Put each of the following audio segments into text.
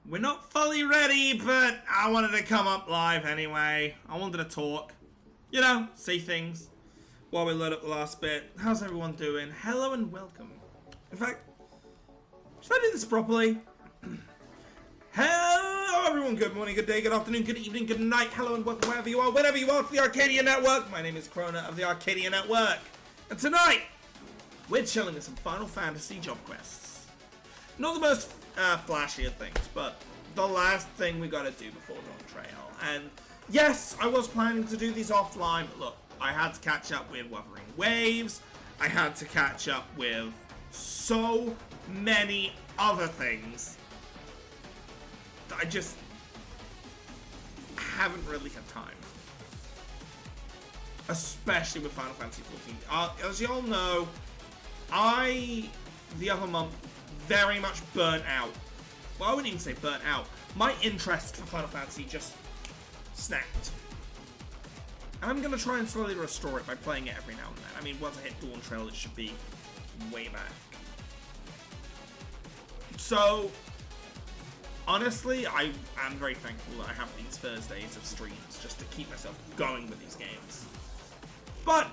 We're not fully ready, but I wanted to come up live anyway. I wanted to talk. You know, say things while we load up the last bit. How's everyone doing? Hello and welcome. In fact, should I do this properly? Hello everyone, good morning, good day, good afternoon, good evening, good night. Hello and welcome wherever you are to the Arcadia Network. My name is Krona of the Arcadia Network. And tonight, we're chilling with some Final Fantasy job quests. Not the most flashy of things, but the last thing we gotta do before Dawn Trail. And yes, I was planning to do these offline, but look, I had to catch up with Wuthering Waves. I had to catch up with so many other things that I just haven't really had time. Especially with Final Fantasy XIV. As you all know, the other month, very much burnt out. Well, I wouldn't even say burnt out. My interest for Final Fantasy just snapped. And I'm going to try and slowly restore it by playing it every now and then. I mean, once I hit Dawn Trail, it should be way back. So, honestly, I am very thankful that I have these Thursdays of streams just to keep myself going with these games. But,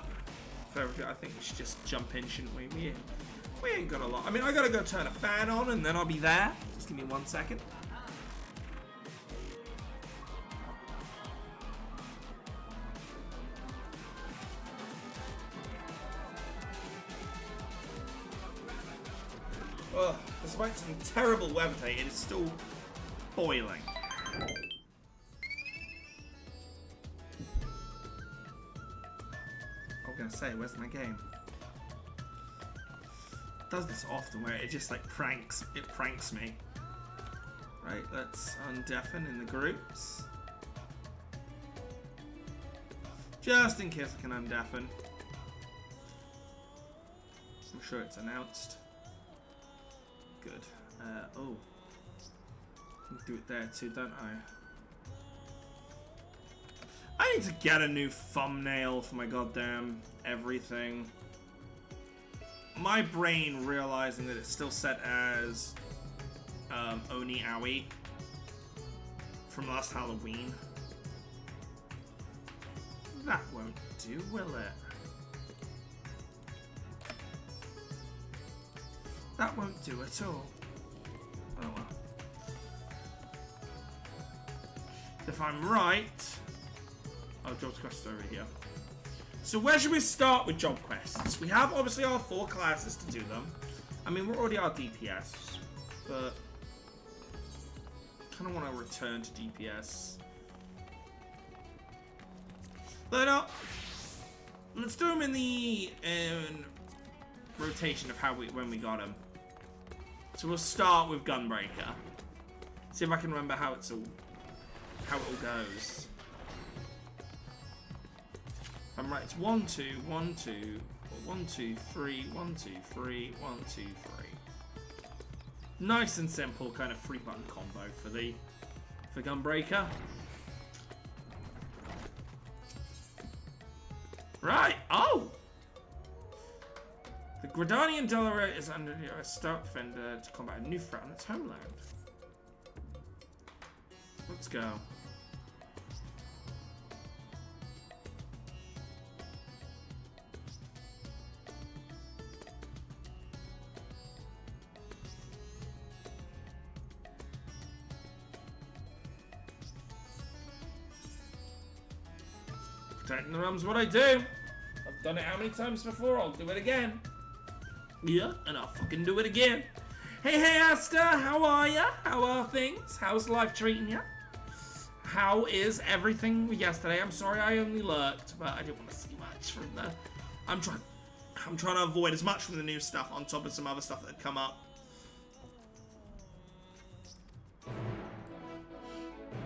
I think we should just jump in, shouldn't we? We ain't got a lot. I mean, I gotta go turn a fan on and then I'll be there. Just give me 1 second. Ugh, despite some terrible weather today, it is still boiling. I was gonna say, where's my game? It does this often where it just like pranks me. Right, let's undeafen in the groups. Just in case I can undeafen. I'm sure it's announced. Good. Oh. I can do it there too, don't I need to get a new thumbnail for my goddamn everything. My brain realizing that it's still set as Oni Owie from last Halloween. That won't do, will it? That won't do at all. Oh well. If I'm right... Oh, job quests over here. So where should we start with job quests? We have obviously our 4 classes to do them. I mean, we're already our DPS, but kind of want to return to DPS. But let's do them in the rotation of when we got them. So we'll start with Gunbreaker. See if I can remember how it all goes. I'm right, it's 1, 2, 1, 2, 1, 2, 3, 1, 2, 3, 1, 2, 3. Nice and simple kind of 3-button combo for Gunbreaker. Right, oh! The Gridanian Delaware is under a stout defender to combat a new threat on its homeland. Let's go. Protecting the realm's what I do. I've done it how many times before? I'll do it again. Yeah, and I'll fucking do it again. Hey, Asta, how are ya? How are things? How's life treating ya? How is everything with yesterday? I'm sorry I only lurked, but I didn't want to see much from the... I'm trying to avoid as much from the new stuff on top of some other stuff that had come up.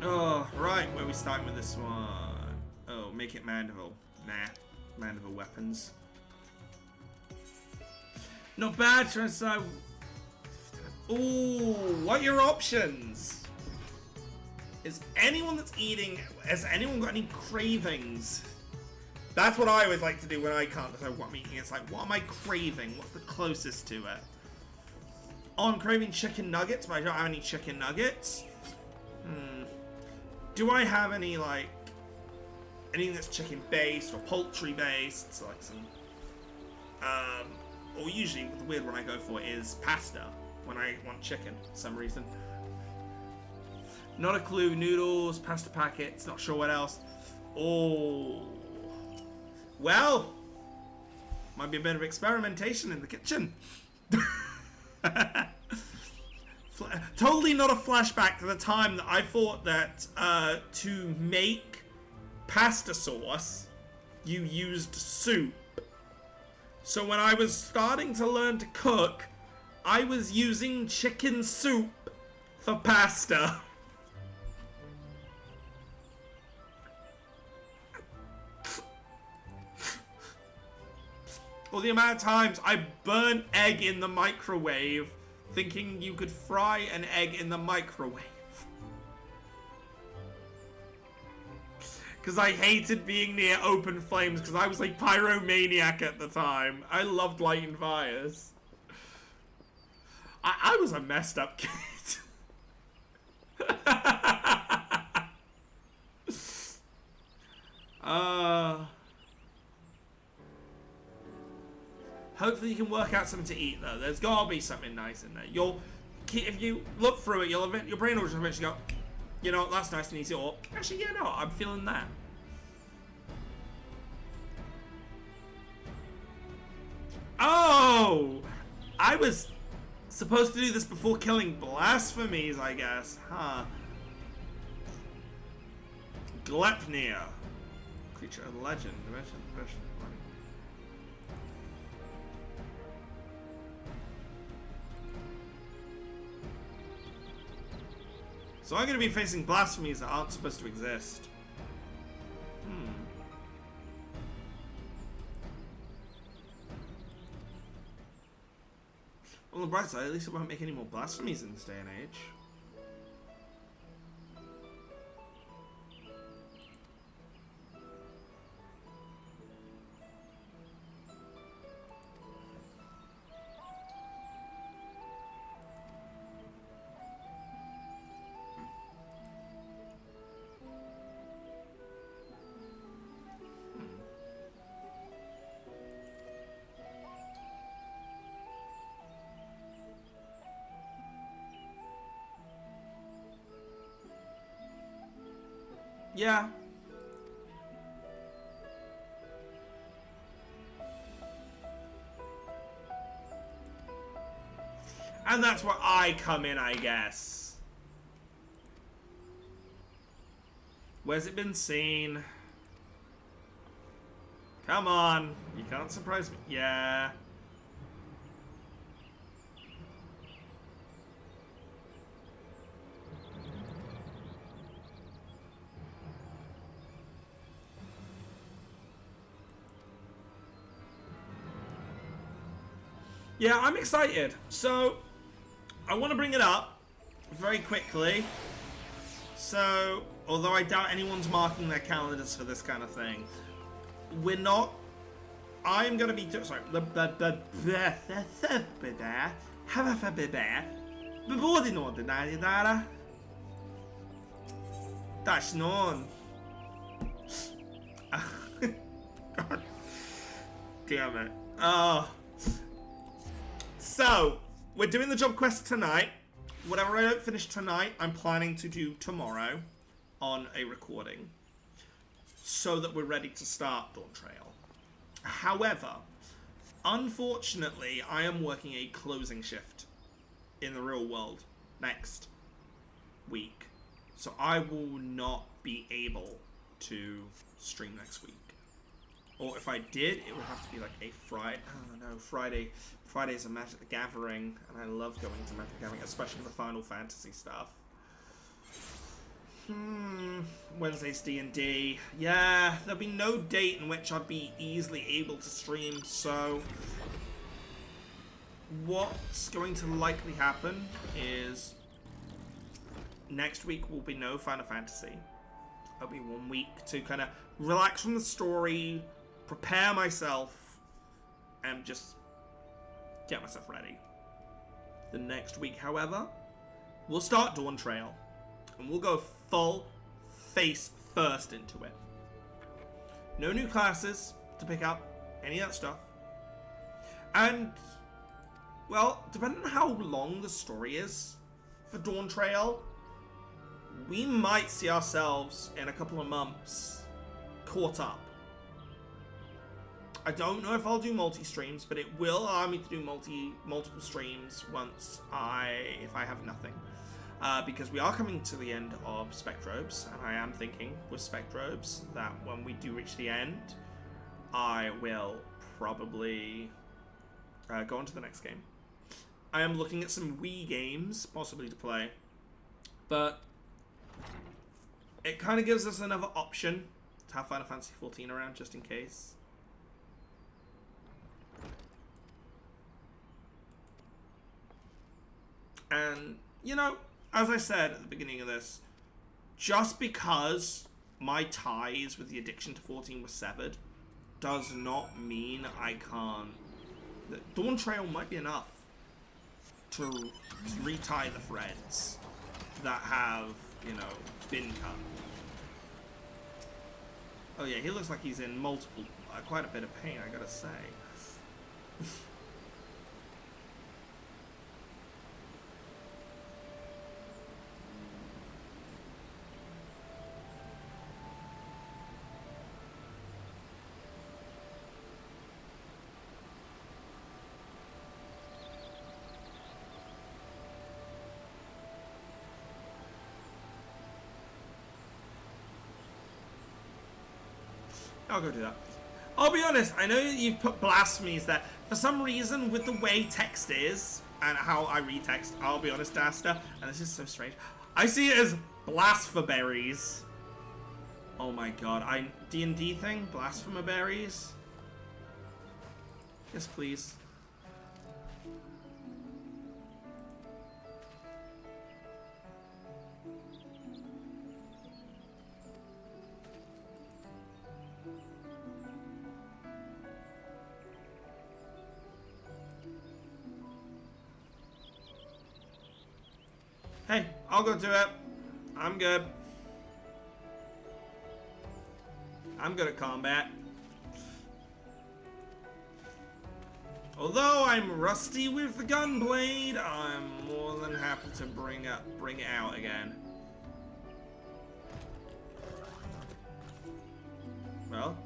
Oh, right, where are we starting with this one? Oh, make it Mandeville. Nah, Mandeville weapons. Not bad, trying to decide. Ooh, what are your options? Is anyone that's eating, has anyone got any cravings? That's what I always like to do when I can't decide what I'm eating. It's like, what am I craving? What's the closest to it? Oh, I'm craving chicken nuggets, but I don't have any chicken nuggets. do I have any, like, anything that's chicken based or poultry based? So like some, or usually the weird one I go for is pasta when I want chicken for some reason. Not a clue. Noodles, pasta packets, not sure what else. Oh, well, might be a bit of experimentation in the kitchen. Totally not a flashback to the time that I thought that to make pasta sauce, you used soup. So when I was starting to learn to cook, I was using chicken soup for pasta. Or the amount of times I burnt egg in the microwave thinking you could fry an egg in the microwave. Because I hated being near open flames because I was like pyromaniac at the time. I loved lighting fires. I was a messed up kid. Hopefully you can work out something to eat though. There's gotta be something nice in there. If you look through it, your brain will just eventually go, you know, that's nice and easy. Or actually, yeah, no, I'm feeling that. Oh, I was supposed to do this before killing blasphemies, I guess, huh? Glepnir, creature of legend. So I'm going to be facing blasphemies that aren't supposed to exist. On the bright side, at least it won't make any more blasphemies in this day and age. Yeah. And that's where I come in, I guess. Where's it been seen? Come on. You can't surprise me. Yeah. Yeah, I'm excited. So, I want to bring it up very quickly. So, although I doubt anyone's marking their calendars for this kind of thing, we're not. I'm going to be. Sorry. Bevordin ordinary där. That's known. God damn it. Oh. So, we're doing the job quest tonight. Whatever I don't finish tonight, I'm planning to do tomorrow on a recording. So that we're ready to start Dawn Trail. However, unfortunately, I am working a closing shift in the real world next week. So I will not be able to stream next week. Or if I did, it would have to be like a Friday. Oh no, Friday. Friday's a Magic the Gathering, and I love going to Magic the Gathering, especially the Final Fantasy stuff. Wednesday's D&D. Yeah, there'll be no date in which I'd be easily able to stream, so what's going to likely happen is next week will be no Final Fantasy. It'll be 1 week to kind of relax from the story, prepare myself, and just get myself ready. The next week, however, we'll start Dawn Trail, and we'll go full face first into it. No new classes to pick up, any of that stuff. And, well, depending on how long the story is for Dawn Trail, we might see ourselves in a couple of months caught up. I don't know if I'll do multi-streams, but it will allow me to do multiple streams once if I have nothing. Because we are coming to the end of Spectrobes, and I am thinking with Spectrobes that when we do reach the end, I will probably go on to the next game. I am looking at some Wii games, possibly to play, but it kind of gives us another option to have Final Fantasy XIV around, just in case. And, you know, as I said at the beginning of this, just because my ties with the addiction to 14 were severed, does not mean I can't. Dawn Trail might be enough to retie the threads that have, you know, been cut. Oh yeah, he looks like he's in quite a bit of pain, I gotta say. I'll go do that. I'll be honest, I know you've put blasphemies there. For some reason, with the way text is, and how I read text, I'll be honest, Asta, and this is so strange, I see it as blaspheberries. Oh my god, D&D thing? Blasphemerberries? Yes, please. Hey, I'll go do it. I'm good. I'm good at combat. Although I'm rusty with the gunblade, I'm more than happy to bring it out again. Well.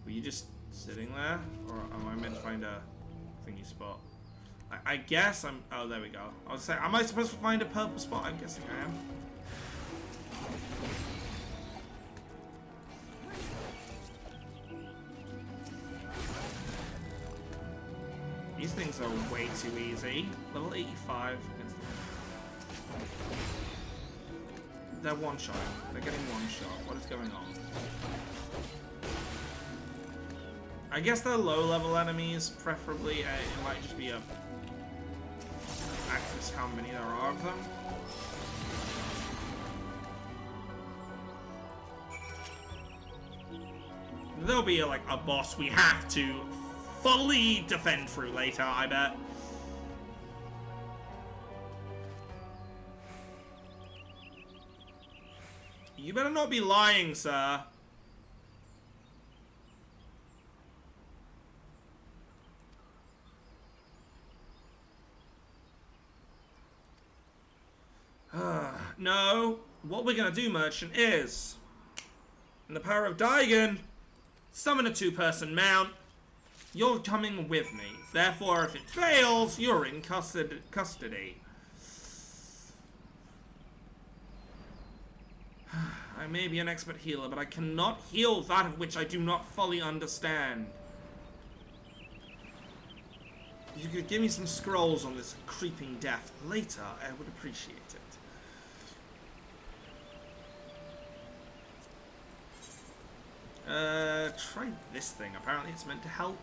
Were you just sitting there? Or am I meant to find a thingy spot? I guess I'm... Oh, there we go. I was saying, am I supposed to find a purple spot? I'm guessing I am. These things are way too easy. Level 85 against them. They're one shot. They're getting one shot. What is going on? I guess they're low-level enemies, preferably. It might just be a access how many there are of them. There'll be like a boss we have to fully defend through later, I bet. You better not be lying, sir. No, what we're gonna do, Merchant, is, in the power of Daigon, summon a two-person mount. You're coming with me. Therefore, if it fails, you're in custody. I may be an expert healer, but I cannot heal that of which I do not fully understand. If you could give me some scrolls on this creeping death later, I would appreciate it. Try this thing. Apparently it's meant to help.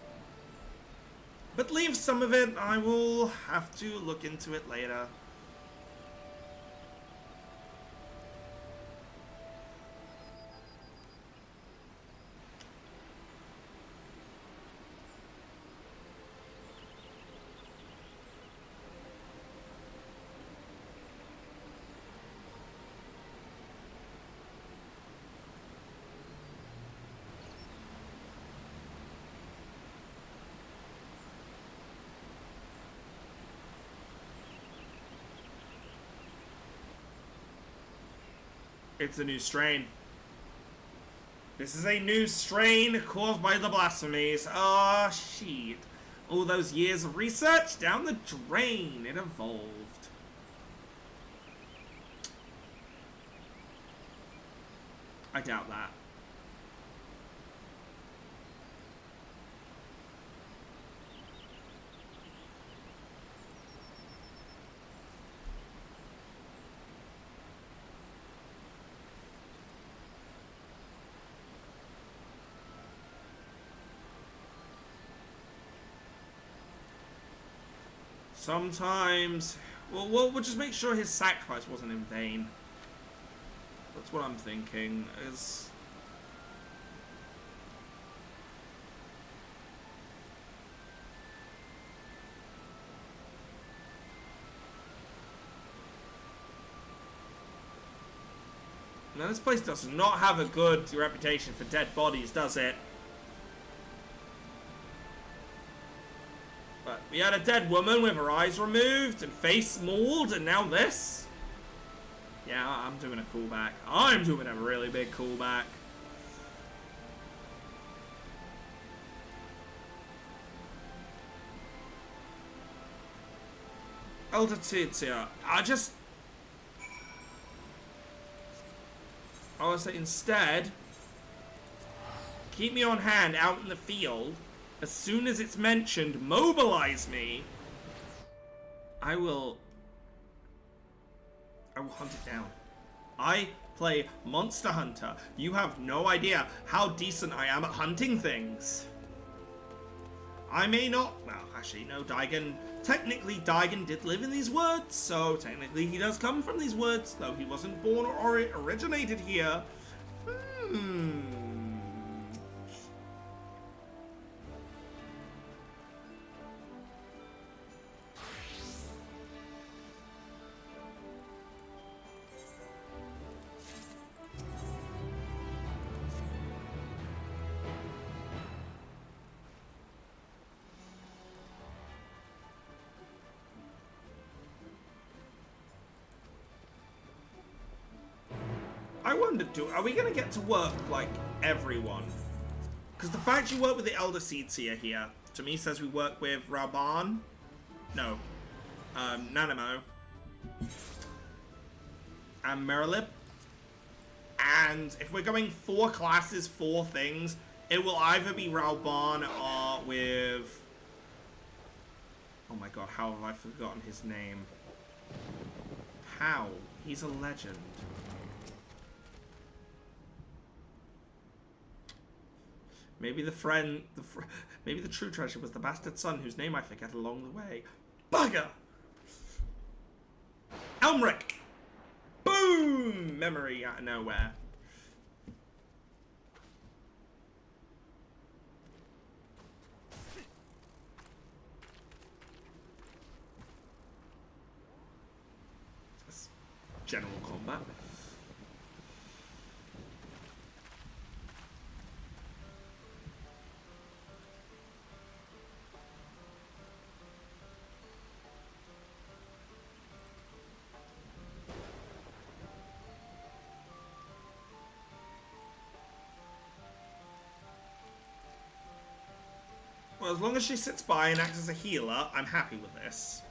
But leave some of it. I will have to look into it later. It's a new strain. This is a new strain caused by the blasphemies. Oh, shit. All those years of research down the drain. It evolved. I doubt that. Sometimes, well, we'll just make sure his sacrifice wasn't in vain. That's what I'm thinking. Is now this place does not have a good reputation for dead bodies, does it? But we had a dead woman with her eyes removed and face mauled, and now this? Yeah, I'm doing a callback. I'm doing a really big callback. Elder Titia, I would say instead, keep me on hand out in the field. As soon as it's mentioned, mobilize me. I will hunt it down. I play Monster Hunter. You have no idea how decent I am at hunting things. I may not... Well, actually, no, Daigen... Technically, Daigen did live in these woods, so technically he does come from these woods, though he wasn't born or originated here. I wonder, are we going to get to work like everyone? Because the fact you work with the Elder Seedseer here, to me says we work with Raban. No. Nanamo. And Merilip. And if we're going 4 classes, 4 things, it will either be Raban or with... Oh my god, how have I forgotten his name? How? He's a legend. Maybe maybe the true treasure was the bastard son whose name I forget along the way. Bugger! Elmric! Boom! Memory out of nowhere. That's general combat. Well, as long as she sits by and acts as a healer, I'm happy with this.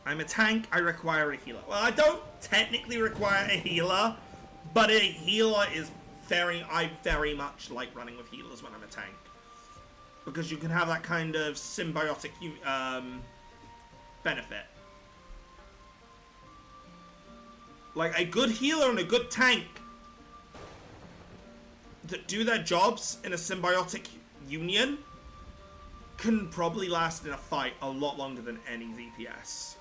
I'm a tank, I require a healer. Well, I don't technically require a healer, but a healer is I very much like running with healers when I'm a tank. Because you can have that kind of symbiotic benefit. Like, a good healer and a good tank that do their jobs in a symbiotic union can probably last in a fight a lot longer than any DPS.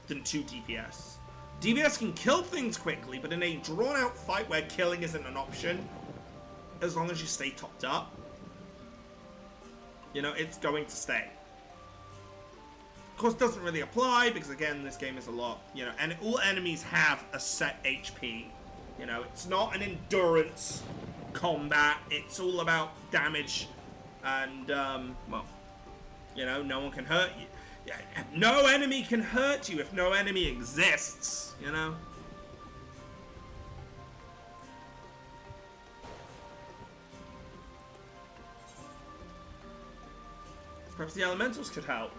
Than 2 DPS. DPS can kill things quickly, but in a drawn-out fight where killing isn't an option, as long as you stay topped up, you know, it's going to stay. Of course, it doesn't really apply, because again, this game is a lot, you know, and all enemies have a set HP. You know, it's not an endurance combat, it's all about damage. And, well, you know, no one can hurt you. No enemy can hurt you if no enemy exists, you know? Perhaps the elementals could help.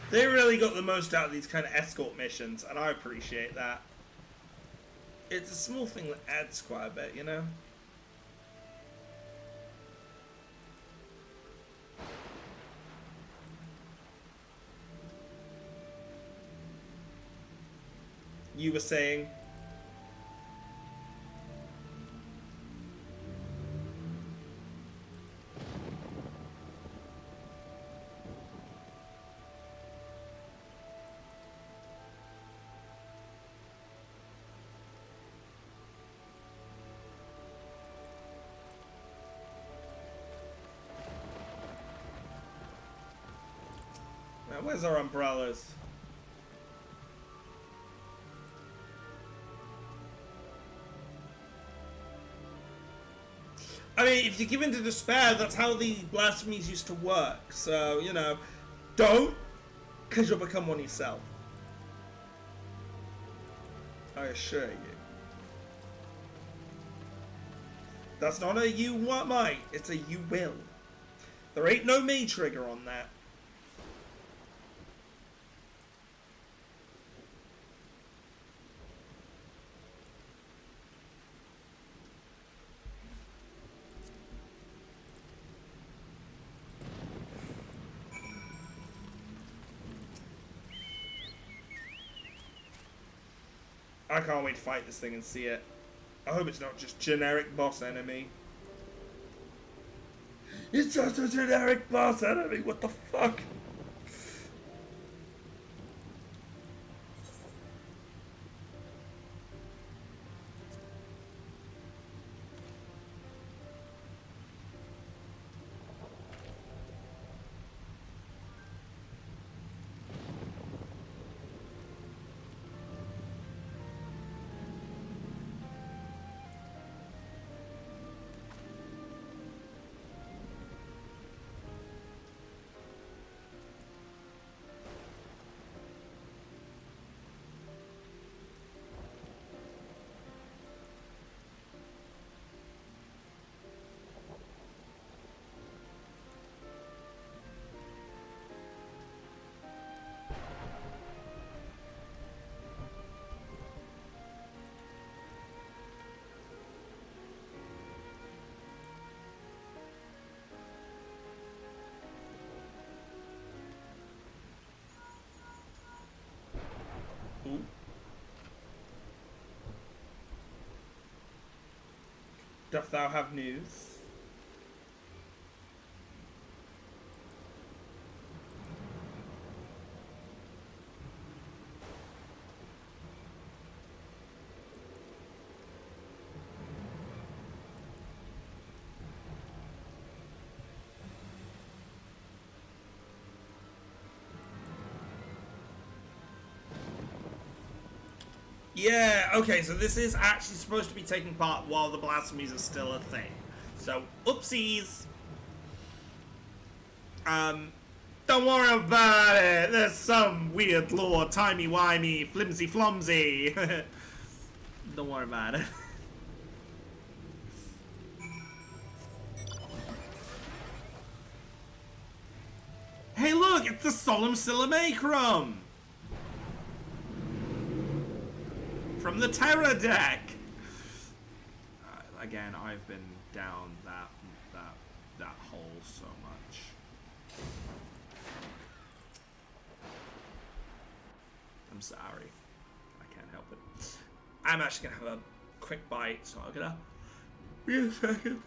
They really got the most out of these kind of escort missions, and I appreciate that. It's a small thing that adds quite a bit, you know? You were saying? Now, where's our umbrellas? I mean, if you give in to despair, that's how the blasphemies used to work. So, you know, don't, because you'll become one yourself. I assure you. That's not a you might, it's a you will. There ain't no me trigger on that. I can't wait to fight this thing and see it. I hope it's not just generic boss enemy. It's just a generic boss enemy, what the fuck? Ooh. Doth thou have news? Yeah, okay, so this is actually supposed to be taking part while the blasphemies are still a thing. So, oopsies! Don't worry about it. There's some weird lore, timey-wimey, flimsy-flomsy. Don't worry about it. Hey look, it's the Solemn Simulacrum! From the Terror deck! Again, I've been down that hole so much. I'm sorry. I can't help it. I'm actually gonna have a quick bite, so I'm gonna be a second.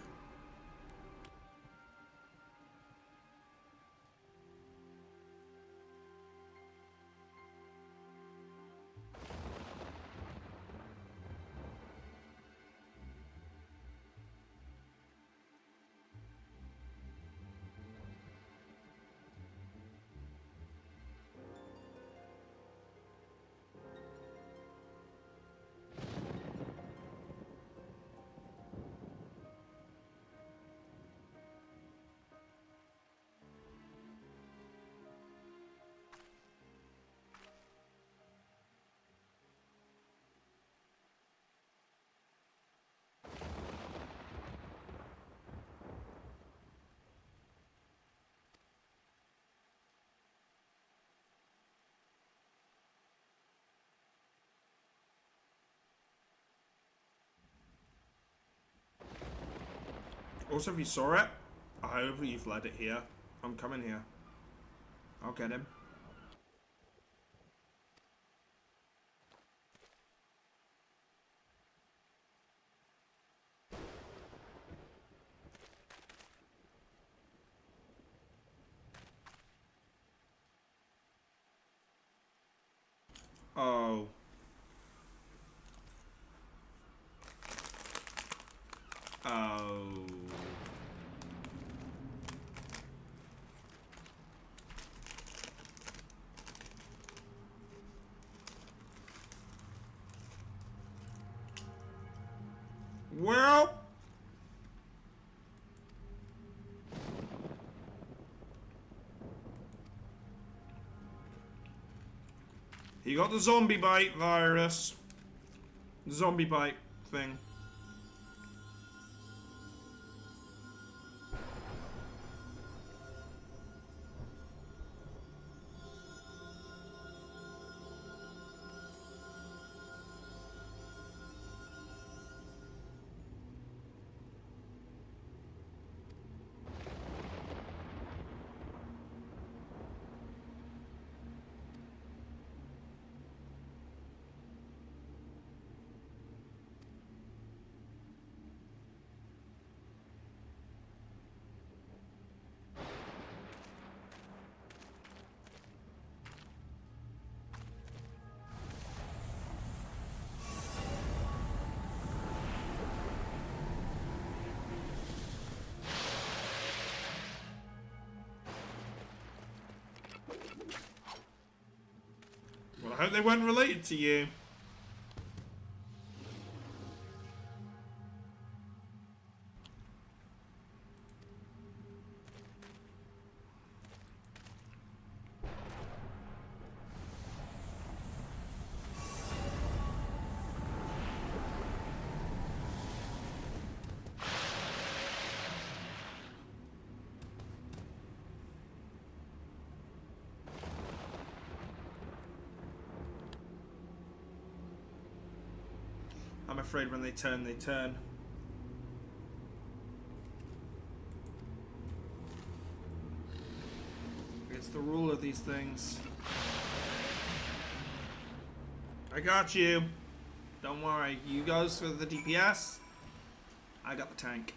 Also, if you saw it, I hope you've led it here. I'm coming here. I'll get him. Oh. Oh. Well. He got the zombie bite virus. Zombie bite thing. Well, I hope they weren't related to you. I'm afraid when they turn, they turn. It's the rule of these things. I got you. Don't worry. You guys for the DPS. I got the tank.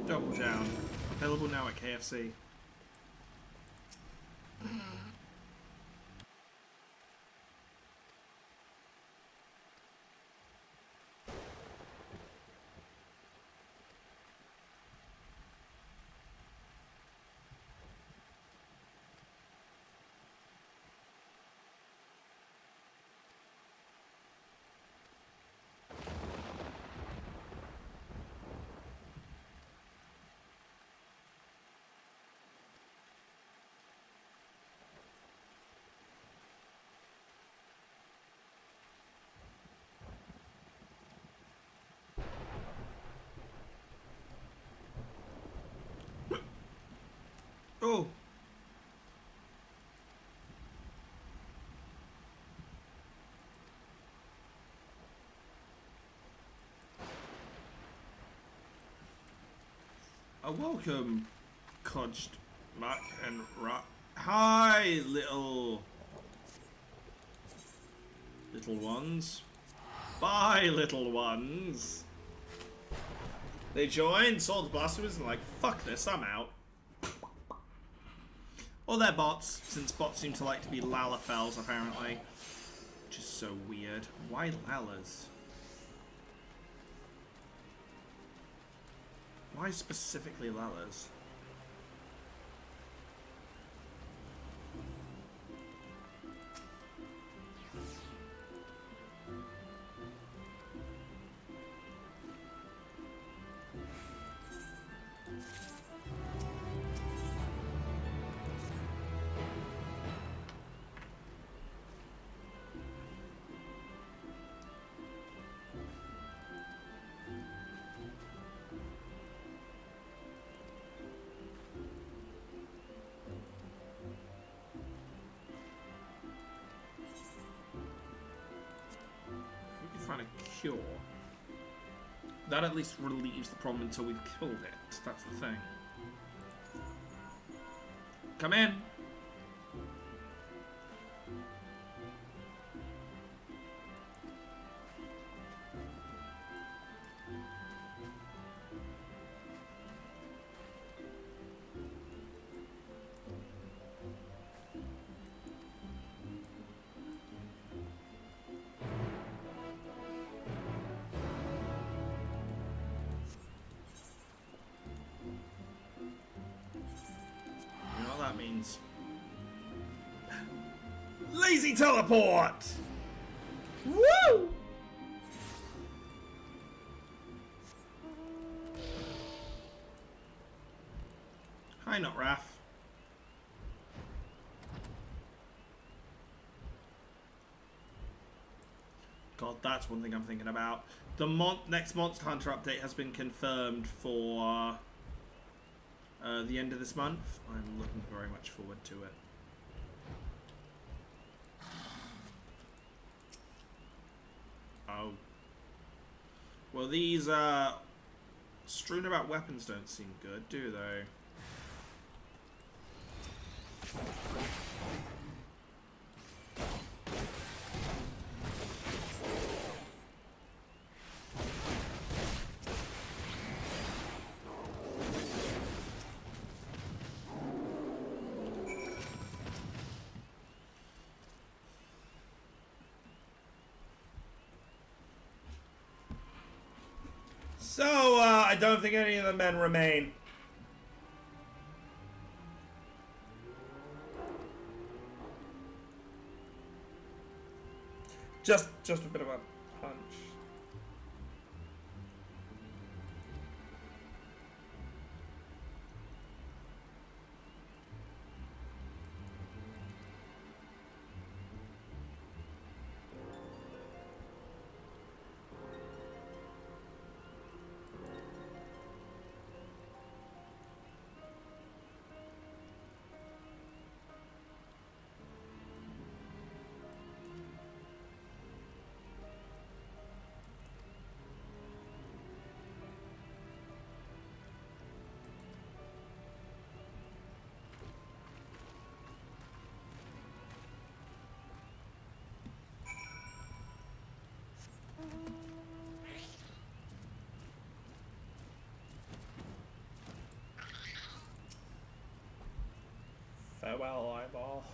Double down. Available now at KFC. go. Welcome, Codged Muck and Rock. Hi, little ones. Bye, little ones. They joined, saw the blasphemers, and like, fuck this, I'm out. Or they're bots, since bots seem to like to be Lalafels, apparently. Which is so weird. Why Lalas? Why specifically Lalas? Find a cure. That at least relieves the problem until we've killed it. That's the thing. Come in. Means lazy teleport. Woo! Hi, not Raph. God, that's one thing I'm thinking about. The next Monster Hunter update has been confirmed for the end of this month. I'm looking very much forward to it. Oh. Well, these strewn about weapons don't seem good, do they? So, I don't think any of the men remain. Just a bit of a hunch. Farewell, eyeball.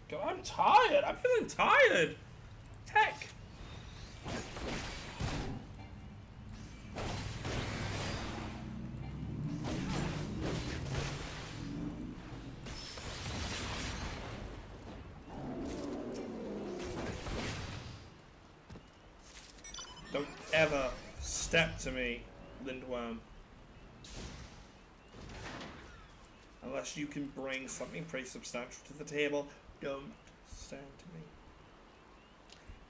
God, I'm tired. I'm feeling tired. Heck. Don't ever step to me, Lindworm. Unless you can bring something pretty substantial to the table, don't stand to me.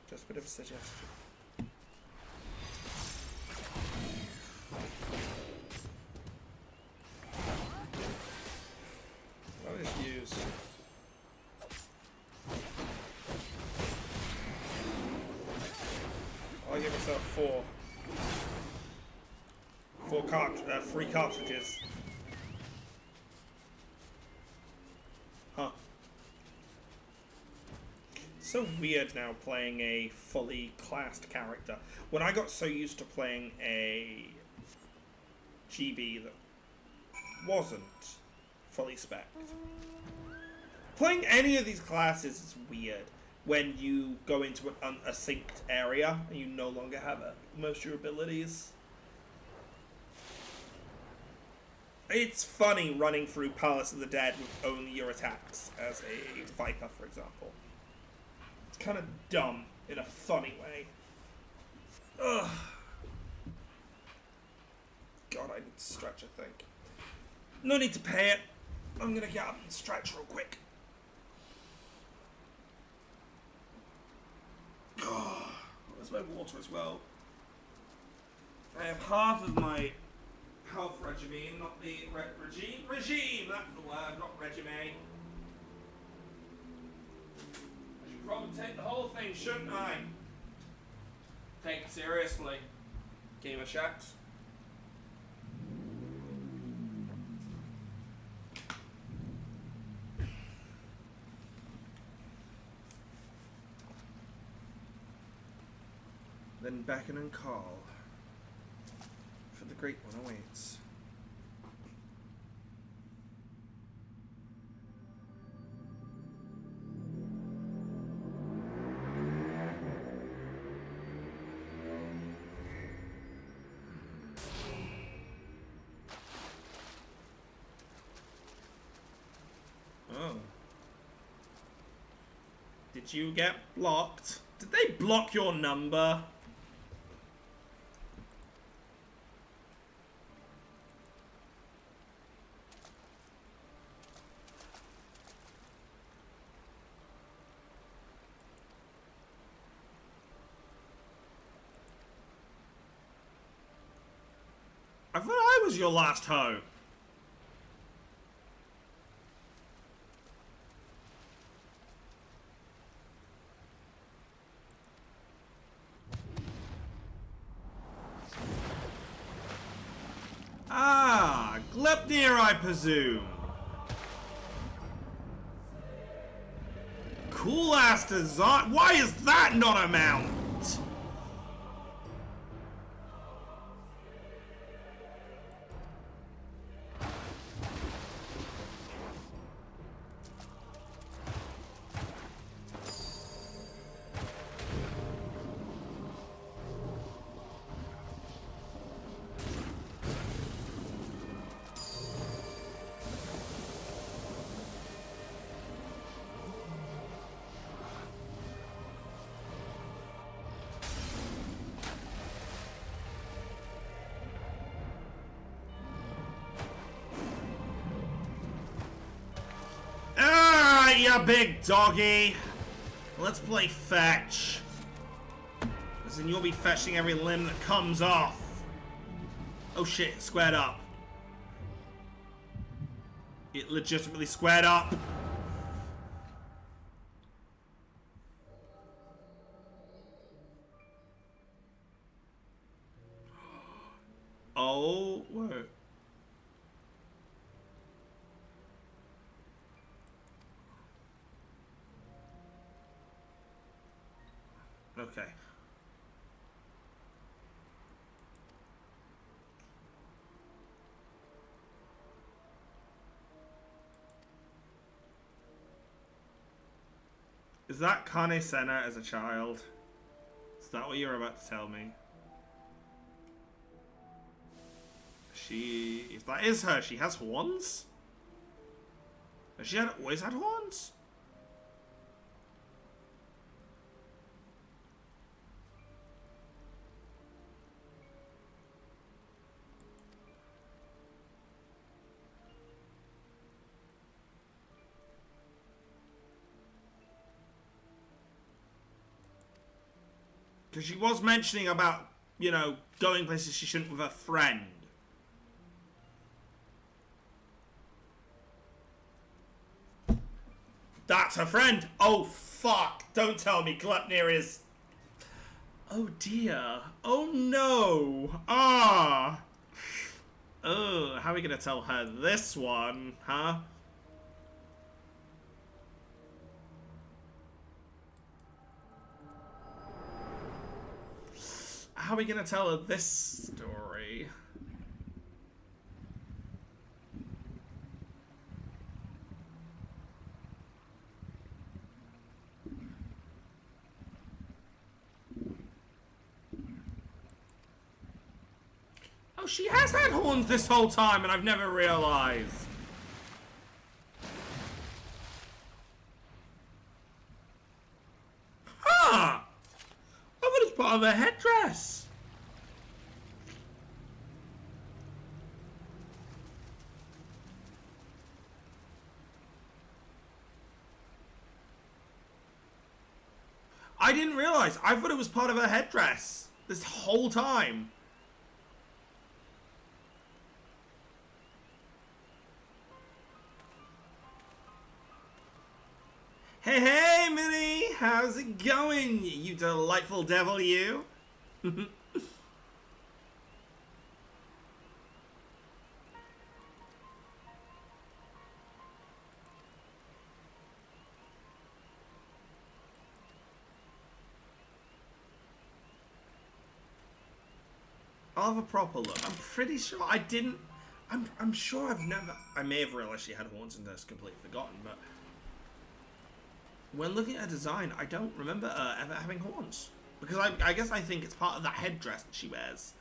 Just a bit of a suggestion. So free cartridges. Huh. So weird now playing a fully classed character. When I got so used to playing a GB that wasn't fully spec'd. Playing any of these classes is weird when you go into an unsynced area and you no longer have most of your abilities. It's funny running through Palace of the Dead with only your attacks as a Viper, for example. It's kind of dumb in a funny way. Ugh. God, I need to stretch, I think. No need to pay it. I'm gonna get up and stretch real quick. Oh, where's my water as well? I have half of my health regime, not the regime. Regime, that's the word, not regime. I should probably take the whole thing, shouldn't I? Take it seriously. Gamer checks. Then beckon and call, for the great one awaits. Oh. Did you get blocked? Did they block your number? I thought I was your last hope. Ah, Glepnir, I presume. Cool ass design. Why is that not a mount? You big doggy. Let's play fetch. Because then you'll be fetching every limb that comes off. Oh shit, squared up. It legitimately squared up. Oh, wait. Okay. Is that Kane Senna as a child? Is that what you're about to tell me? If that is her, she has horns? Has she always had horns? Because she was mentioning about, you know, going places she shouldn't with her friend. That's her friend? Oh, fuck. Don't tell me Glepnir is... Oh dear. Oh no. Ah. Oh, how are we gonna tell her this one, huh? How are we gonna tell her this story? Oh, she has had horns this whole time and I've never realized. Huh! I thought it was part of her headdress. I didn't realize. I thought it was part of her headdress this whole time. Hey, hey, Minnie! How's it going, you delightful devil, you? I'll have a proper look. I'm pretty sure I didn't... I'm sure I've never... I may have realized she had horns and just completely forgotten, but... When looking at her design, I don't remember her ever having horns. Because I guess I think it's part of that headdress that she wears.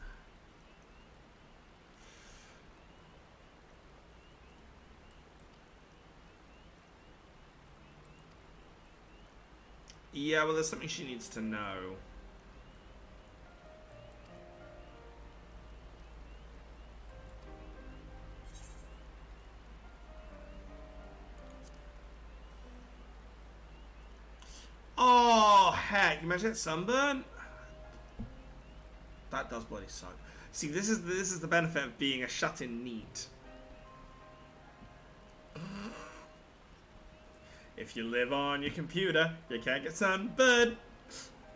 Yeah, well, there's something she needs to know. Oh, heck. Imagine that sunburn. That does bloody suck. See, this is the benefit of being a shut-in NEET. If you live on your computer, you can't get sunburned.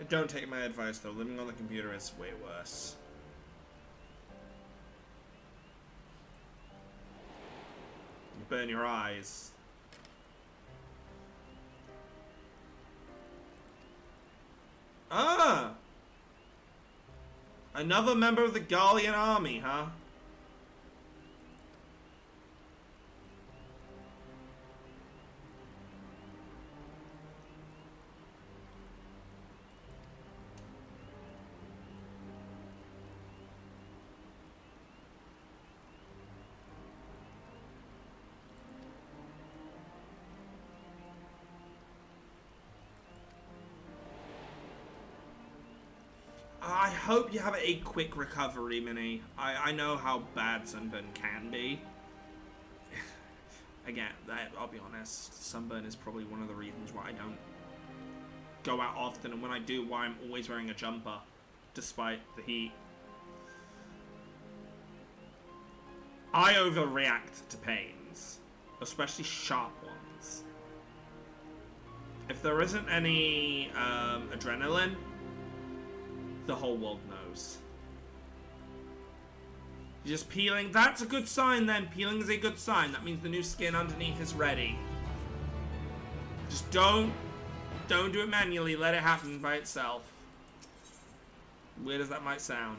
Don't take my advice, though. Living on the computer is way worse. You burn your eyes. Ah! Another member of the Gallian army, huh? I hope you have a quick recovery, Minnie. I know how bad sunburn can be. Again, I'll be honest, sunburn is probably one of the reasons why I don't go out often, and when I do, why I'm always wearing a jumper, despite the heat. I overreact to pains, especially sharp ones. If there isn't any adrenaline, the whole world knows. You're just peeling. That's a good sign then. Peeling is a good sign. That means the new skin underneath is ready. Just don't do it manually. Let it happen by itself. Weird as that might sound.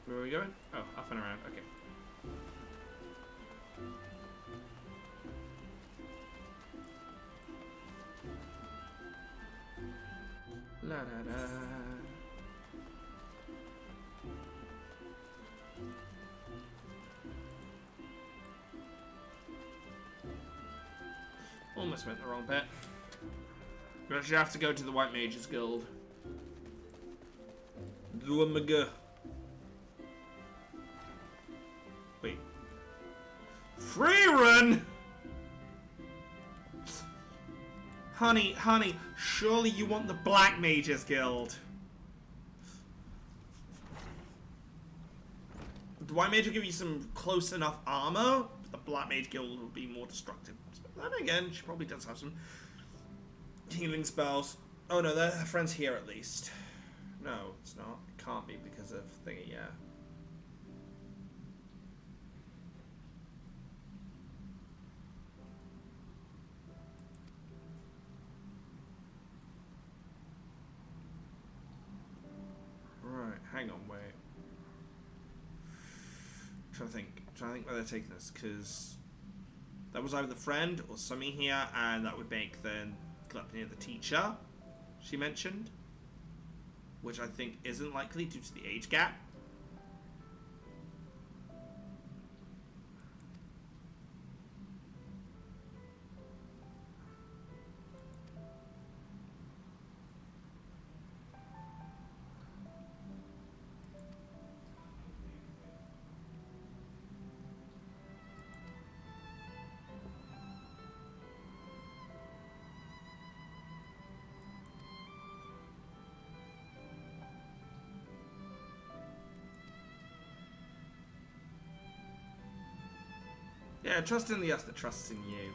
Where are we going? Oh, up and around. Okay. La da da. Almost went the wrong bit. You actually have to go to the White Mages Guild. Wait. Free run? Honey, surely you want the Black Mages Guild. The White Mage will give you some close enough armor, but the Black Mage Guild will be more destructive. But then again, she probably does have some healing spells. Oh no, her friend's here at least. No, it's not. It can't be because of thingy, yeah. Right, hang on, wait. I'm trying to think where they're taking this, because that was either the friend or something here, and that would make then Gluttony the teacher she mentioned, which I think isn't likely due to the age gap. Yeah, trust in the us that trusts in you.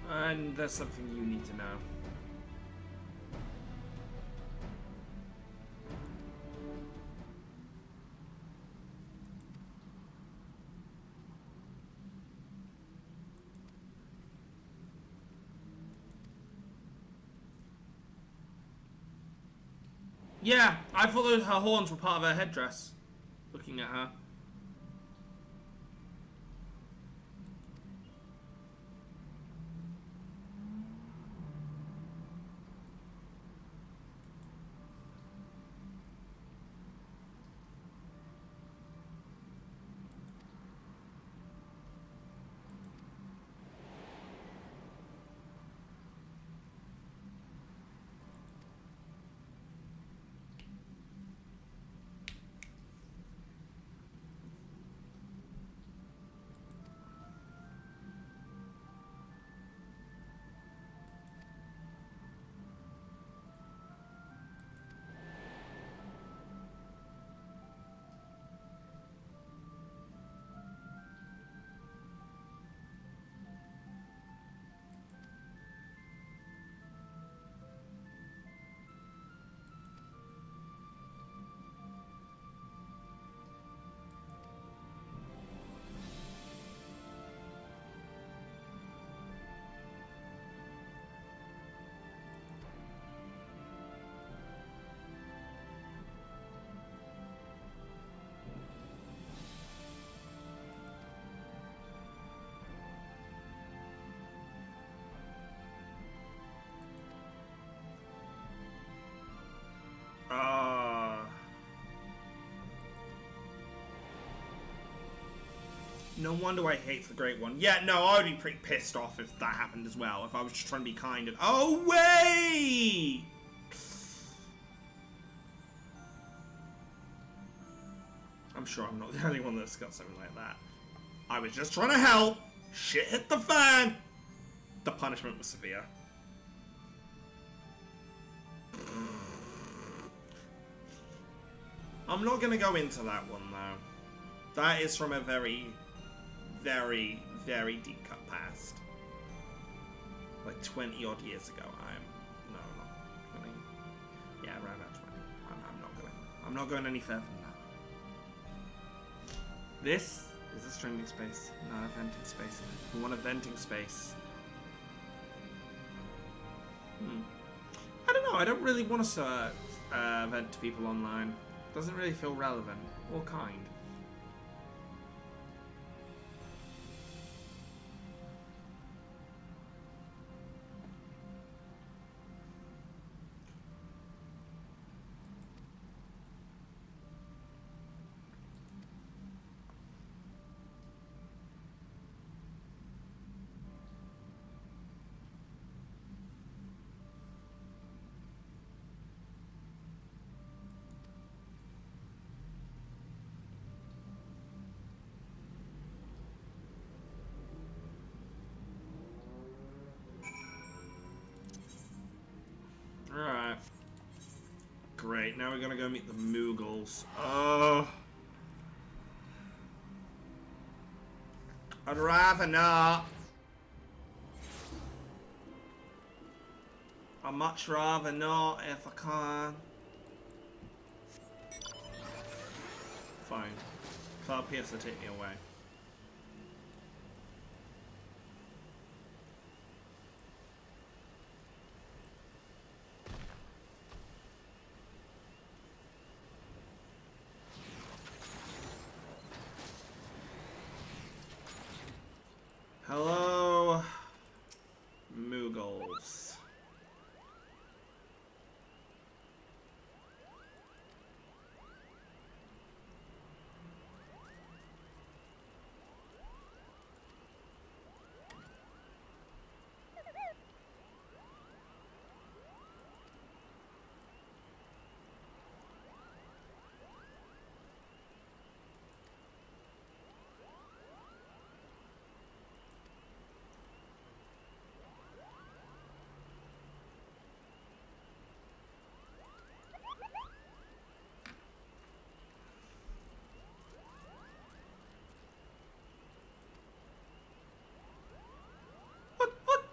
And there's something you need to know. Yeah, I thought her horns were part of her headdress. Looking at her. No wonder I hate the Great One. Yeah, no, I would be pretty pissed off if that happened as well. If I was just trying to be kind and... Oh, wait! I'm sure I'm not the only one that's got something like that. I was just trying to help. Shit hit the fan. The punishment was severe. I'm not going to go into that one, though. That is from a very, very, very deep cut past. Like 20 odd years ago. No, not 20. Yeah, around about 20. I'm not going to. I'm not going any further than that. This is a streaming space, not a venting space. We want a venting space. I don't know. I don't really want to vent to people online. Doesn't really feel relevant or kind. Alright. Great, now we're gonna go meet the Moogles. Oh. I'd rather not. I'd much rather not if I can. Fine. Cloud Piercer, take me away. Hello, Moogles.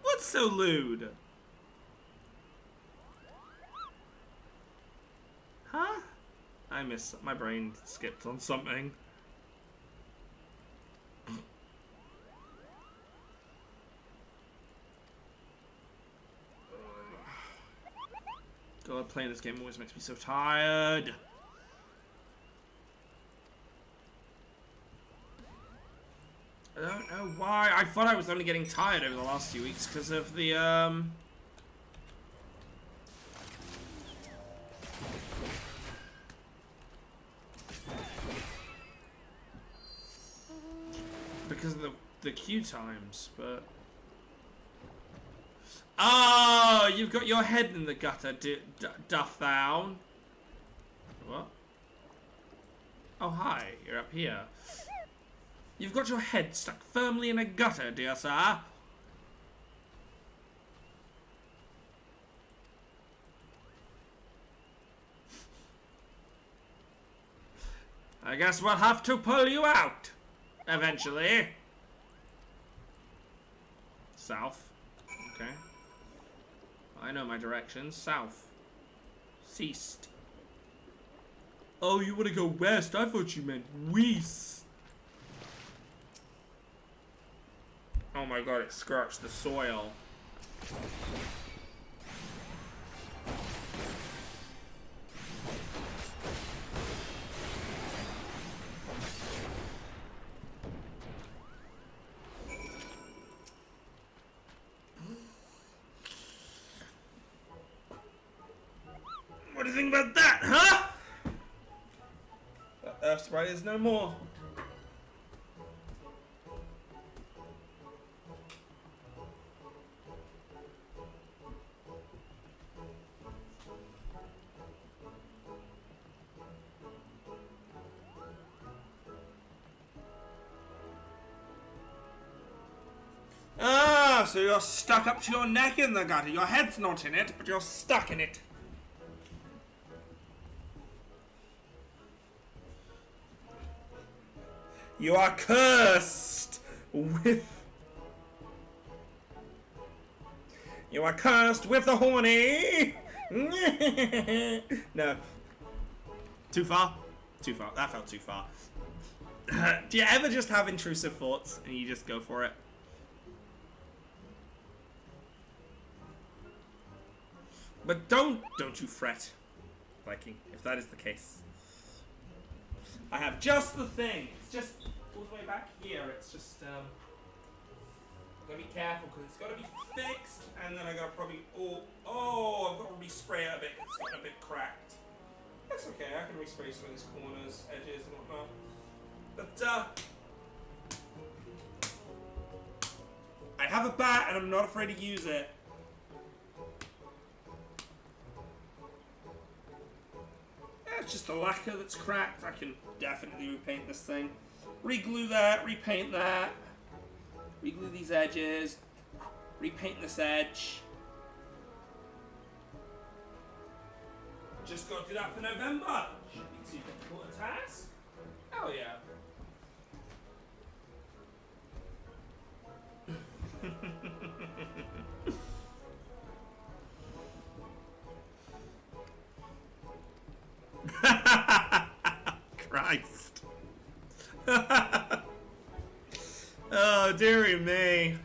What's so lewd? Huh? I missed. My brain skipped on something. God, playing this game always makes me so tired. I don't know why. I thought I was only getting tired over the last few weeks because of the, because of the queue times, but... Oh, you've got your head in the gutter, duff down. What? Oh, hi. You're up here. You've got your head stuck firmly in a gutter, dear sir. I guess we'll have to pull you out. Eventually. South. Okay. I know my directions. South. East. Oh, you want to go west? I thought you meant west. Oh my god, it scratched the soil. What do you think about that, huh? Earth Sprite is no more. Ah, so you're stuck up to your neck in the gutter. Your head's not in it, but you're stuck in it. You are cursed with... You are cursed with the horny! No. Too far? Too far. That felt too far. Do you ever just have intrusive thoughts and you just go for it? But don't you fret, Viking, if that is the case. I have just the thing. It's just all the way back here. It's just gotta be careful because it's gotta be fixed, and then I gotta probably I've got to respray it a bit. It's gotten a bit cracked. That's okay. I can respray some of these corners, edges, and whatnot. But I have a bat, and I'm not afraid to use it. It's just the lacquer that's cracked. I can definitely repaint this thing. Reglue that, repaint that. Reglue these edges. Repaint this edge. Just got to do that for November. Shouldn't be too difficult a task. Hell yeah. Christ. Oh, dearie me.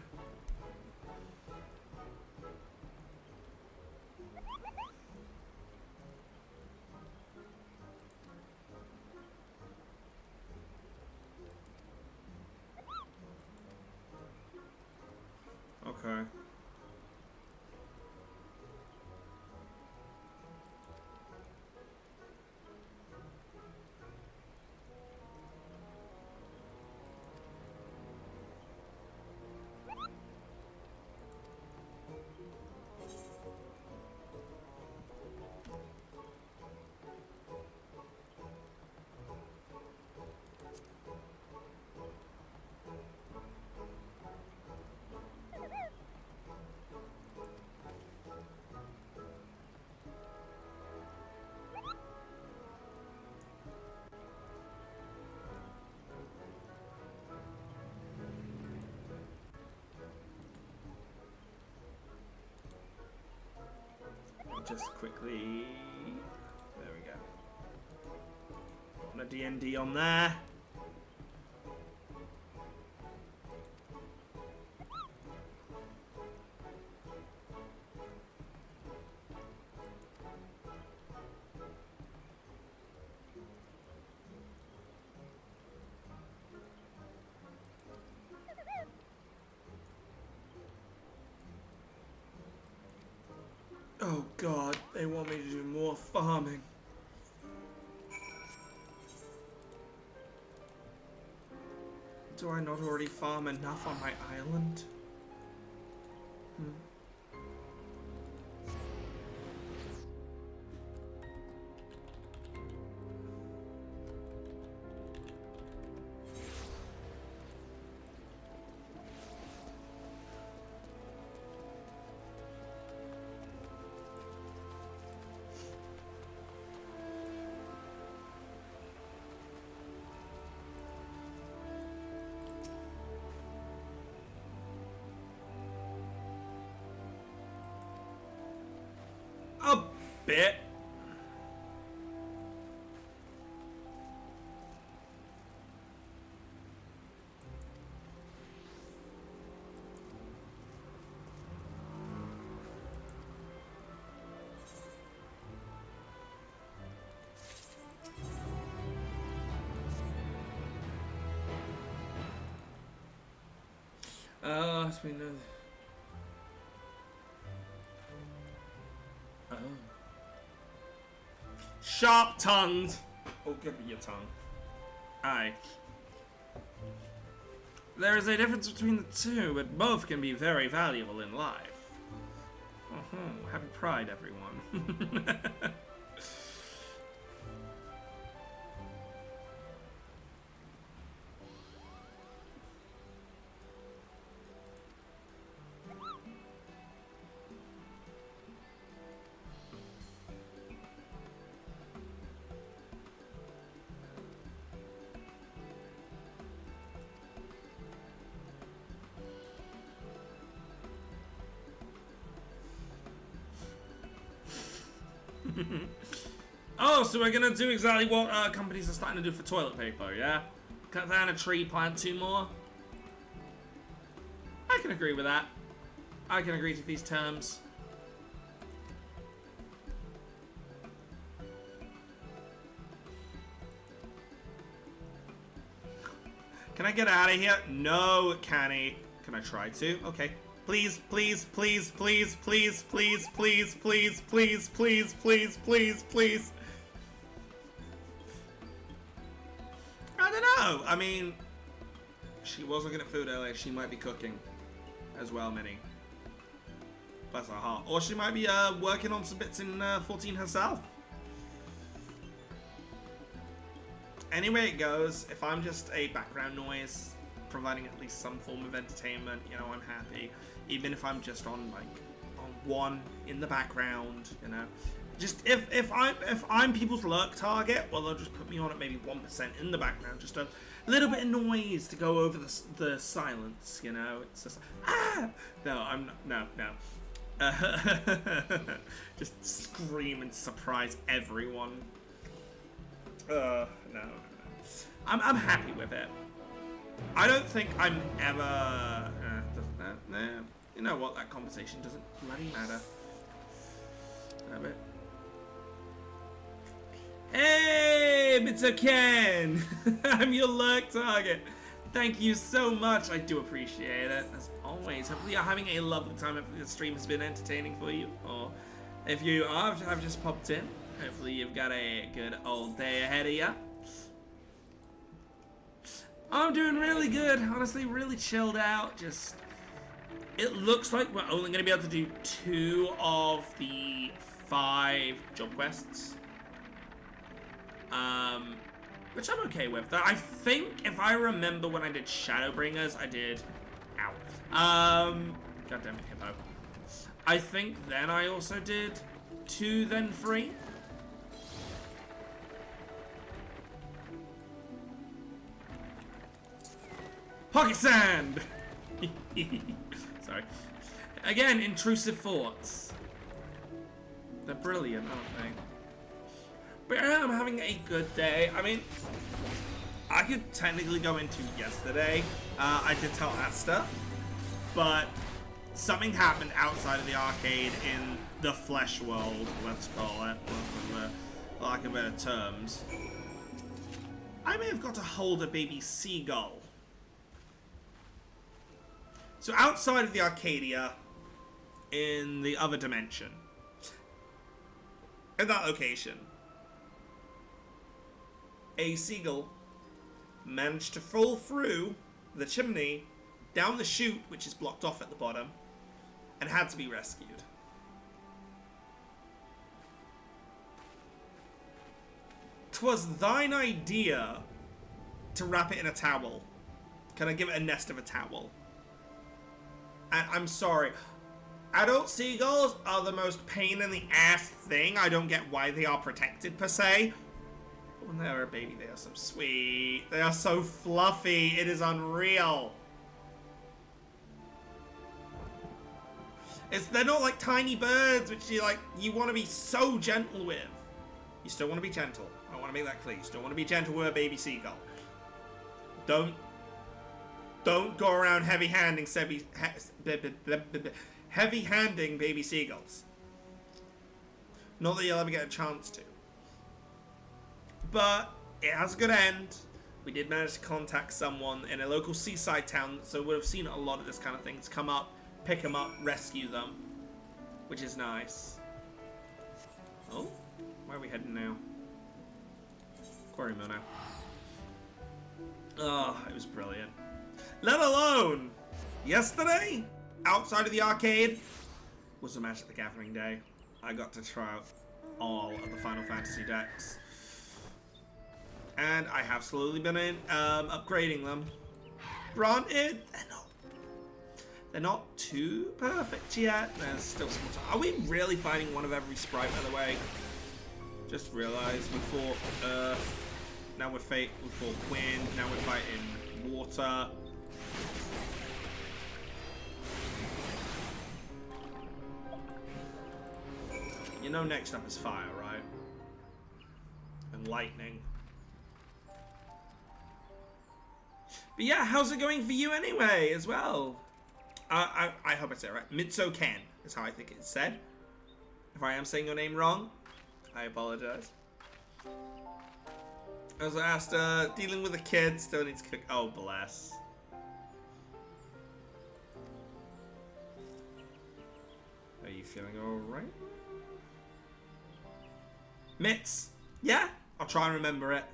Okay. Just quickly, there we go. Putting a D&D on there. Oh god, they want me to do more farming. Do I not already farm enough on my island? A bit. It's been sharp-tongued. Oh, give me your tongue. Aye. There is a difference between the two, but both can be very valuable in life. Happy Pride, everyone. Oh, so we're gonna do exactly what companies are starting to do for toilet paper, yeah? Cut down a tree, plant 2 more. I can agree with that. I can agree to these terms. Can I get out of here? No, Canny. Can I try to? Okay. Please, please, please, please, please, please, please, please, please, please, please, please, please. I don't know. I mean, she was looking at food earlier. She might be cooking as well, Minnie. Bless her heart. Or she might be working on some bits in 14 herself. Anyway it goes, if I'm just a background noise, providing at least some form of entertainment, you know, I'm happy. Even if I'm just on, like, on 1 in the background, you know. Just, if I'm people's lurk target, well, they'll just put me on at maybe 1% in the background. Just a little bit of noise to go over the silence, you know. It's just, ah! No, I'm not, no. Just scream and surprise everyone. No. I'm happy with it. I don't think I'm ever... You know what? That conversation doesn't bloody matter. Damn it. Hey, Mr. Ken! I'm your lurk target. Thank you so much. I do appreciate it, as always. Hopefully you're having a lovely time. Hopefully the stream has been entertaining for you. Or if you are, I've just popped in. Hopefully you've got a good old day ahead of you. I'm doing really good. Honestly, really chilled out. Just, it looks like we're only going to be able to do 2 of the 5 job quests. Which I'm okay with. I think, if I remember when I did Shadowbringers, I did... Ow. Goddamn it, hippo. I think then I also did 2, then 3. Pocket sand! Sorry. Again, intrusive thoughts. They're brilliant, aren't they? But yeah, I'm having a good day. I mean, I could technically go into yesterday. I did tell Asta, but something happened outside of the arcade in the flesh world, let's call it, for lack of better terms. I may have got to hold a baby seagull. So outside of the Arcadia, in the other dimension, in that location, a seagull managed to fall through the chimney, down the chute, which is blocked off at the bottom, and had to be rescued. 'Twas thine idea to wrap it in a towel. Can I give it a nest of a towel? And I'm sorry, adult seagulls are the most pain in the ass thing. I don't get why they are protected per se. But when they are a baby, they are so sweet. They are so fluffy. It is unreal. They're not like tiny birds, which you want to be so gentle with. You still want to be gentle. I want to make that clear. You still want to be gentle with a baby seagull. Don't go around heavy-handing baby seagulls. Not that you'll ever get a chance to. But it has a good end. We did manage to contact someone in a local seaside town, so we'd have seen a lot of this kind of things come up, pick them up, rescue them, which is nice. Oh, where are we heading now? Quarry Mono. Oh, it was brilliant. Let alone, yesterday, outside of the arcade, was a Magic the Gathering day. I got to try out all of the Final Fantasy decks. And I have slowly been upgrading them. Granted, they're not too perfect yet. There's still some time. Are we really fighting one of every sprite, by the way? Just realized we fought Earth, now we fought Wind, now we're fighting Water. You know next up is Fire, right? lightning. But yeah, how's it going for you anyway, as well? I hope I said it right. Mitso Ken is how I think it's said. If I am saying your name wrong, I apologize. I was asked, dealing with a kid, still needs to cook. Oh, bless. Are you feeling alright? Mitts. Yeah, I'll try and remember it.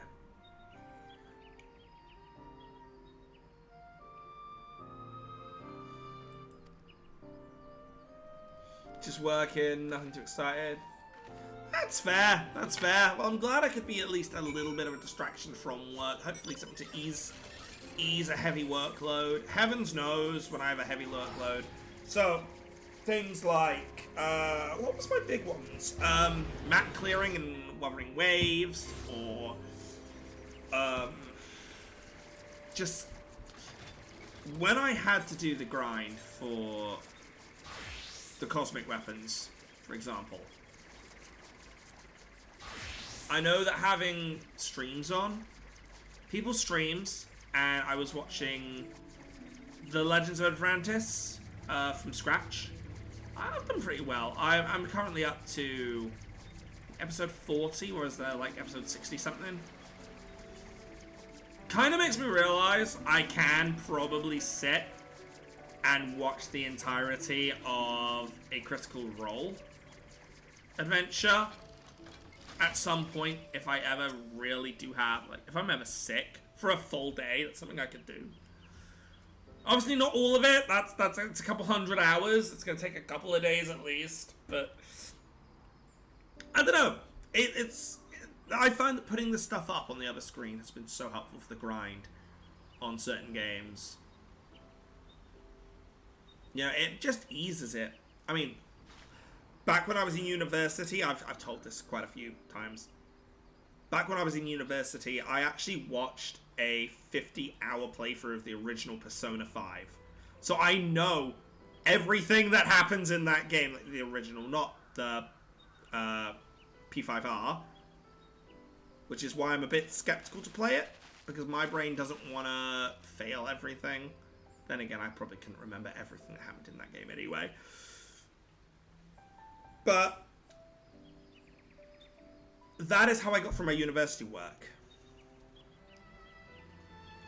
Just working, nothing too excited. That's fair, that's fair. Well, I'm glad I could be at least a little bit of a distraction from work. Hopefully something to ease a heavy workload. Heavens knows when I have a heavy workload. So, things like, what was my big ones? Map clearing and Wuthering Waves, or, just, when I had to do the grind for the cosmic weapons, for example, I know that having streams on, people's streams, and I was watching the Legends of Atlantis from scratch. I've done pretty well. I'm currently up to episode 40, whereas they're like episode 60 something. Kind of makes me realize I can probably sit and watch the entirety of a Critical Role adventure at some point if I ever really do have, like, if I'm ever sick for a full day. That's something I could do. Obviously not all of it, it's a couple 100 hours, it's gonna take a couple of days at least, but I don't know, I find that putting this stuff up on the other screen has been so helpful for the grind on certain games. You know, it just eases it. I mean, back when I was in university, I've told this quite a few times. Back when I was in university, I actually watched a 50-hour playthrough of the original Persona 5. So I know everything that happens in that game, like the original, not the P5R, which is why I'm a bit skeptical to play it, because my brain doesn't want to fail everything. Then again, I probably couldn't remember everything that happened in that game anyway. But that is how I got through my university work.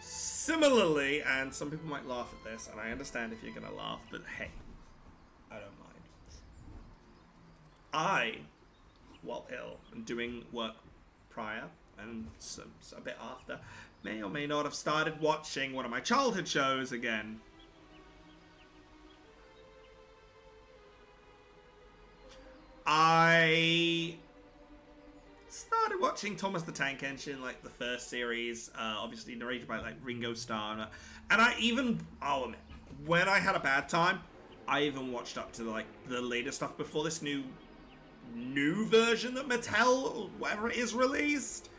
Similarly, and some people might laugh at this, and I understand if you're going to laugh, but hey, I don't mind. I, while ill and doing work prior, and a bit after, may or may not have started watching one of my childhood shows again. I started watching Thomas the Tank Engine, like the first series, obviously narrated by like Ringo Starr, and I even, when I had a bad time, I even watched up to like the later stuff before this new version that Mattel, or whatever it is, released.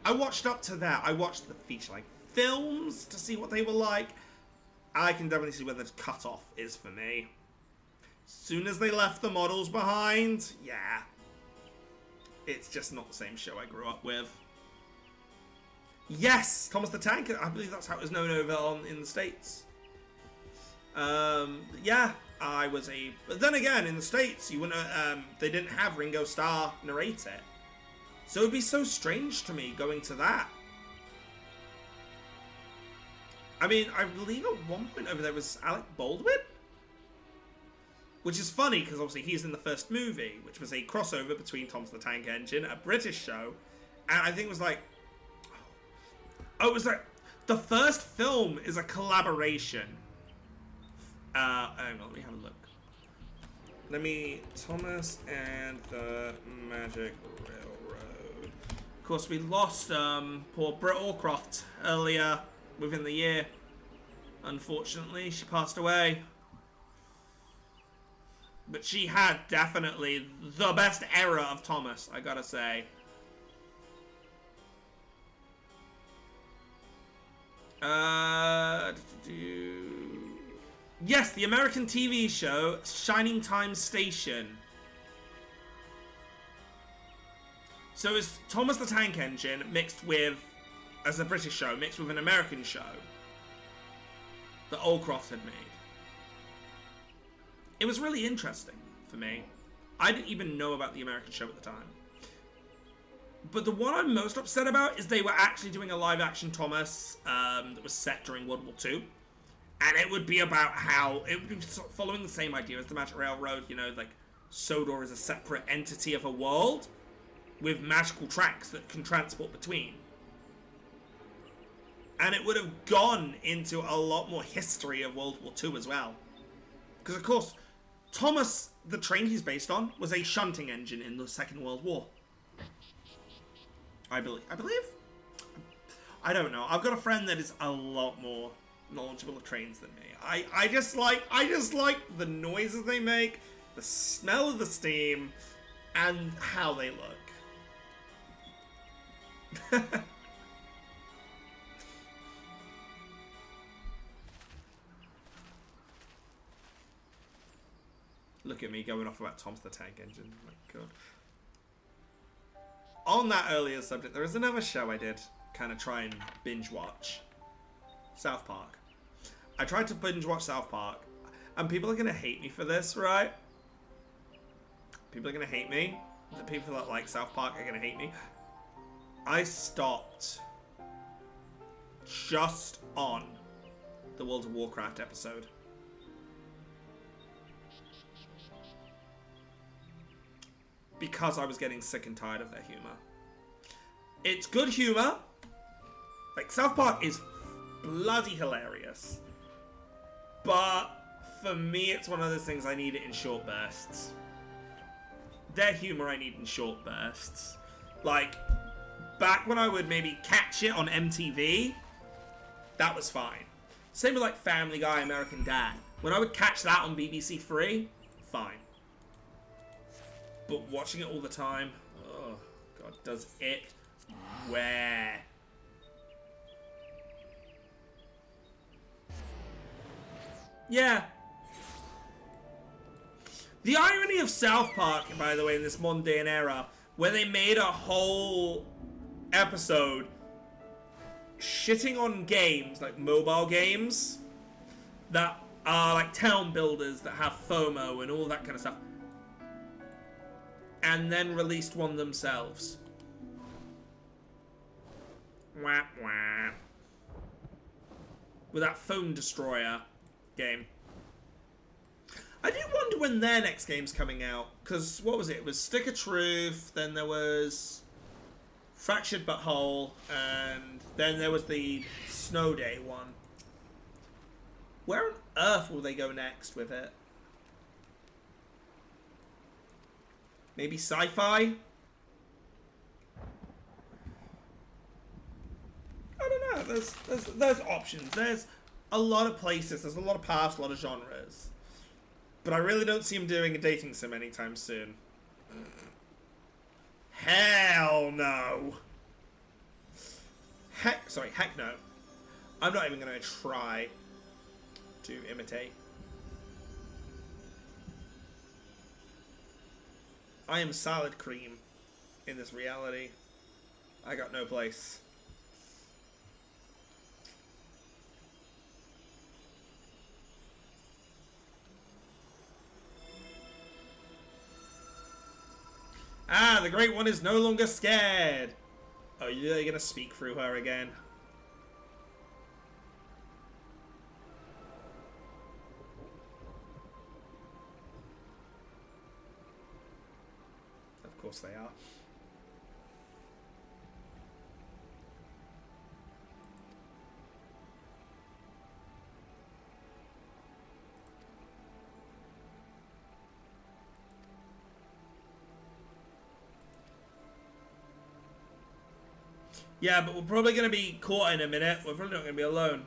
I watched up to that. I watched the feature-length films to see what they were like. I can definitely see where the cutoff is for me. Soon as they left the models behind, yeah. It's just not the same show I grew up with. Yes! Thomas the Tank, I believe that's how it was known over in the States. Yeah, I was a... But then again, in the States, you wouldn't, they didn't have Ringo Starr narrate it. So it would be so strange to me going to that. I mean, I believe at one point over there was Alec Baldwin? Which is funny, because obviously he's in the first movie, which was a crossover between Thomas the Tank Engine, a British show, and I think it was like... Oh, it was like... The first film is a collaboration. Hang on, let me have a look. Thomas and the Magic Railroad. Of course, we lost poor Britt Allcroft earlier within the year. Unfortunately, she passed away. But she had definitely the best era of Thomas, I gotta say. Yes, the American TV show Shining Time Station. So it's Thomas the Tank Engine mixed with, as a British show, mixed with an American show that Oldcroft had made. It was really interesting for me. I didn't even know about the American show at the time. But the one I'm most upset about is they were actually doing a live-action Thomas that was set during World War II. And it would be about how... It would be following the same idea as the Magic Railroad. You know, like, Sodor is a separate entity of a world with magical tracks that can transport between. And it would have gone into a lot more history of World War II as well. Because, of course, Thomas, the train he's based on, was a shunting engine in the Second World War. I believe. I don't know. I've got a friend that is a lot more knowledgeable of trains than me. I just like the noises they make, the smell of the steam, and how they look. Look at me going off about Thomas the Tank Engine. Oh my god. On that earlier subject, there is another show I did kind of try and binge watch. South Park. I tried to binge watch South Park, and people are going to hate me for this, right? People are going to hate me. The people that like South Park are going to hate me. I stopped just on the World of Warcraft episode. Because I was getting sick and tired of their humor. It's good humor. Like, South Park is bloody hilarious. But for me, it's one of those things I need it in short bursts. Their humor I need in short bursts. Like, back when I would maybe catch it on MTV, that was fine. Same with like Family Guy, American Dad. When I would catch that on BBC Three, fine. But watching it all the time, oh god, does it wear? Yeah. The irony of South Park, by the way, in this modern day and era, where they made a whole episode shitting on games, like mobile games, that are like town builders that have FOMO and all that kind of stuff. And then released one themselves. Wah, wah. With that Phone Destroyer game. I do wonder when their next game's coming out. Because, what was it? It was Stick of Truth, then there was Fractured But Whole, and then there was the Snow Day one. Where on earth will they go next with it? Maybe sci-fi? I don't know. There's options. There's a lot of places. There's a lot of paths, a lot of genres. But I really don't see him doing a dating sim anytime soon. Hell no. Heck no. I'm not even going to try to imitate. I am salad cream in this reality. I got no place. Ah, the Great One is no longer scared. Oh, you're gonna speak through her again. Of course they are. Yeah, but we're probably going to be caught in a minute. We're probably not going to be alone.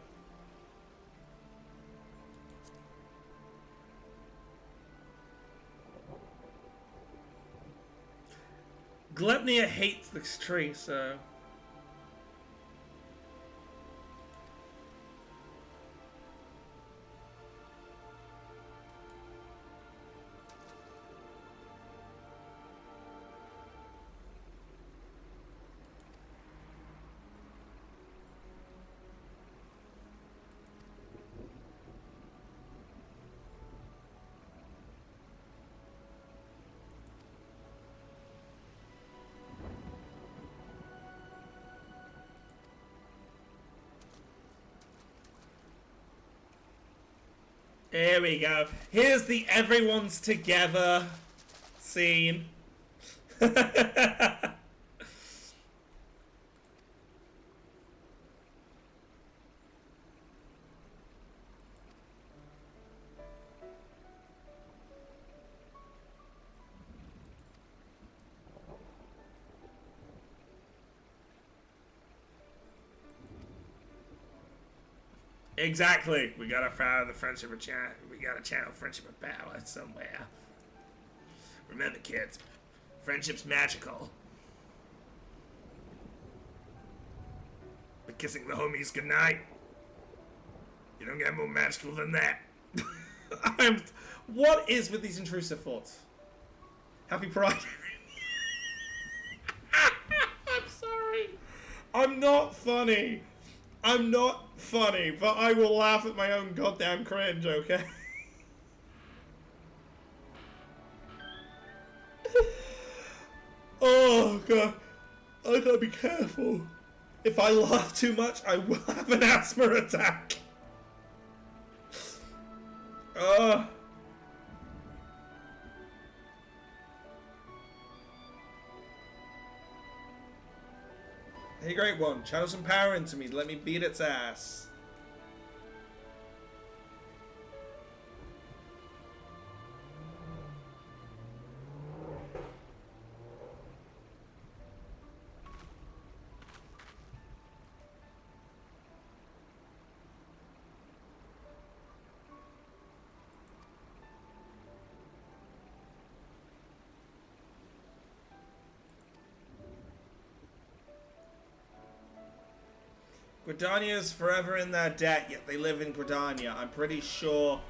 Glepnia hates this tree, so... Here we go. Here's the everyone's together scene. Exactly. We gotta follow the friendship of channel. We gotta channel friendship of power somewhere. Remember, kids, friendship's magical. But kissing the homies goodnight, you don't get more magical than that. What is with these intrusive thoughts? Happy Pride. I'm sorry. I'm not funny. I'm not funny, but I will laugh at my own goddamn cringe, okay? Oh, God. I gotta be careful. If I laugh too much, I will have an asthma attack. Hey, Great One, channel some power into me. Let me beat its ass. Gridania's forever in their debt, yet they live in Gridania. I'm pretty sure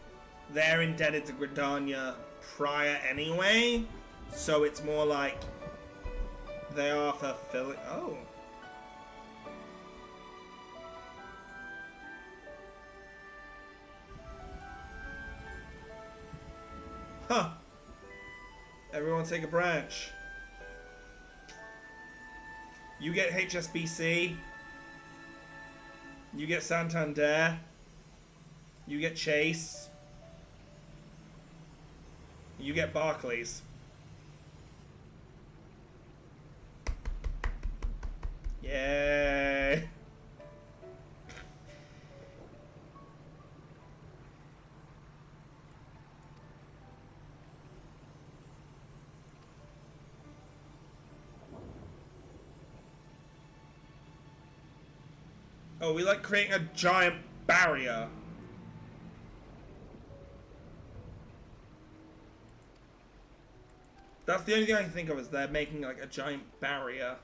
they're indebted to Gridania prior anyway, so it's more like they are fulfilling. Oh. Huh. Everyone take a branch. You get HSBC. You get Santander. You get Chase. You get Barclays. Yay. Oh, we like creating a giant barrier. That's the only thing I can think of is they're making like a giant barrier.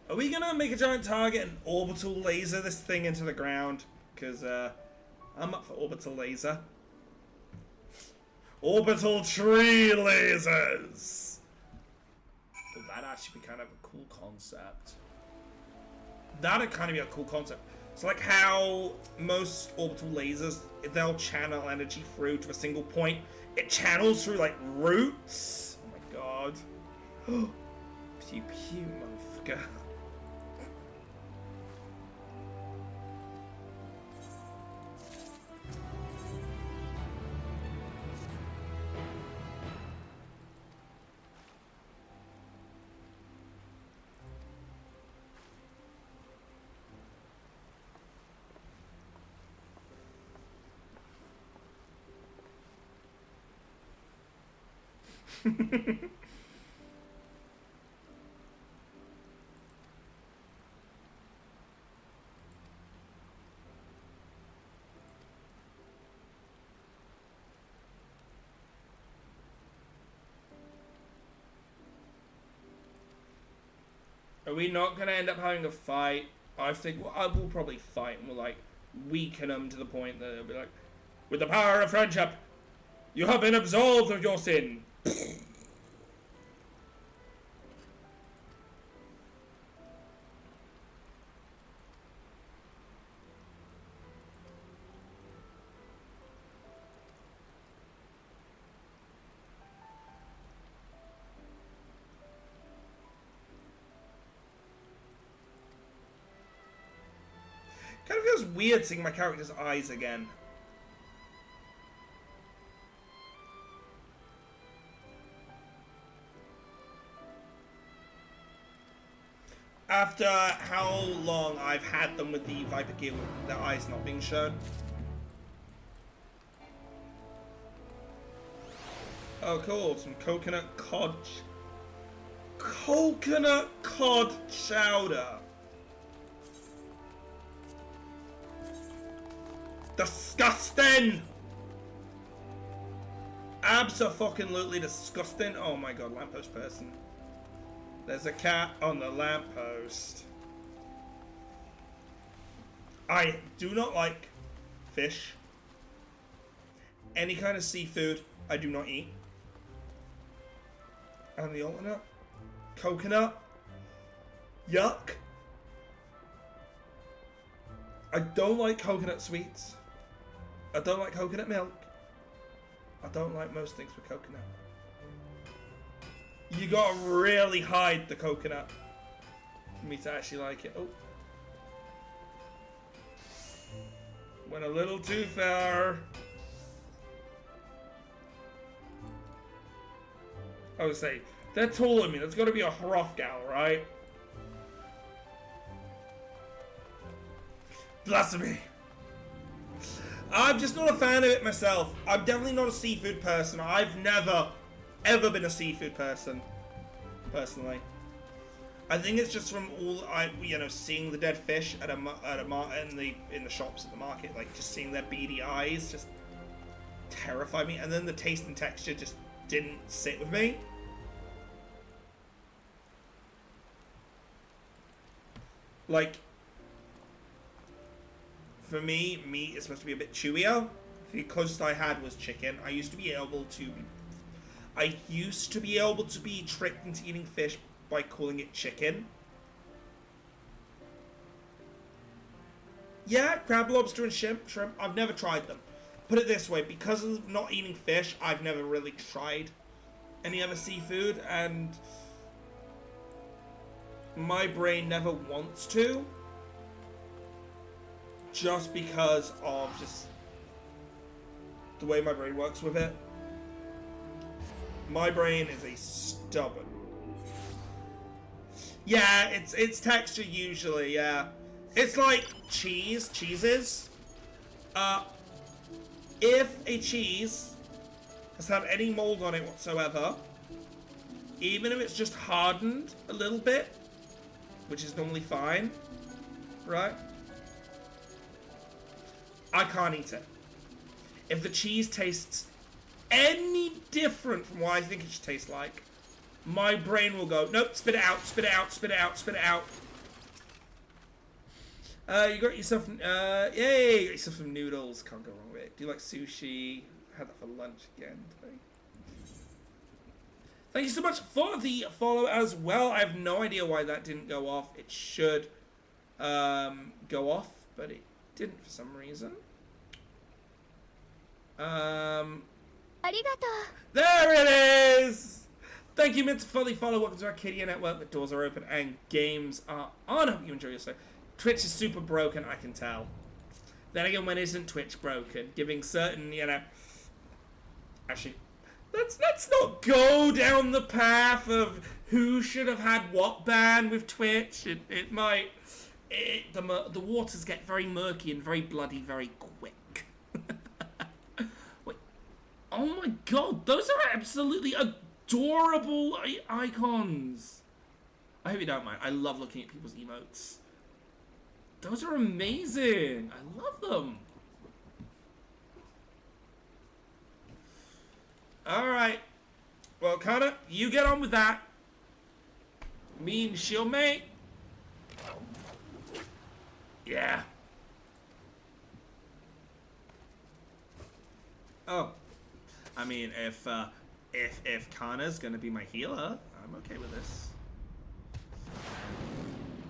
Are we gonna make a giant target and orbital laser this thing into the ground? Because I'm up for orbital laser. Orbital tree lasers! Well, that'd actually be kind of a cool concept. That'd kind of be a cool concept. So like how most orbital lasers, they'll channel energy through to a single point. It channels through like roots. Oh my god. Pew pew, motherfucker. Are we not gonna end up having a fight? I think I will probably fight and we'll like weaken them to the point that it'll be like, with the power of friendship, you have been absolved of your sin. Kind of feels weird seeing my character's eyes again. After how long I've had them with the Viper gear with their eyes not being shown. Oh, cool. Some coconut cod. Coconut cod chowder. Disgusting! Abso-fucking-lutely disgusting. Oh my god, lamppost person. There's a cat on the lamppost. I do not like fish. Any kind of seafood, I do not eat. And the alternate? Coconut? Yuck. I don't like coconut sweets. I don't like coconut milk. I don't like most things with coconut. You gotta really hide the coconut for me to actually like it. Oh. Went a little too far. I would say, they're taller than me. There's gotta be a Hrothgal, right? Blasphemy. I'm just not a fan of it myself. I'm definitely not a seafood person. I've never, ever been a seafood person, personally. I think it's just from all seeing the dead fish in the shops at the market, like just seeing their beady eyes just terrified me, and then the taste and texture just didn't sit with me. Like, for me, meat is supposed to be a bit chewier. The closest I had was chicken. I used to be able to be tricked into eating fish by calling it chicken. Yeah, crab, lobster, and shrimp. I've never tried them. Put it this way, because of not eating fish, I've never really tried any other seafood, and my brain never wants to. Just because of just the way my brain works with it. My brain is a stubborn. Yeah, it's texture usually, yeah. It's like cheeses. If a cheese has had any mold on it whatsoever, even if it's just hardened a little bit, which is normally fine, right? I can't eat it. If the cheese tastes any different from what I think it should taste like, my brain will go, nope, spit it out, spit it out, spit it out, spit it out. You got yourself, yay, you got yourself some noodles. Can't go wrong with it. Do you like sushi? I had that for lunch again today. Thank you so much for the follow as well. I have no idea why that didn't go off. It should go off, but it didn't for some reason. There it is! Thank you, Mint, for the follow. Welcome to our Arcadia Network. The doors are open and games are on. I hope you enjoy yourself. Twitch is super broken, I can tell. Then again, when isn't Twitch broken? Giving certain, Actually, let's not go down the path of who should have had what ban with Twitch. It might... the waters get very murky and very bloody very quick. Wait. Oh my god, those are absolutely adorable icons. I hope you don't mind. I love looking at people's emotes. Those are amazing. I love them. Alright. Well, Connor, you get on with that. Me and she'll mate. Yeah. Oh. I mean, if Connor's gonna be my healer, I'm okay with this.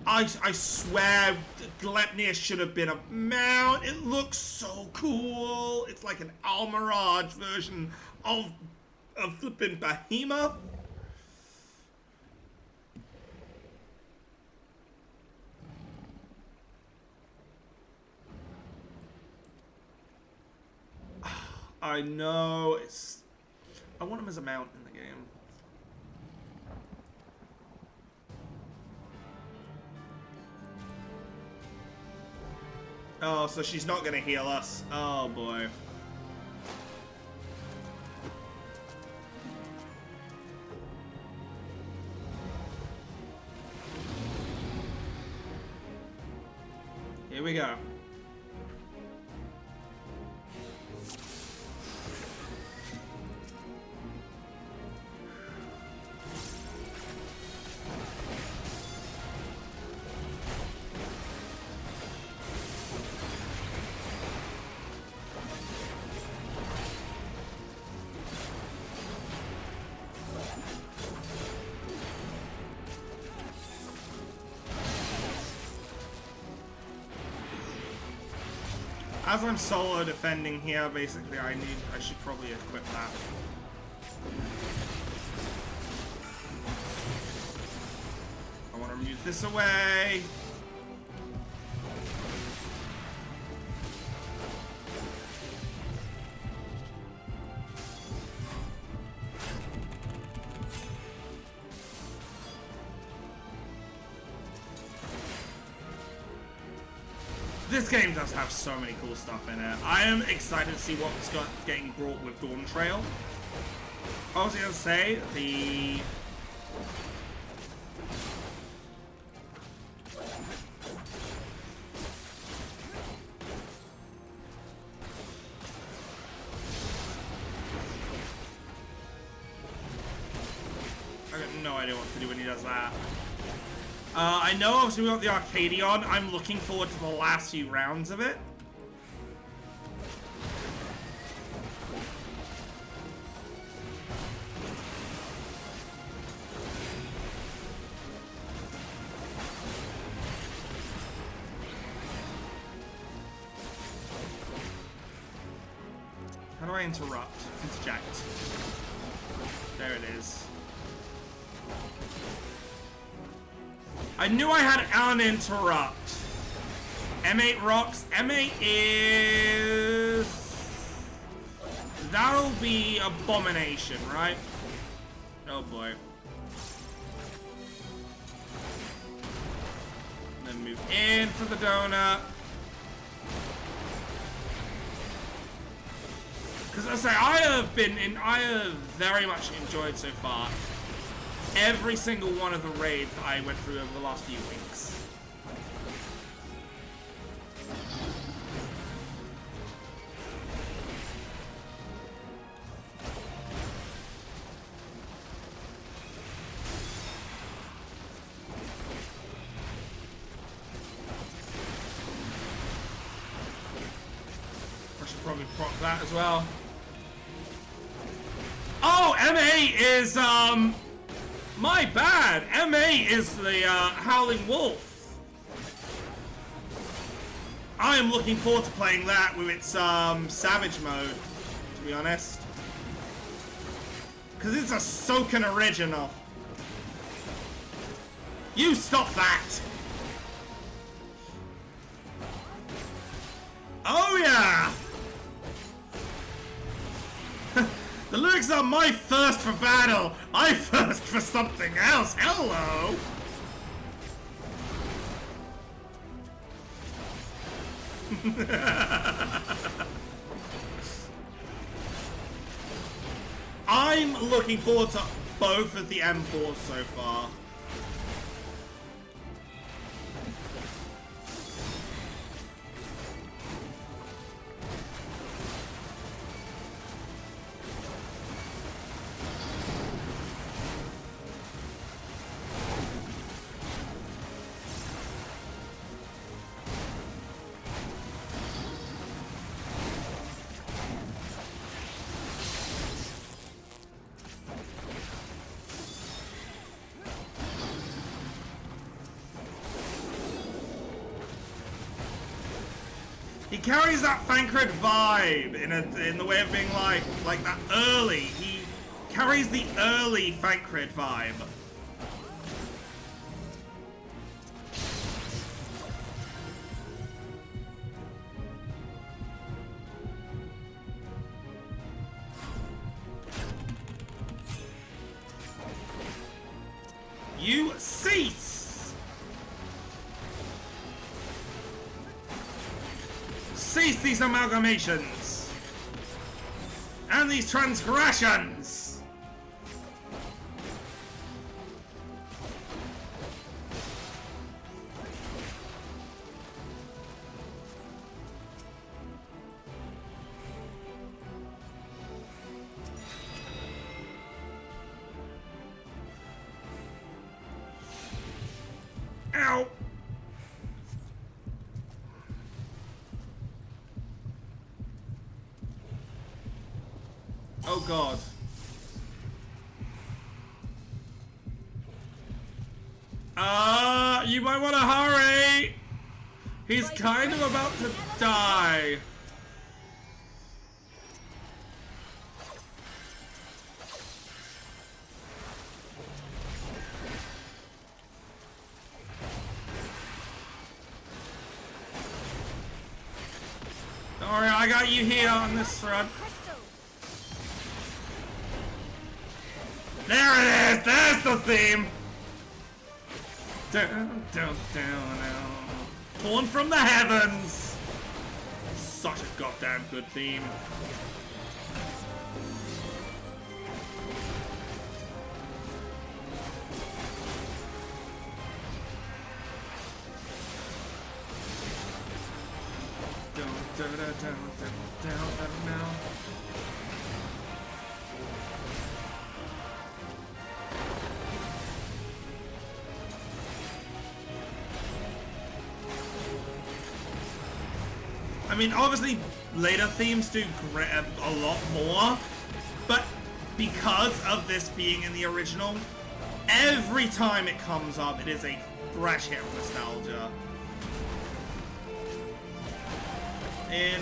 I swear Glepnir should have been a mount. It looks so cool. It's like an Almirage version of flippin' Behemoth. I know, I want him as a mount in the game. Oh, so she's not gonna heal us. Oh boy. Here we go. As I'm solo defending here, basically I should probably equip that. I want to remove this away. This game does have so many cool stuff in it. I am excited to see what's getting brought with Dawn Trail. I was gonna say, I got no idea what to do when he does that. I know obviously we got the Arcadion. I'm looking forward to the last few rounds of it. How do I interrupt? Interject. There it is. I knew I had an interrupt. M8 rocks. M8 is... That'll be Abomination, right? Oh boy. Then move in for the donut. Because I say, I have very much enjoyed so far every single one of the raids that I went through over the last few weeks. I should probably proc that as well. Oh, M8 is, my bad! M8 is the, Howling Wolf. I am looking forward to playing that with its, Savage mode, to be honest. Because it's a Soken original. You stop that! Oh, yeah! The lyrics are my thirst for battle. I thirst for something else. Hello. I'm looking forward to both of the M4s so far. He carries that Fanart vibe in the way of being like that early. He carries the early Fanart vibe. You cease! against these amalgamations and these transgressions. Ow! Oh god. You might want to hurry! He's kind of about to die. Don't worry, I got you here on this front. There it is! There's the theme! Down, down, down, down. Torn from the heavens! Such a goddamn good theme. Down, down, down, down, down, down, down. I mean, obviously, later themes do a lot more, but because of this being in the original, every time it comes up, it is a fresh hit of nostalgia. I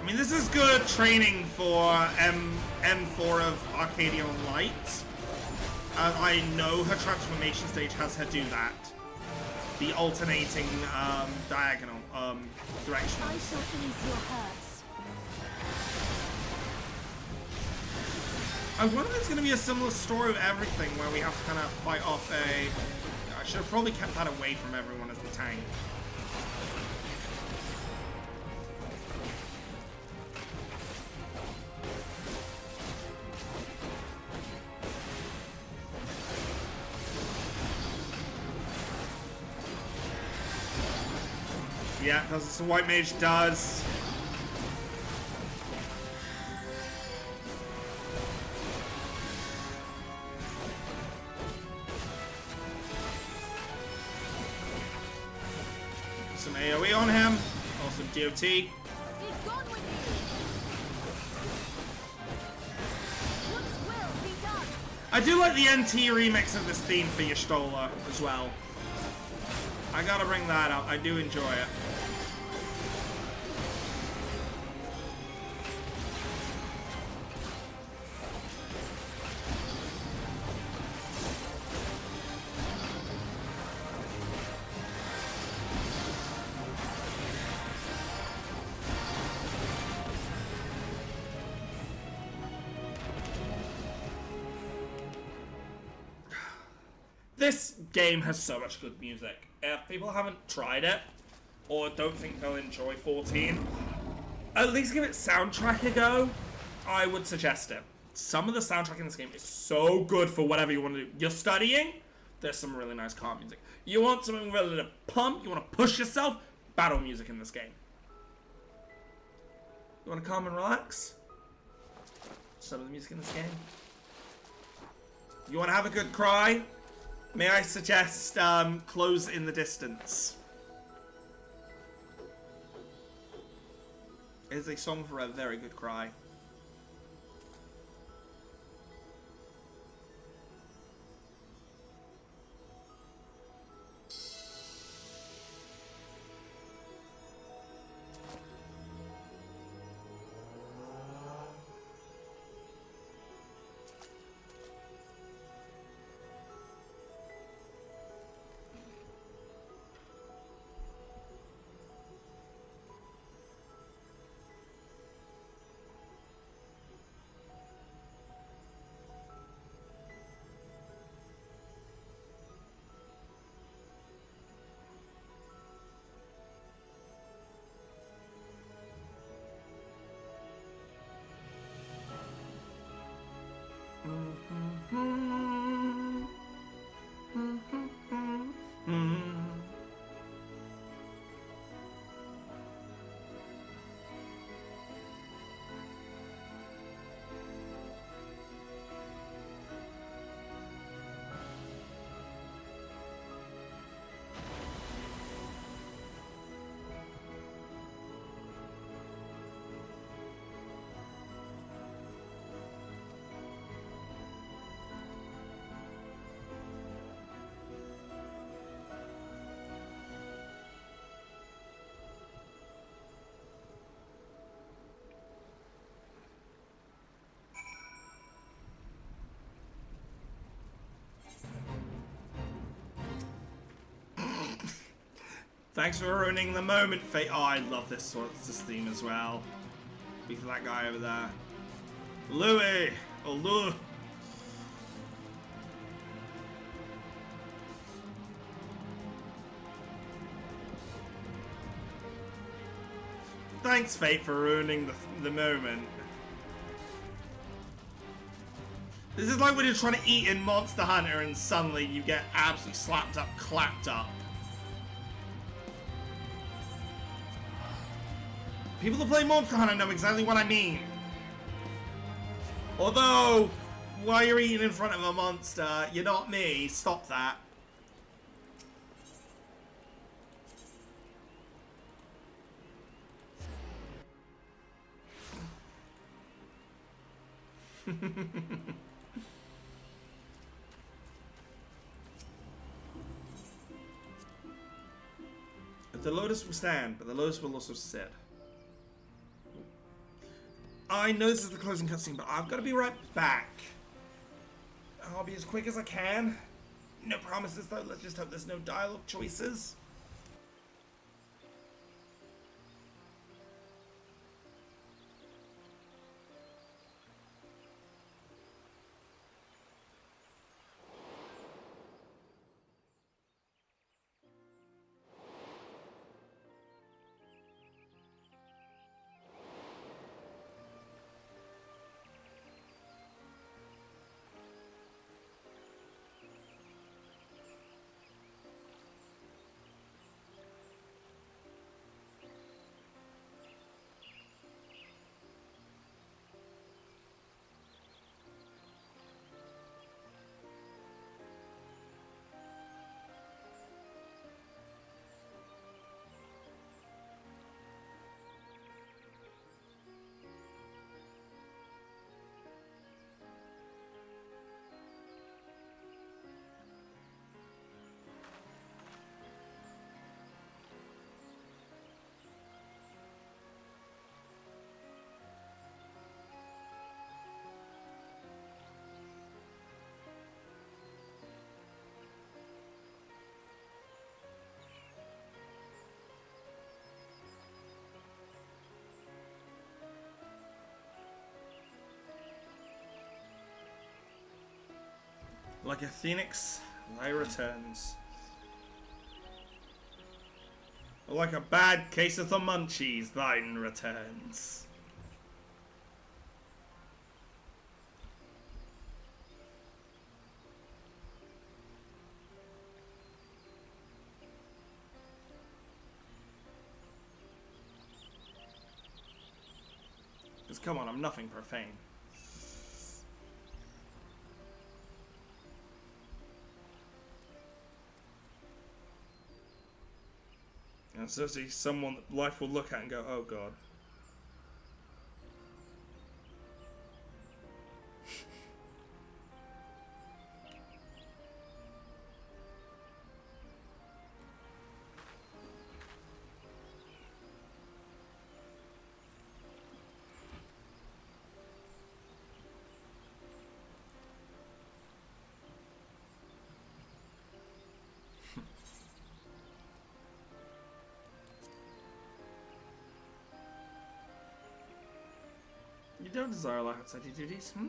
mean, this is good training for M4 of Arcadia Light. I know her transformation stage has her do that. The alternating diagonal direction. I shall ease your hurts. I wonder if there's going to be a similar story of everything where we have to kind of fight off a... I should have probably kept that away from everyone as the tank. Yeah, that's what White Mage does. Some AoE on him. Also DOT. Be gone with you. What's will be done. I do like the NT remix of this theme for Y'shtola as well. I gotta bring that up. I do enjoy it. This game has so much good music. If people haven't tried it, or don't think they'll enjoy 14, at least give it soundtrack a go. I would suggest it. Some of the soundtrack in this game is so good for whatever you want to do. You're studying, there's some really nice calm music. You want something really to pump, you want to push yourself, battle music in this game. You want to calm and relax? Some of the music in this game. You want to have a good cry? May I suggest Close in the Distance? It is a song for a very good cry. Thanks for ruining the moment, Fate. Oh, I love this theme as well. Be for that guy over there. Louis! Oh, Louis! Thanks, Fate, for ruining the moment. This is like when you're trying to eat in Monster Hunter and suddenly you get absolutely slapped up, clapped up. People that play Monster Hunter know exactly what I mean. Although, while you're eating in front of a monster, you're not me. Stop that. The Lotus will stand, but the Lotus will also sit. I know this is the closing cutscene, but I've got to be right back. I'll be as quick as I can. No promises, though. Let's just hope there's no dialogue choices. Like a phoenix, thy returns. Like a bad case of the munchies, thine returns. Because come on, I'm nothing profane. And so see someone that life will look at and go, oh god. You don't desire life outside your duties, hmm?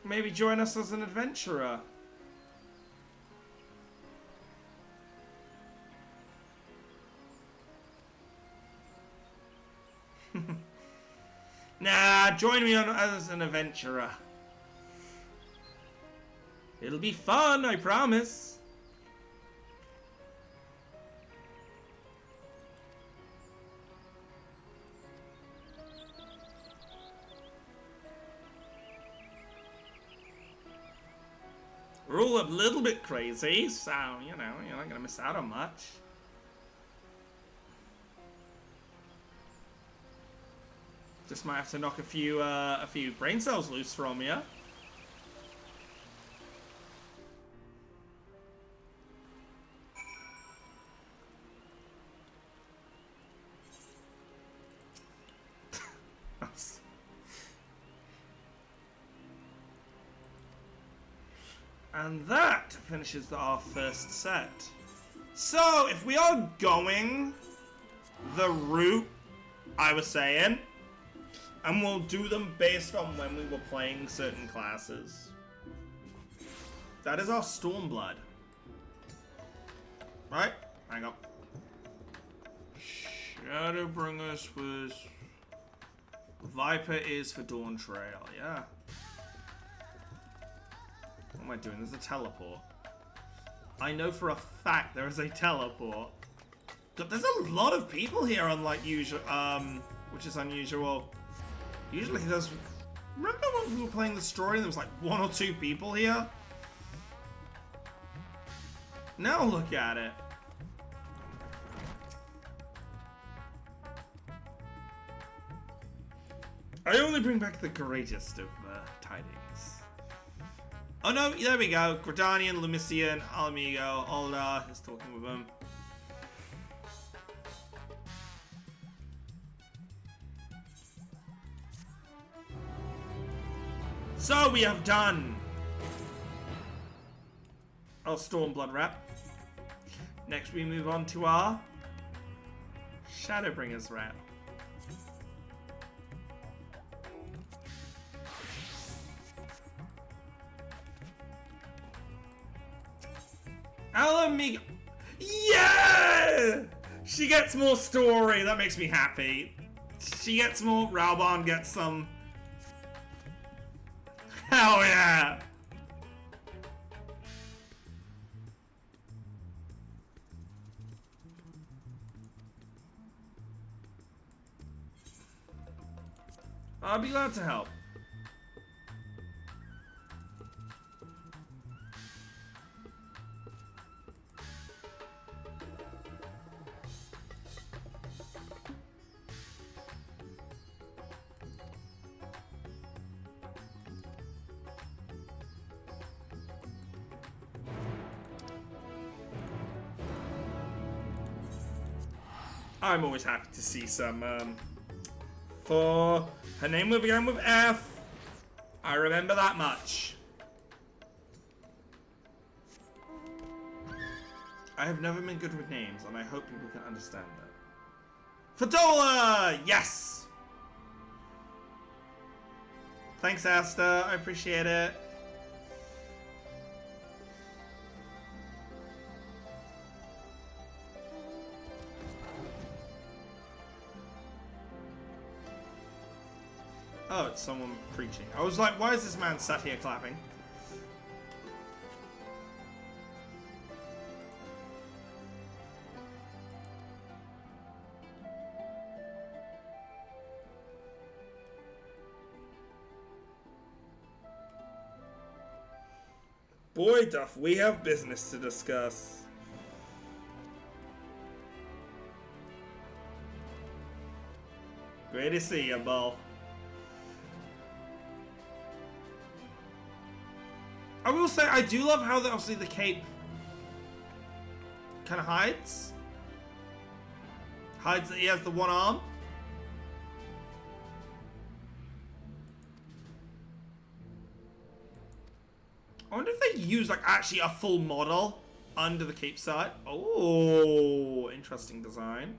Maybe join us as an adventurer. Nah, join me as an adventurer. It'll be fun, I promise. We're all a little bit crazy, so, you know, you're not gonna miss out on much. Just might have to knock a few brain cells loose from you. And that finishes our first set. So, if we are going the route I was saying, and we'll do them based on when we were playing certain classes. That is our Stormblood. Right? Hang on. Shadowbringers was... Viper is for Dawn Trail, yeah. What am I doing? There's a teleport. I know for a fact there is a teleport. God, there's a lot of people here unlike usual, which is unusual. Usually there's... Remember when we were playing the story and there was like 1 or 2 people here? Now look at it. I only bring back the greatest of tidings. Oh no, there we go. Gridanian, Lumician, Alamigo, Alda is talking with him. So we have done our Stormblood rep. Next we move on to our Shadowbringers rep. Alamigo. Yeah! She gets more story. That makes me happy. She gets more. Raubon gets some. Hell yeah! I'll be glad to help. I'm always happy to see some, for her name will begin with F. I remember that much. I have never been good with names, and I hope people can understand that. Fadola! Yes! Thanks, Asta. I appreciate it. Oh, it's someone preaching. I was like, why is this man sat here clapping? Boy, Duff, we have business to discuss. Great to see you, Bull. I will say, I do love how obviously the cape kind of hides. Hides that he has the one arm. I wonder if they use like actually a full model under the cape side. Oh, interesting design.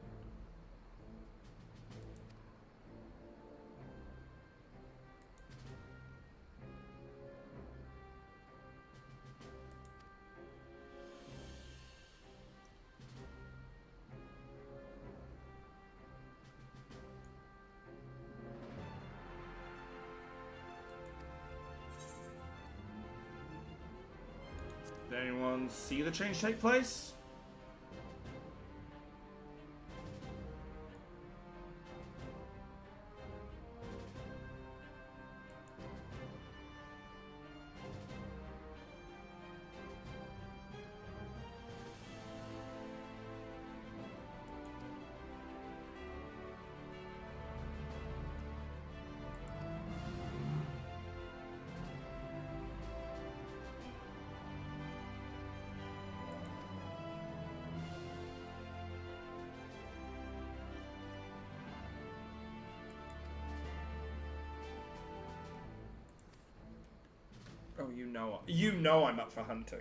Did anyone see the change take place? Oh, you know I'm up for hunting.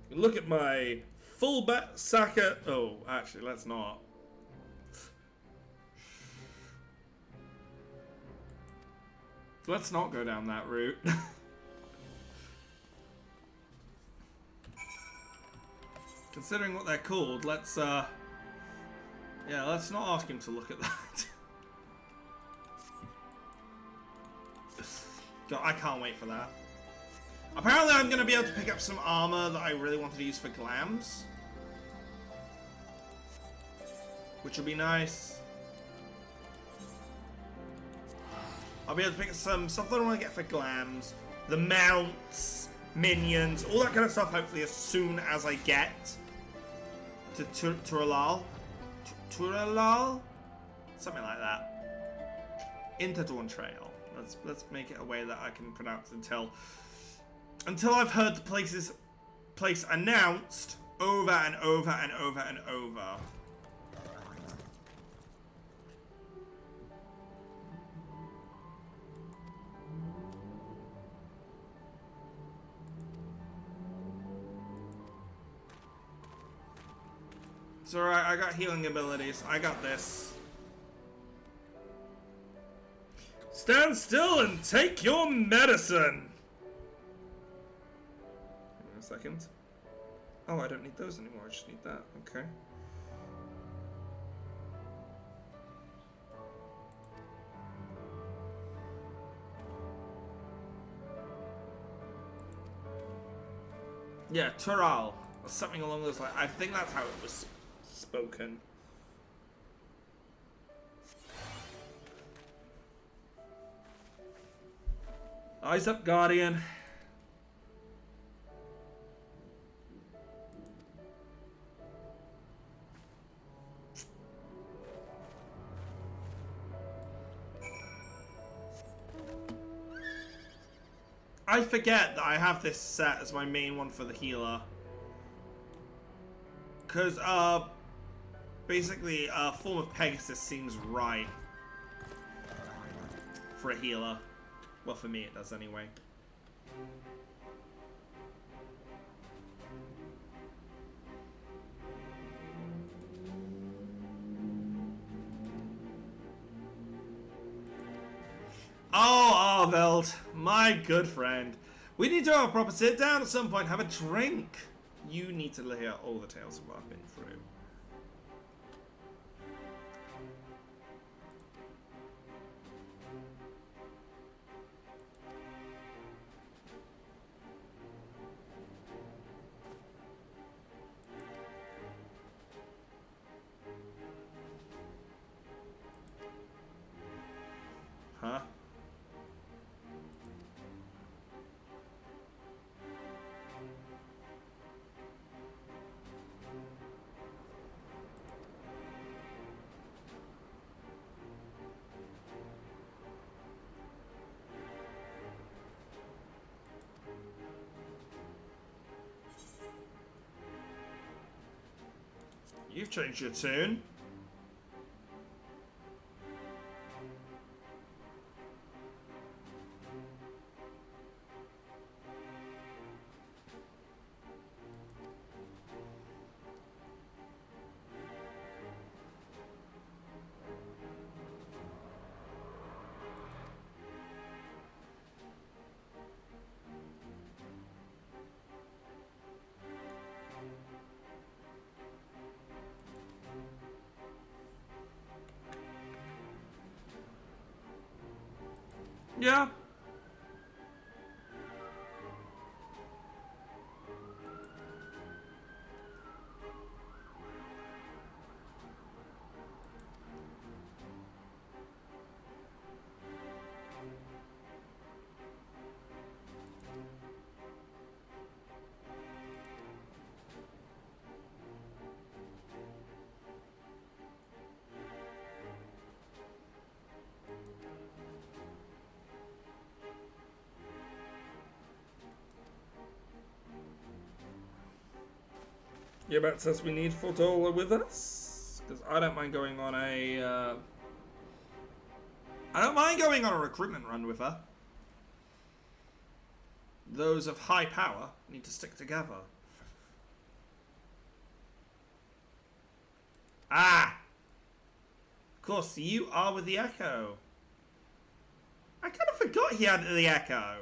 Look at my full Saka. Oh, actually, let's not. Let's not go down that route. Considering what they're called, let's yeah, let's not ask him to look at that. God, I can't wait for that. Apparently I'm going to be able to pick up some armor that I really wanted to use for glams. Which will be nice. I'll be able to pick up some stuff that I want to get for glams. The mounts, minions, all that kind of stuff hopefully as soon as I get to Turalal. Turalal? Something like that. Into Dawn Trail. Let's make it a way that I can pronounce until I've heard the place announced over and over and over and over. It's alright, I got healing abilities. I got this. Stand still and take your medicine! Hang on a second. Oh, I don't need those anymore, I just need that. Okay. Yeah, Tural. Or something along those lines. I think that's how it was spoken. Eyes up, Guardian. I forget that I have this set as my main one for the healer. Because, basically, Form of Pegasus seems right for a healer. Well, for me it does anyway. Oh, Arveld, my good friend. We need to have a proper sit down at some point, have a drink. You need to hear all the tales of what I've been through. Huh? You've changed your tune. Yeah. Yobat says we need $4 with us. Because I don't mind going on a I don't mind going on a recruitment run with her. Those of high power need to stick together. Ah! Of course, you are with the Echo. I kind of forgot he had the Echo.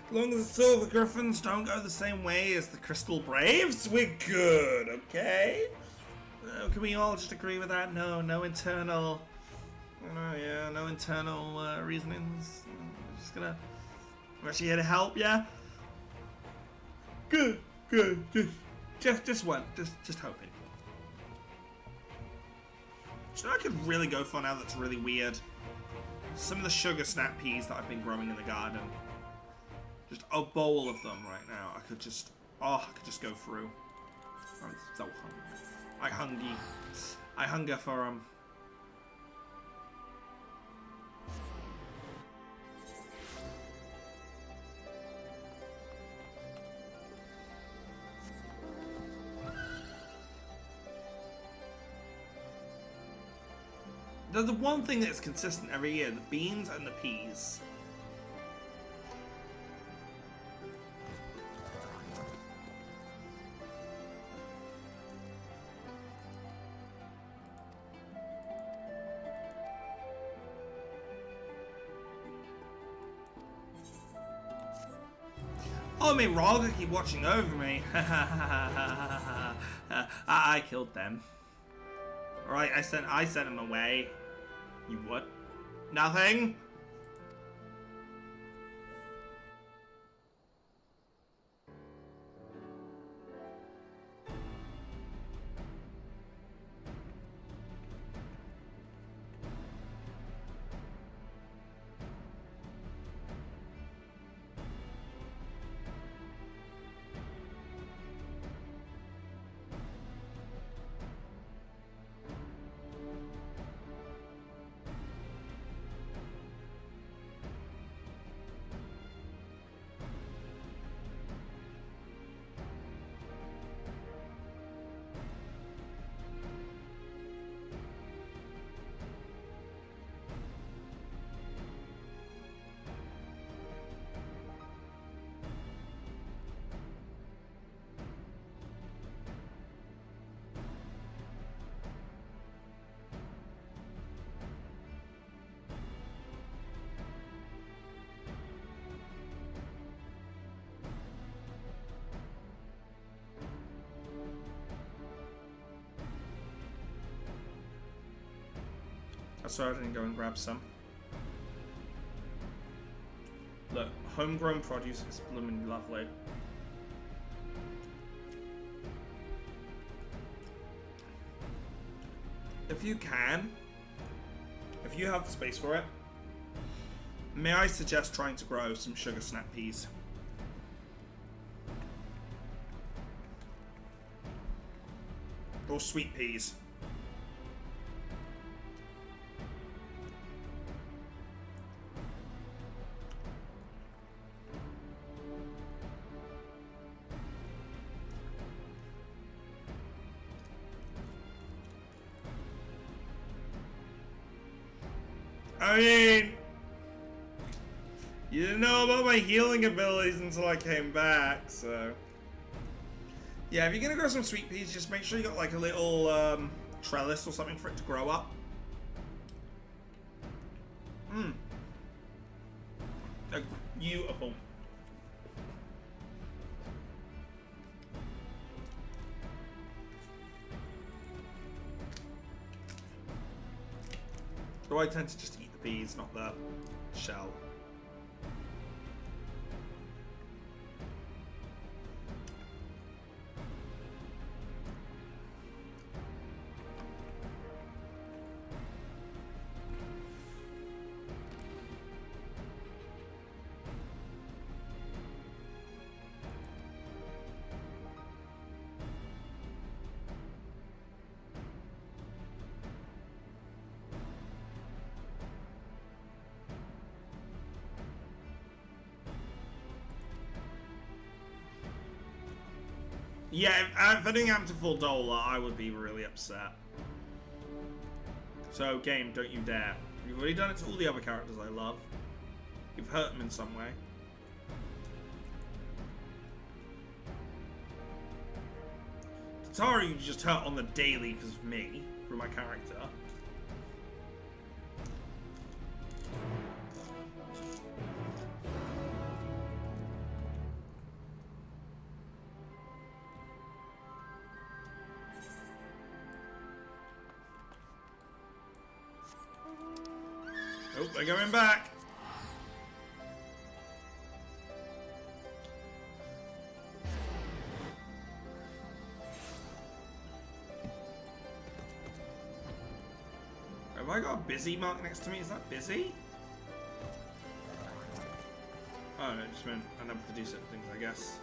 As long as the Silver Griffins don't go the same way as the Crystal Braves, we're good, okay? Can we all just agree with that? No internal... no internal reasonings. We're just gonna... We're actually here to help, yeah? Good. Just hoping. Do you know what I could really go for now that's really weird? Some of the sugar snap peas that I've been growing in the garden. Just a bowl of them right now. I could just go through. I'm so hungry. I hunger for They're the one thing that's consistent every year, the beans and the peas. Oh, me Rog, keep watching over me. I killed them. Alright, I sent him away. You what? Nothing? That's why I didn't go and grab some. Look, homegrown produce is blooming lovely. If you can, if you have the space for it, may I suggest trying to grow some sugar snap peas? Or sweet peas. I mean, you didn't know about my healing abilities until I came back, so... Yeah, if you're gonna grow some sweet peas, just make sure you got like a little trellis or something for it to grow up. They're beautiful. Though I tend to just eat the peas, not the shell. Yeah, if I didn't happen to full Dola, I would be really upset. So, game, don't you dare. You've already done it to all the other characters I love. You've hurt them in some way. Tatara you just hurt on the daily because of me, through my character. Oh, they're going back. Have I got a busy mark next to me? Is that busy? Oh, no, it just meant I'm able to do certain things, I guess.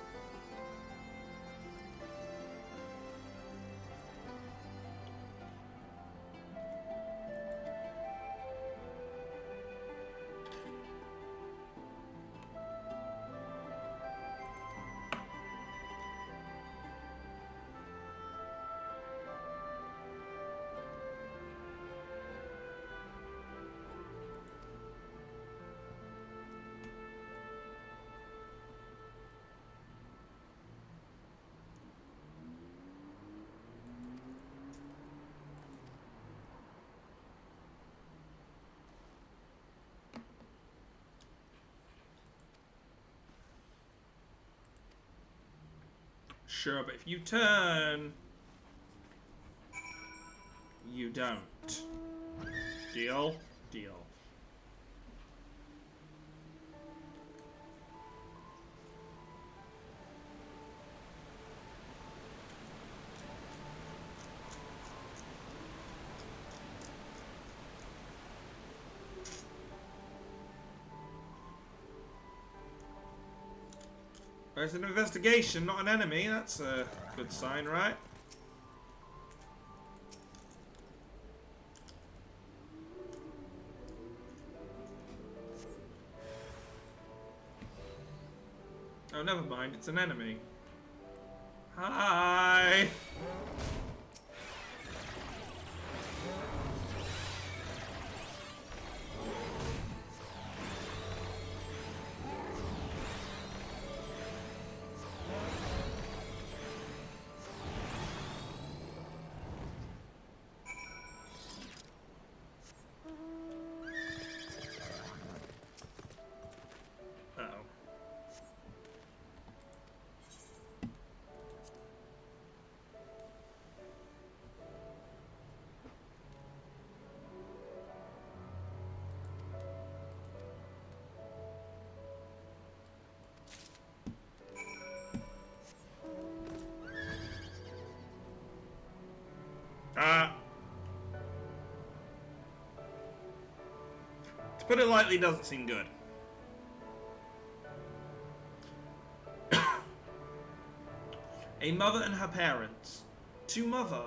Sure, but if you turn, you don't. Deal? Deal. It's an investigation, not an enemy. That's a good sign, right? Oh, never mind. It's an enemy. Hi! Put it lightly, doesn't seem good. A mother and her parents. To mother.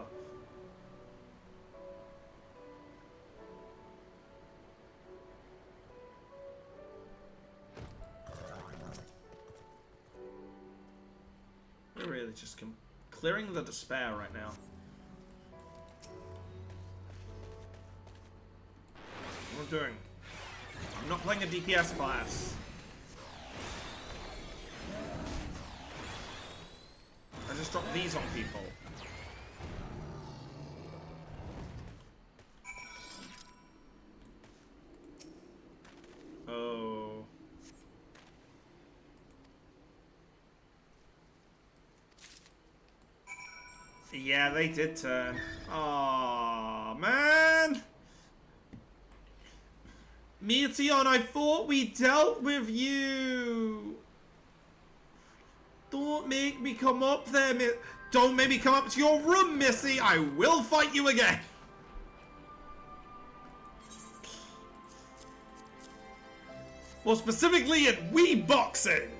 We're really just clearing the despair right now. What am I doing? I'm not playing a DPS class. I just dropped these on people. Oh. Yeah, they did turn. Aw, man! Meteon, I thought we dealt with you! Don't make me come up there, Don't make me come up to your room, Missy! I will fight you again! More specifically in Wii Boxing!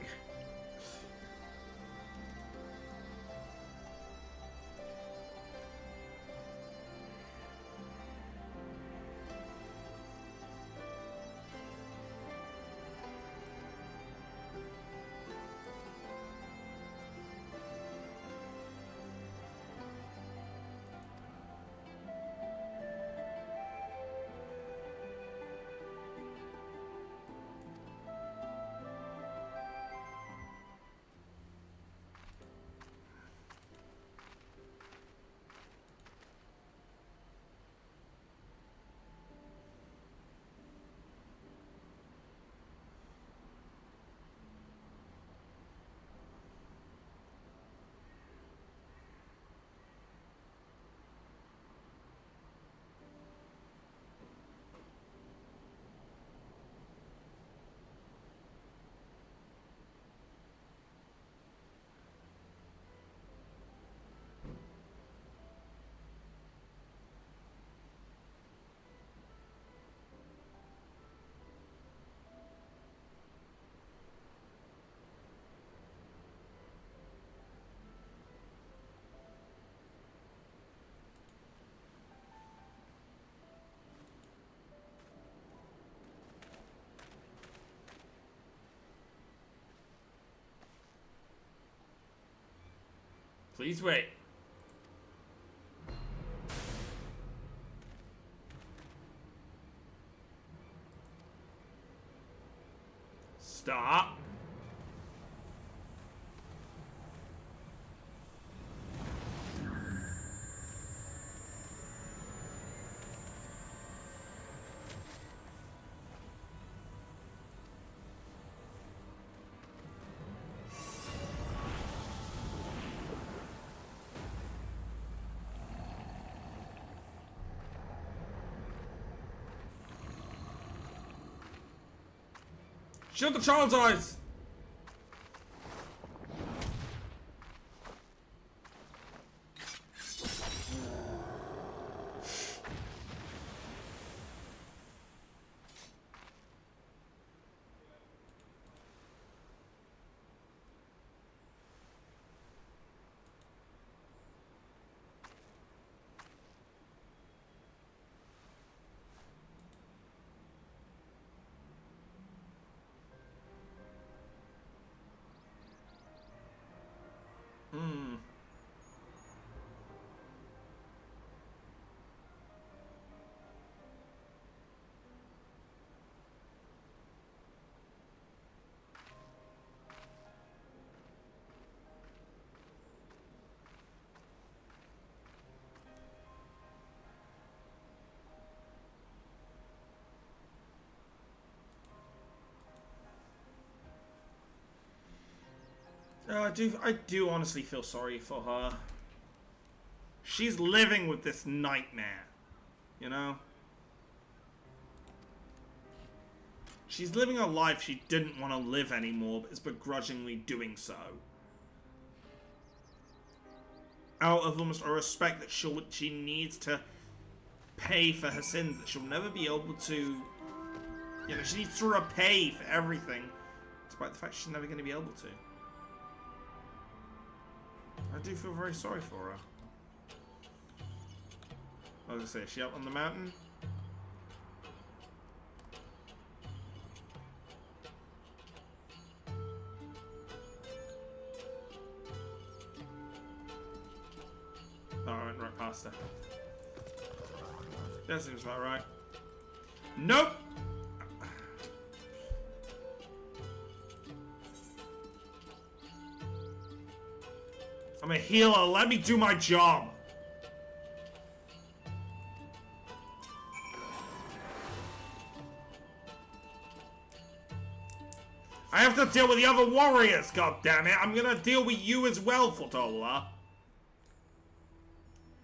Please wait. Stop. Shield the child's eyes! Hmm. I do honestly feel sorry for her. She's living with this nightmare, you know? She's living a life she didn't want to live anymore, but is begrudgingly doing so. Out of almost a respect that she needs to pay for her sins, that she'll never be able to You know, she needs to repay for everything, despite the fact she's never going to be able to. I do feel very sorry for her. I was going to say, is she up on the mountain? Oh, I went right past her. That seems about right. Nope! I'm a healer. Let me do my job. I have to deal with the other warriors, goddammit. I'm gonna deal with you as well, Fortola.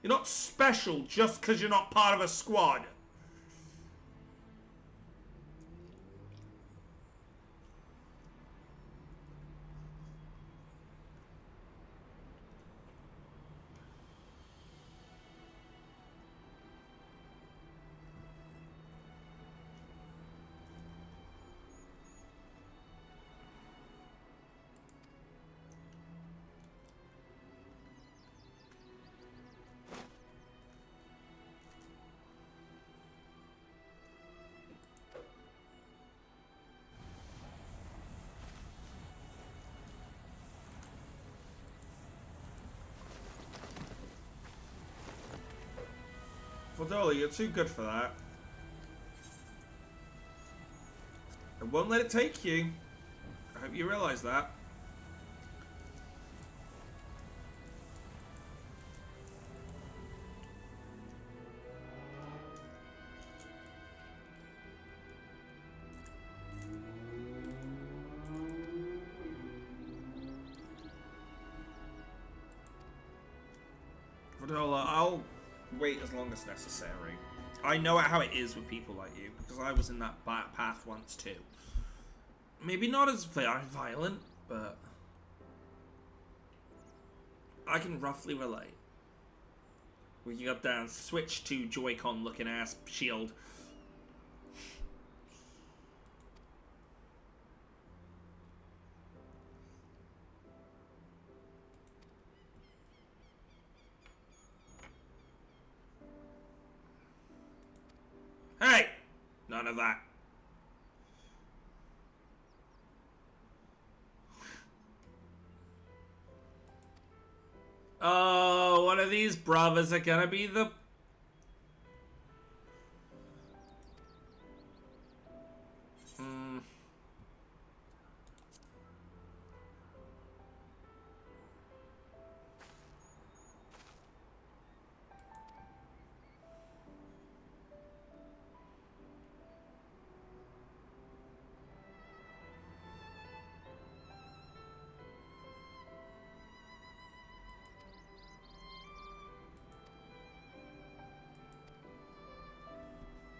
You're not special just because you're not part of a squad. Fordola, you're too good for that. I won't let it take you. I hope you realize that. Fordola, I'll wait as long as necessary. I know how it is with people like you, because I was in that path once too. Maybe not as violent, but I can roughly relate. We got down, switch to Joy-Con looking ass shield. Hey! None of that. Oh, one of these brothers are gonna be the...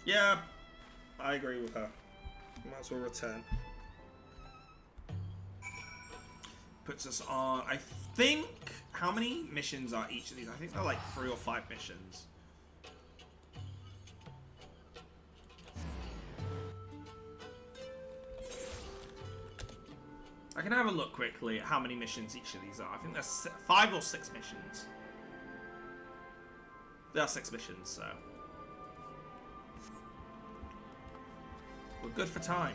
Yeah, I agree with her. Might as well return. Puts us on, I think, how many missions are each of these? I think they're like 3 or 5 missions. I can have a look quickly at how many missions each of these are. I think there's 5 or 6 missions. There are 6 missions, so we're good for time.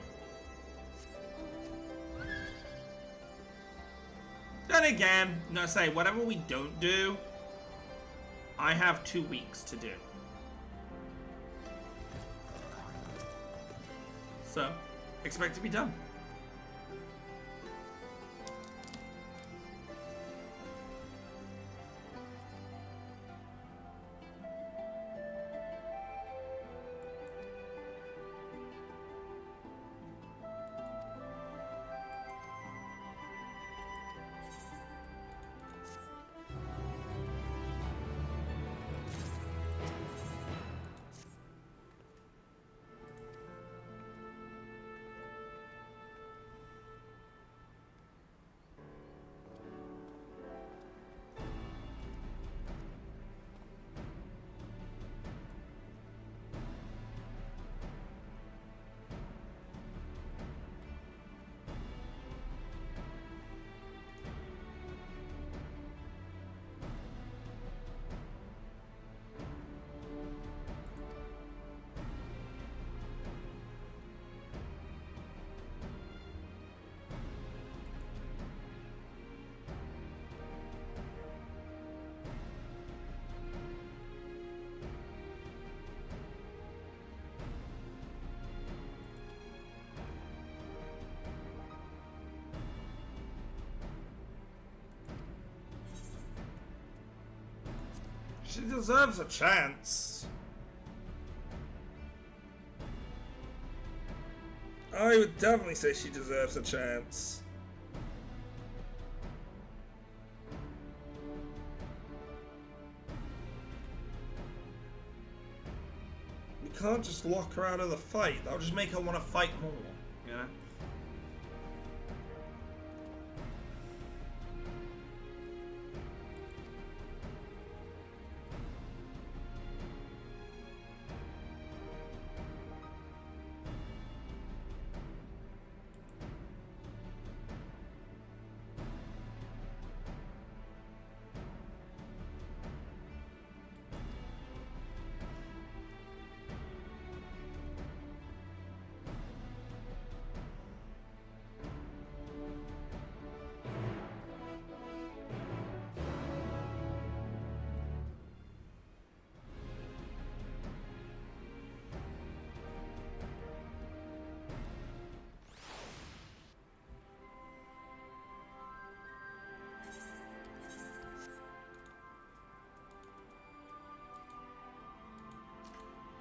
Then again, no, say whatever we don't do, I have 2 weeks to do. So, expect to be done. She deserves a chance. I would definitely say she deserves a chance. We can't just lock her out of the fight. That'll just make her want to fight more, you know?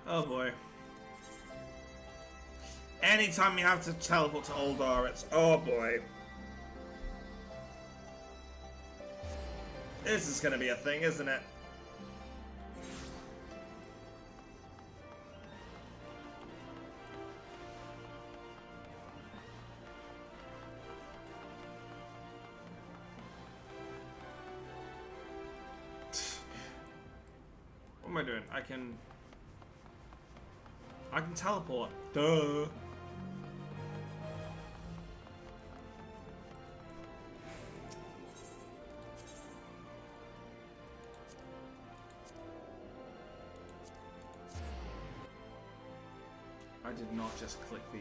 Oh boy. Anytime you have to teleport to Oldar, it's oh boy. This is gonna be a thing, isn't it? What am I doing? I can teleport. Duh. I did not just click the...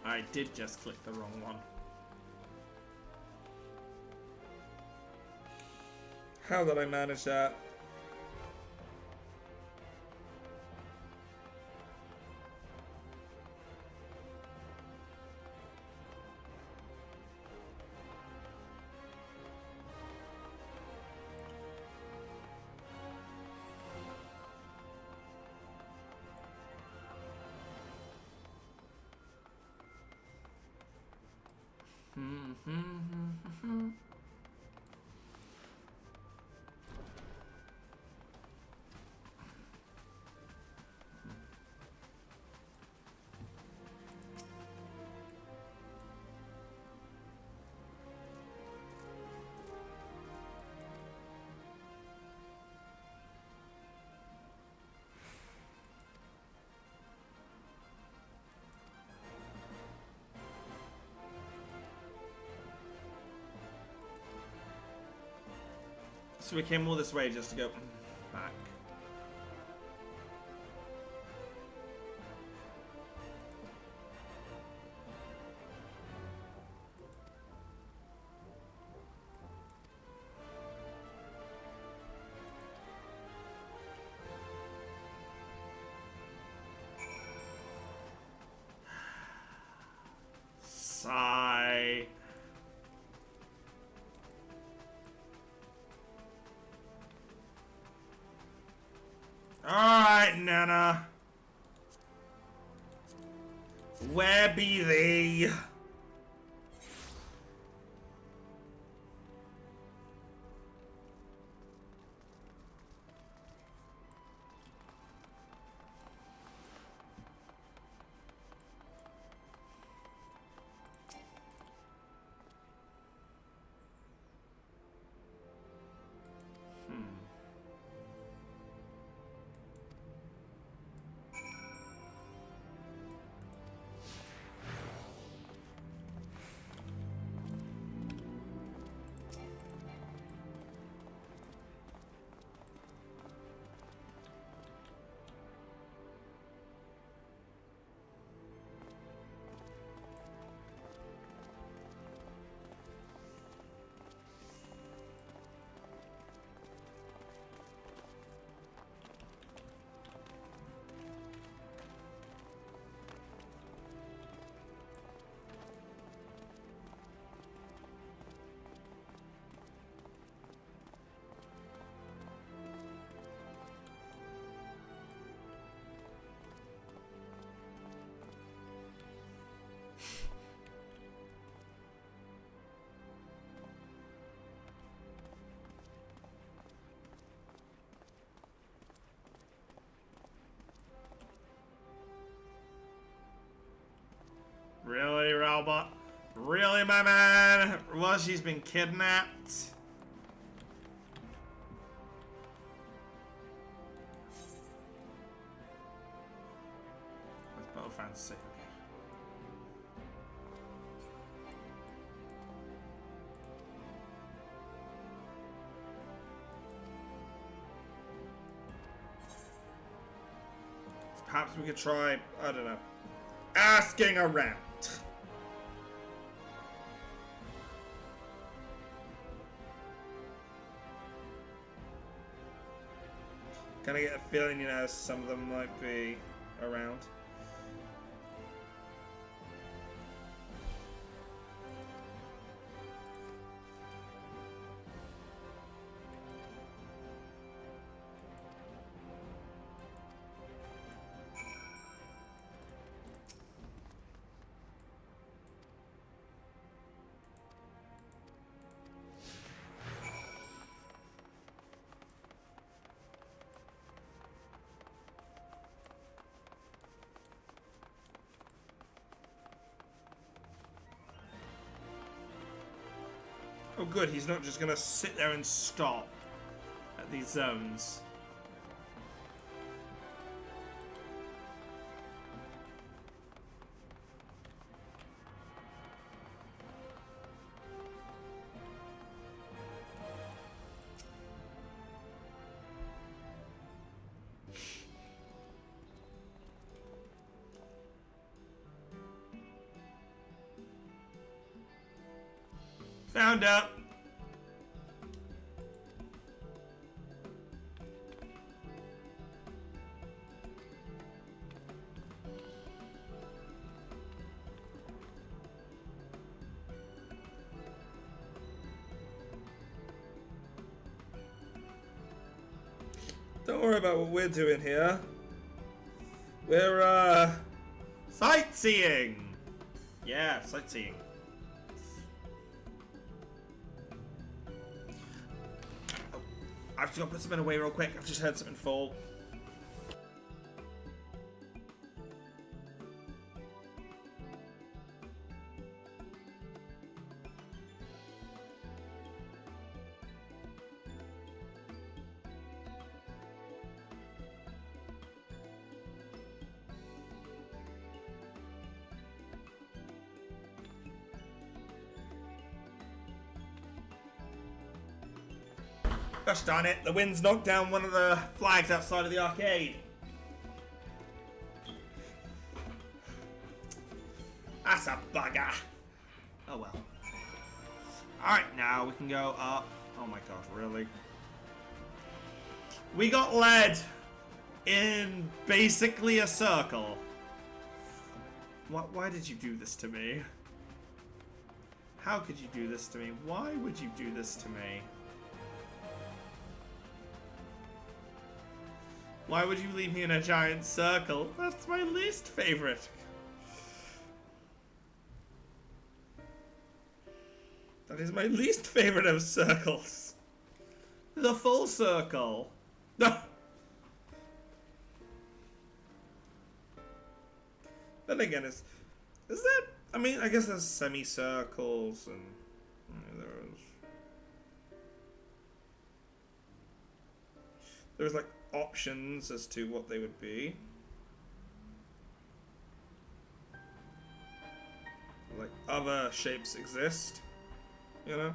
I did just click the wrong one. How did I manage that? So we came all this way just to go back. Sigh. Alright, Nana. Where be thee? robot. Really, my man? Well, she's been kidnapped. That's Battle Fantasy. Okay. Perhaps we could try, I don't know, asking around. Kind of get a feeling, you know, some of them might be around. Oh good, he's not just gonna sit there and stop at these zones. Found out. Don't worry about what we're doing here. We're, sightseeing. Yeah, sightseeing. I've just got to put something away real quick. I've just heard something fall. Gosh darn it, the wind's knocked down one of the flags outside of the arcade. That's a bugger. Oh well. Alright, now we can go up. Oh my god, really? We got led in basically a circle. Why did you do this to me? How could you do this to me? Why would you do this to me? Why would you leave me in a giant circle? That's my least favorite. That is my least favorite of circles. The full circle. No. Then again, is that? I mean, I guess there's semicircles and there's like options as to what they would be. Like other shapes exist, you know?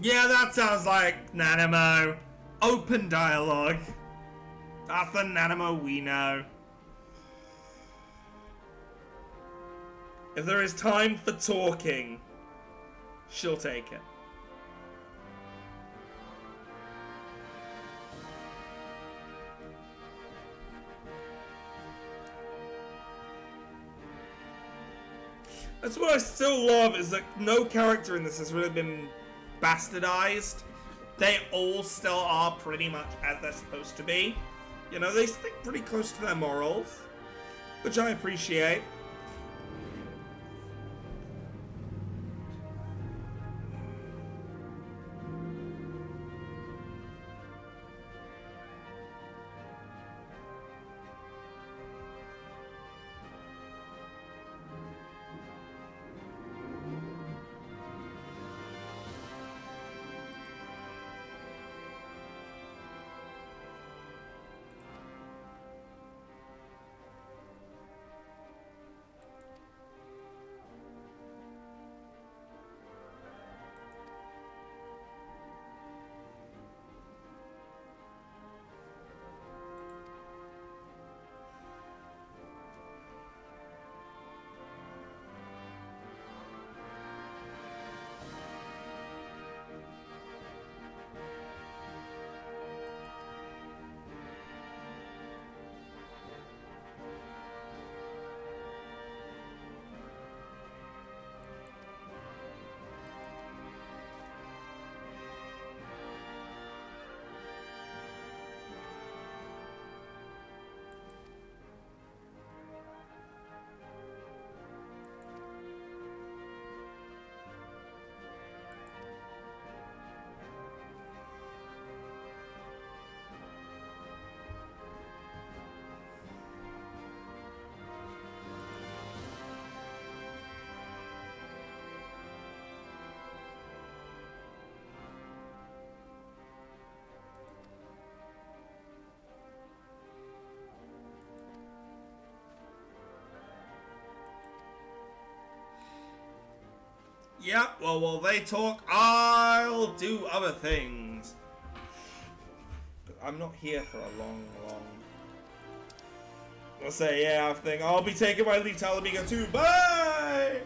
Yeah, that sounds like Nanamo. Open dialogue. That's the Nanamo we know. If there is time for talking, she'll take it. That's what I still love, is that no character in this has really been bastardized. They all still are pretty much as they're supposed to be. You know, they stick pretty close to their morals, which I appreciate. Yeah, well, while they talk, I'll do other things. But I'm not here for a long. I'll say, yeah, I think I'll be taking my leave to Alamigo too. Bye!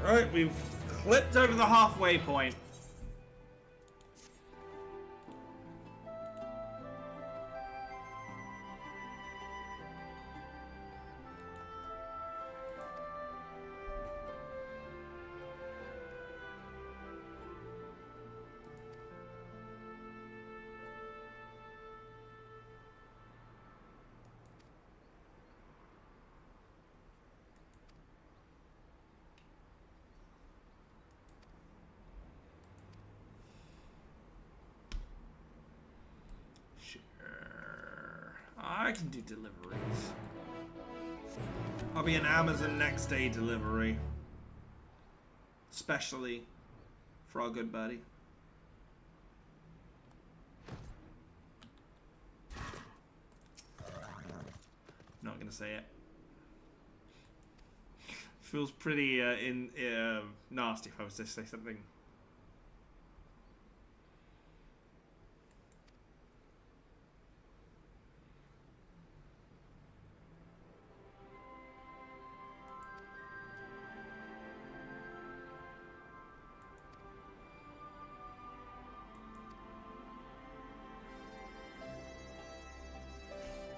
Alright, we've clipped over the halfway point. I can do deliveries. I'll be an Amazon next day delivery. Especially for our good buddy. Not gonna say it. Feels pretty nasty if I was to say something.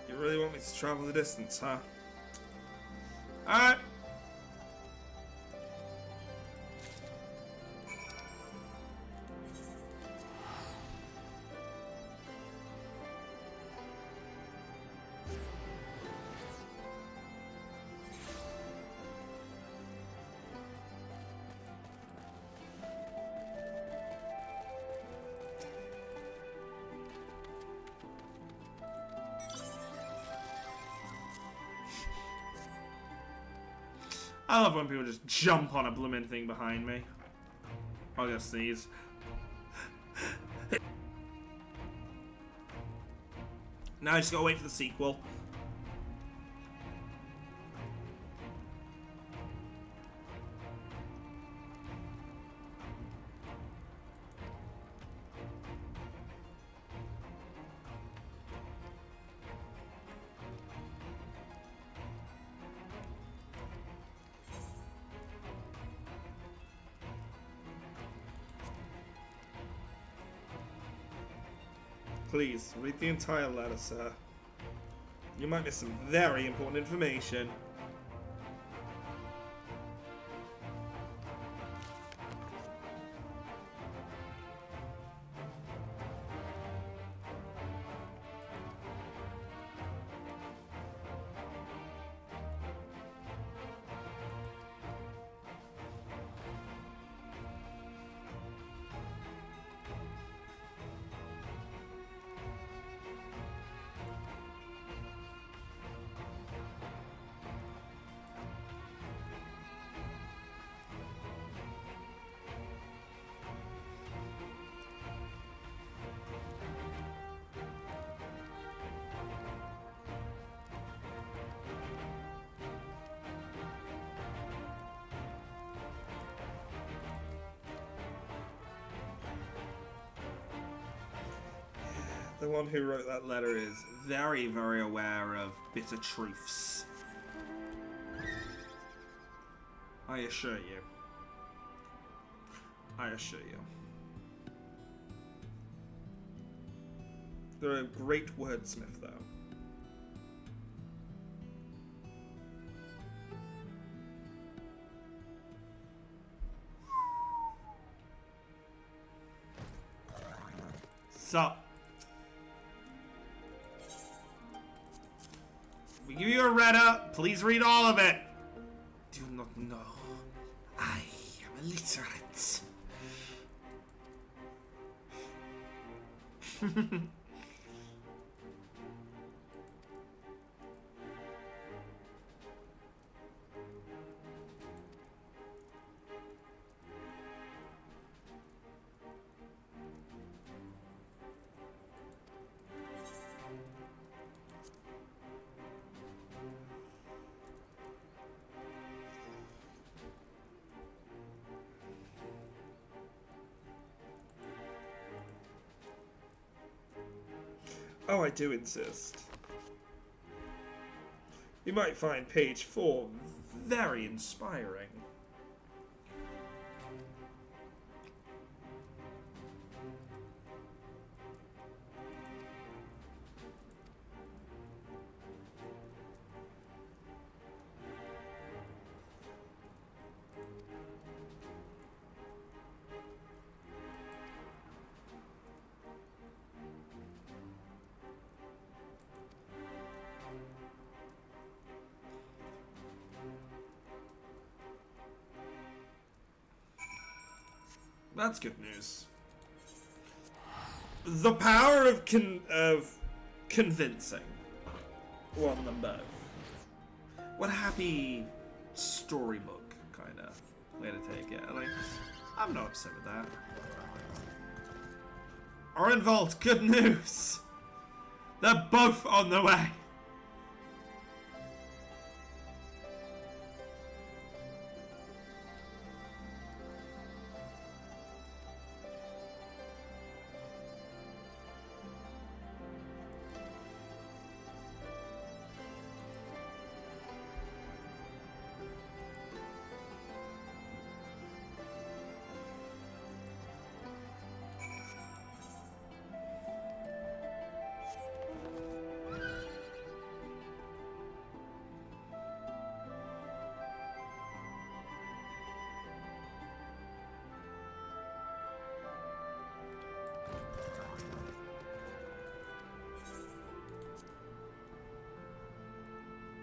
You really want me to travel the distance, huh? Alright. I love when people just jump on a blooming thing behind me. I'll go sneeze. Now I just gotta wait for the sequel. Please, read the entire letter, sir. You might miss some very important information. The one who wrote that letter is very, very aware of bitter truths. I assure you. I assure you. They're a great wordsmith, though. So, we give you a letter. Please read all of it. Do not know. I am illiterate. Oh, I do insist. You might find page 4 very inspiring. That's good news. The power of convincing won them both. What a happy storybook kind of way to take it. Like, I'm not upset with that. Orenvold, good news. They're both on the way.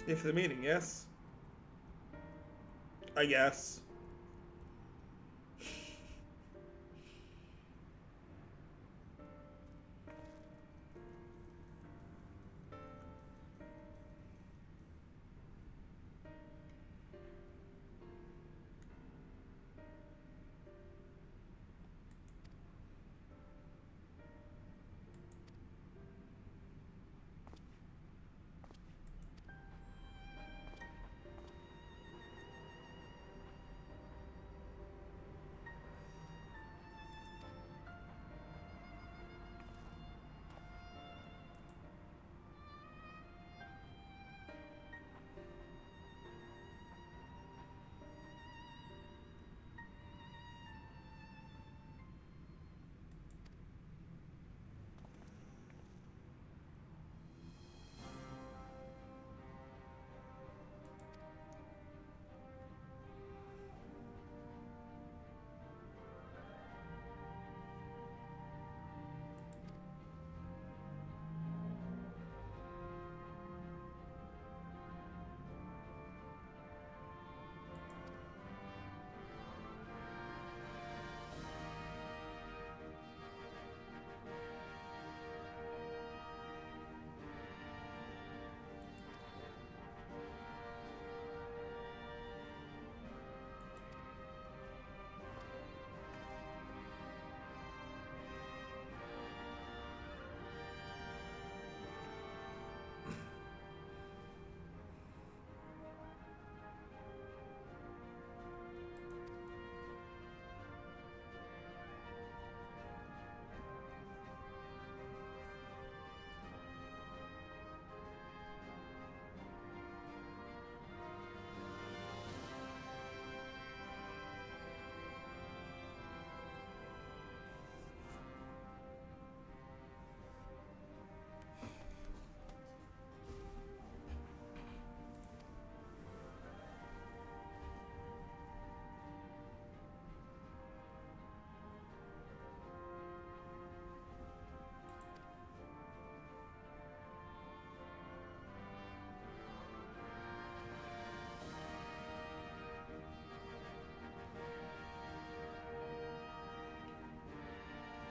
If the meaning, yes. I guess.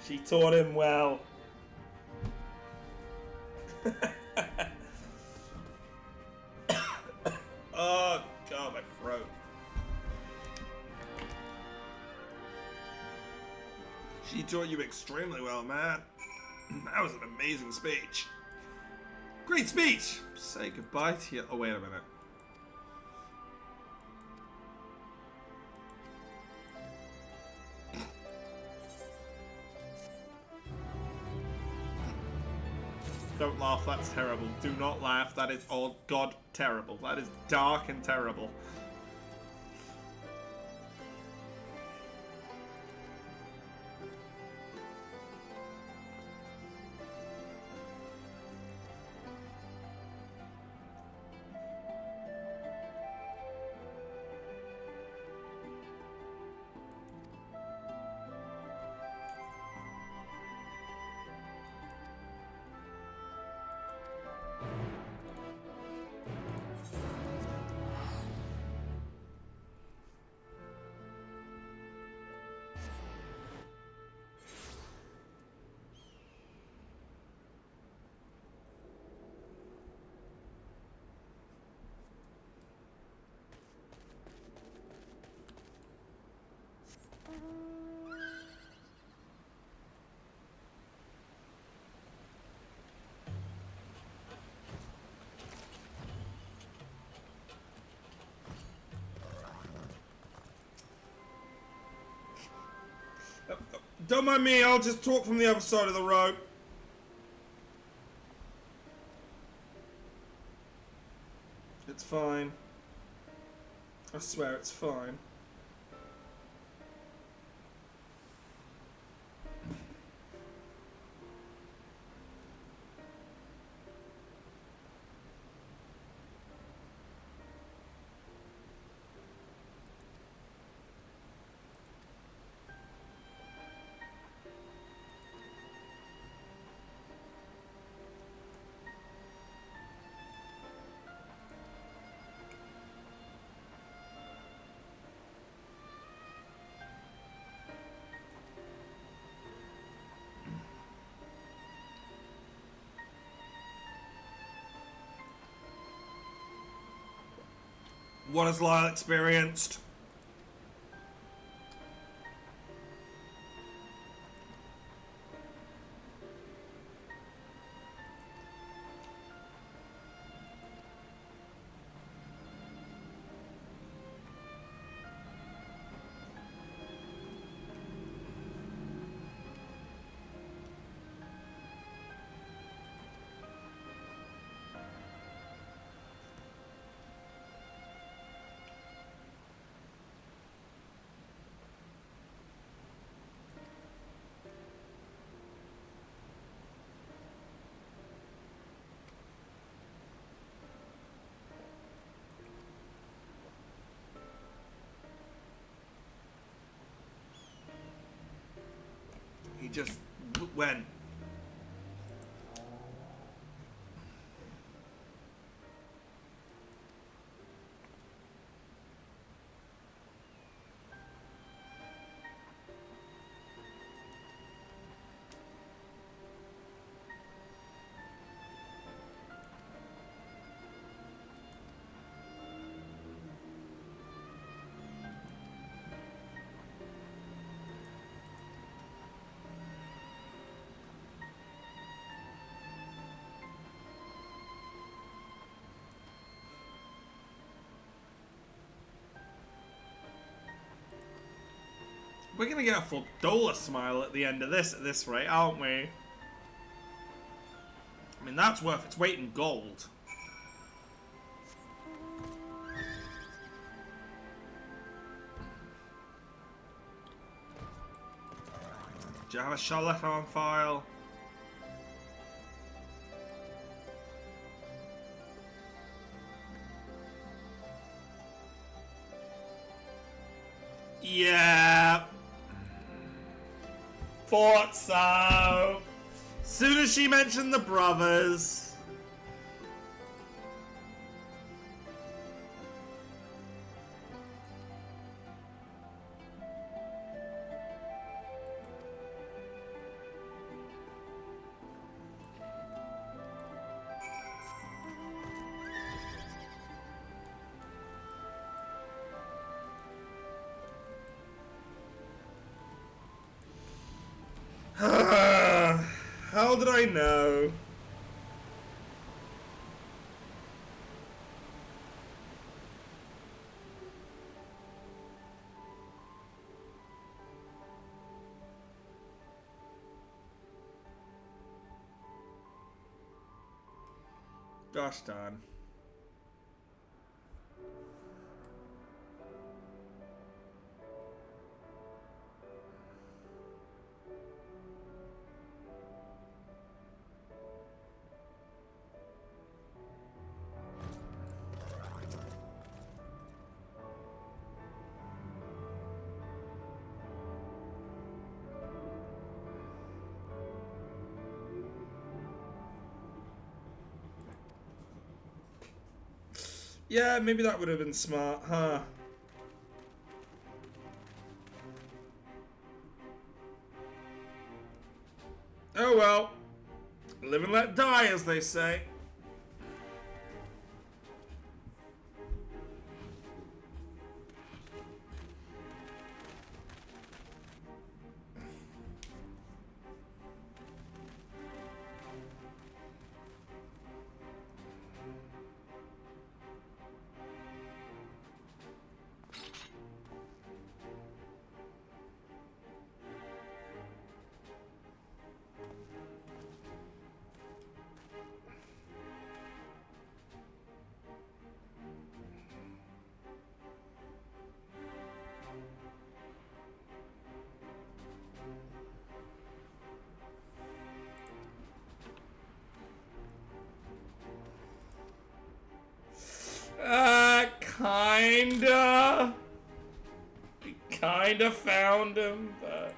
She taught him well. Oh, God, my throat. She taught you extremely well, man. That was an amazing speech. Great speech! Say goodbye to you. Oh, wait a minute. Don't laugh, that's terrible. Do not laugh, that is, oh god, terrible. That is dark and terrible. Don't mind me, I'll just talk from the other side of the rope. It's fine. I swear it's fine. What has Lyle experienced? He just went. We're gonna get a full Dola smile at the end of this at this rate, aren't we? I mean, that's worth its weight in gold. Do you have a Charlotte on file? Yeah. Thought so. Soon as she mentioned the brothers. How did I know? Gosh darn. Yeah, maybe that would have been smart, huh? Oh well. Live and let die, as they say. Kinda. We kinda found him, but...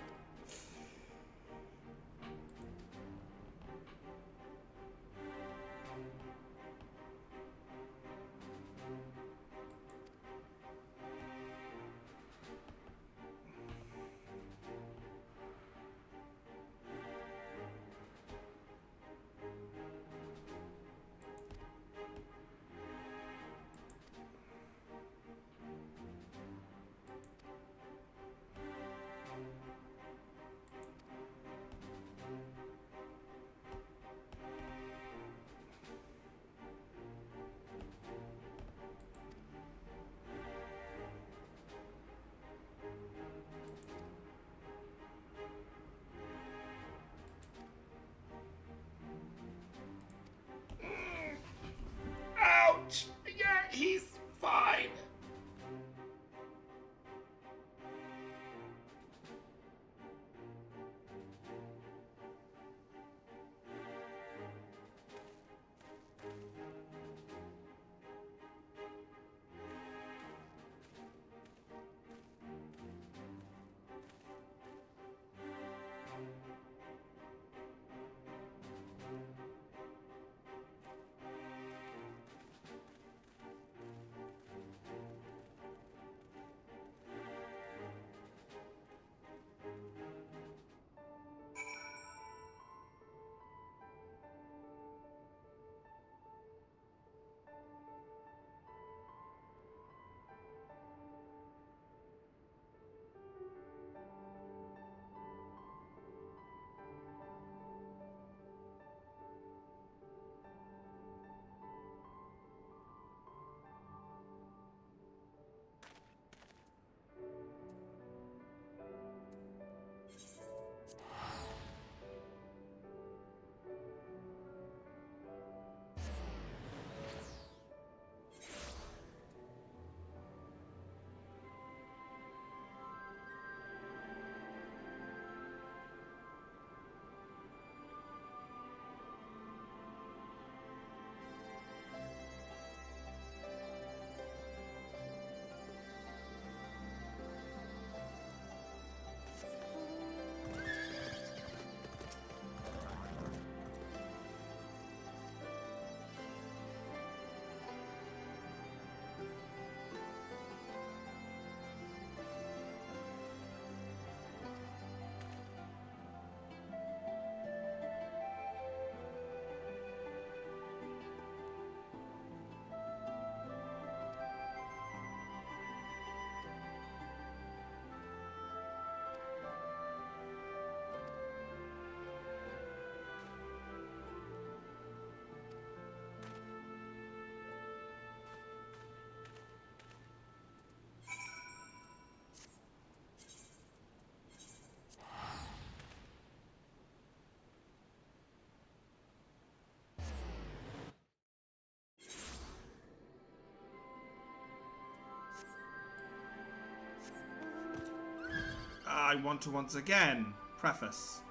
I want to once again preface,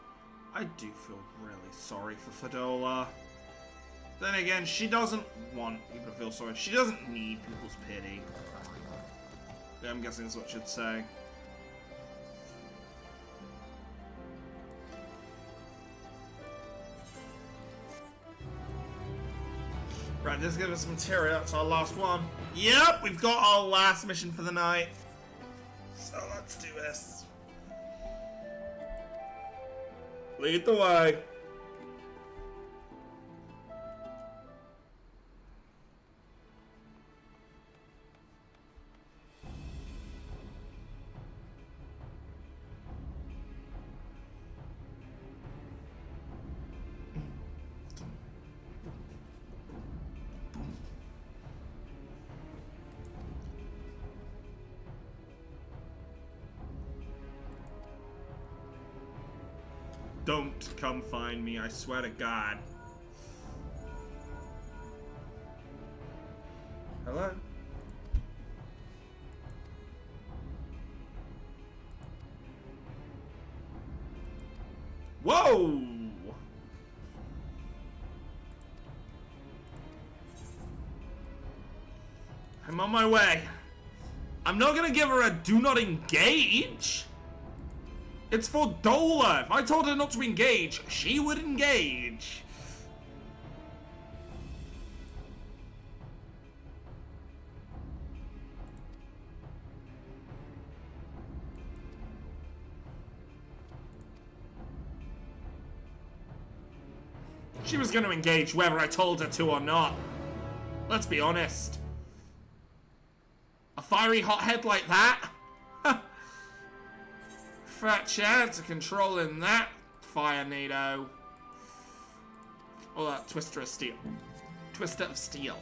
I do feel really sorry for Fidola. Then again, she doesn't want people to feel sorry. She doesn't need people's pity. Yeah, I'm guessing that's what she'd say. Right, let's give us some material. That's our last one. Yep, we've got our last mission for the night. So let's do this. Lead the way. Don't come find me, I swear to God. Hello? Whoa! I'm on my way. I'm not gonna give her a do not engage. It's for Dola. If I told her not to engage, she would engage. She was going to engage whether I told her to or not. Let's be honest. A fiery hothead like that? Fat chance of controlling that fire NATO. Or that twister of steel. Twister of steel.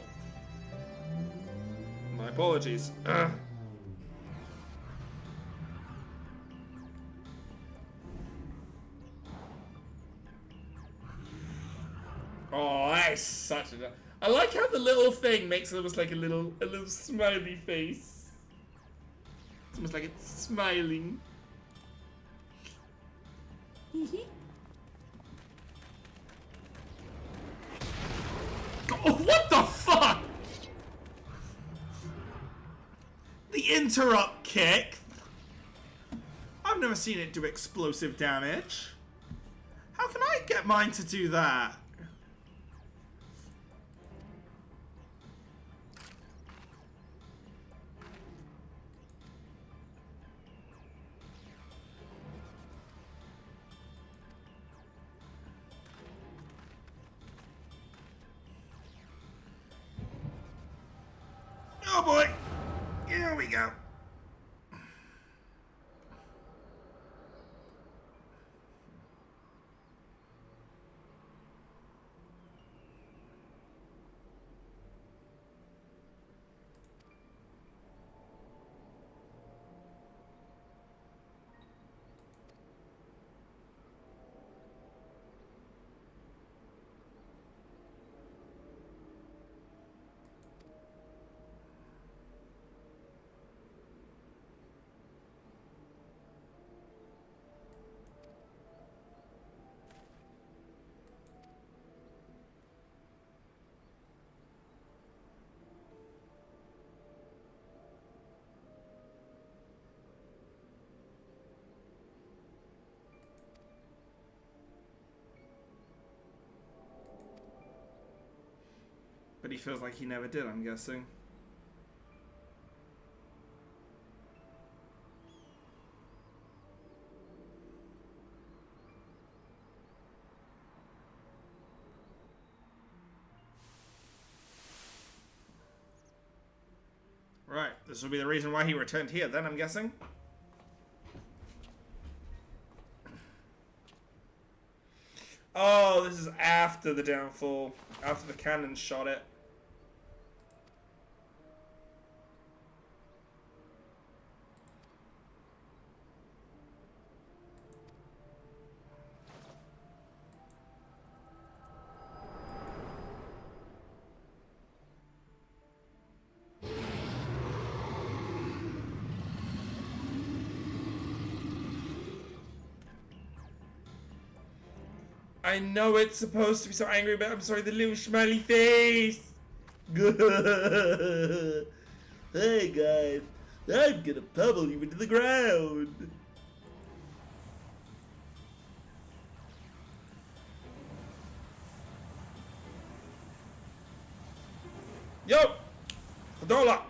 My apologies. Oh, that's such a... I like how the little thing makes almost like a little smiley face. It's almost like it's smiling. Oh, what the fuck? The interrupt kick? I've never seen it do explosive damage. How can I get mine to do that? Oh boy! Here we go. But he feels like he never did, I'm guessing. Right, this will be the reason why he returned here then, I'm guessing. Oh, this is after the downfall. After the cannon shot it. I know it's supposed to be so angry, but I'm sorry, the little smiley face. Hey guys, I'm gonna pummel you into the ground. Yo! Fadola!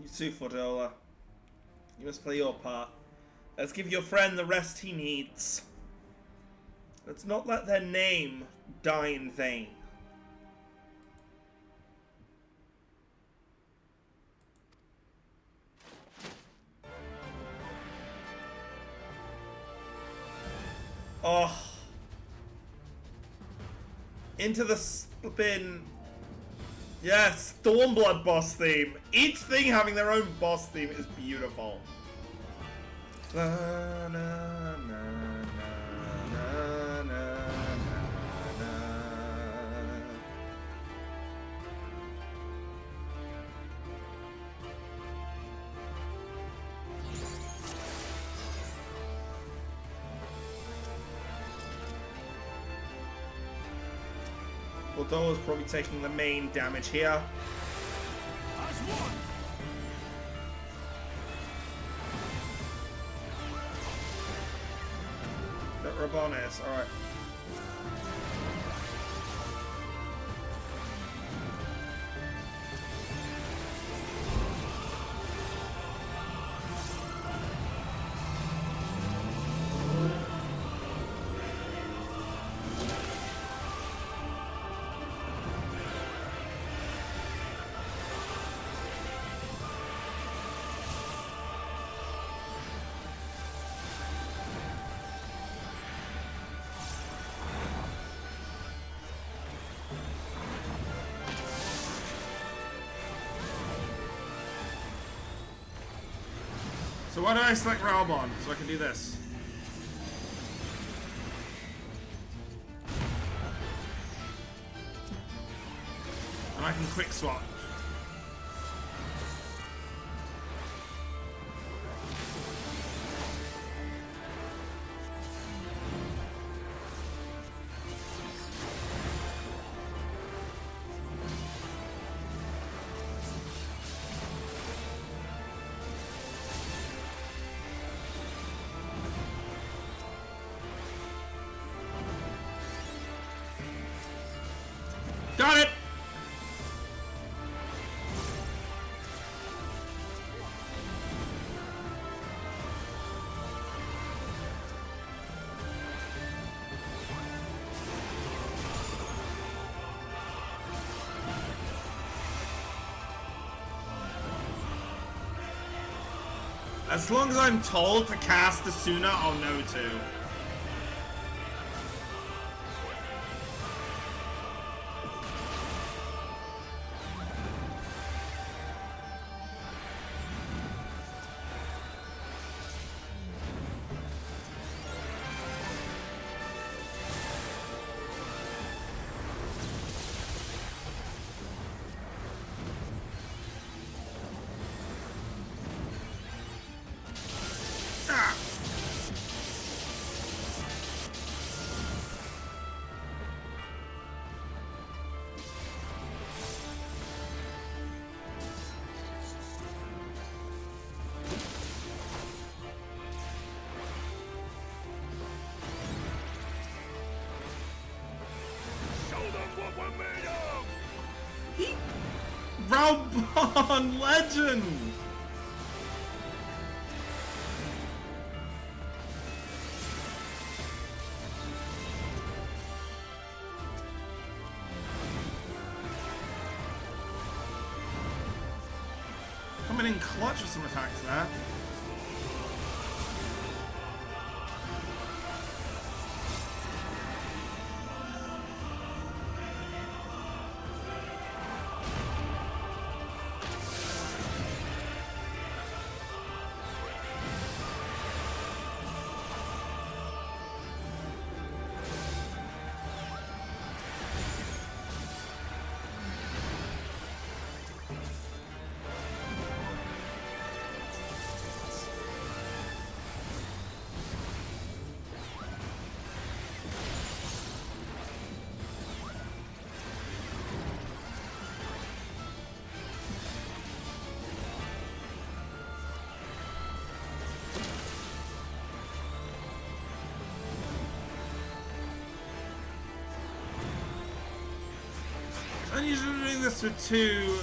You too, Fadola. You must play your part. Let's give your friend the rest he needs. Let's not let their name die in vain. Oh. Into the spin. Yes, Stormblood boss theme. Each thing having their own boss theme is beautiful. Na, na, na, na, na, na, na. Fodola's probably taking the main damage here. But Rabonis, alright. So why do I select Raubon? So I can do this. And I can quick swap. Got it! As long as I'm told to cast Asuna, I'll know to. Albon, legend! Coming in clutch with some attacks there. I'm usually doing this with two.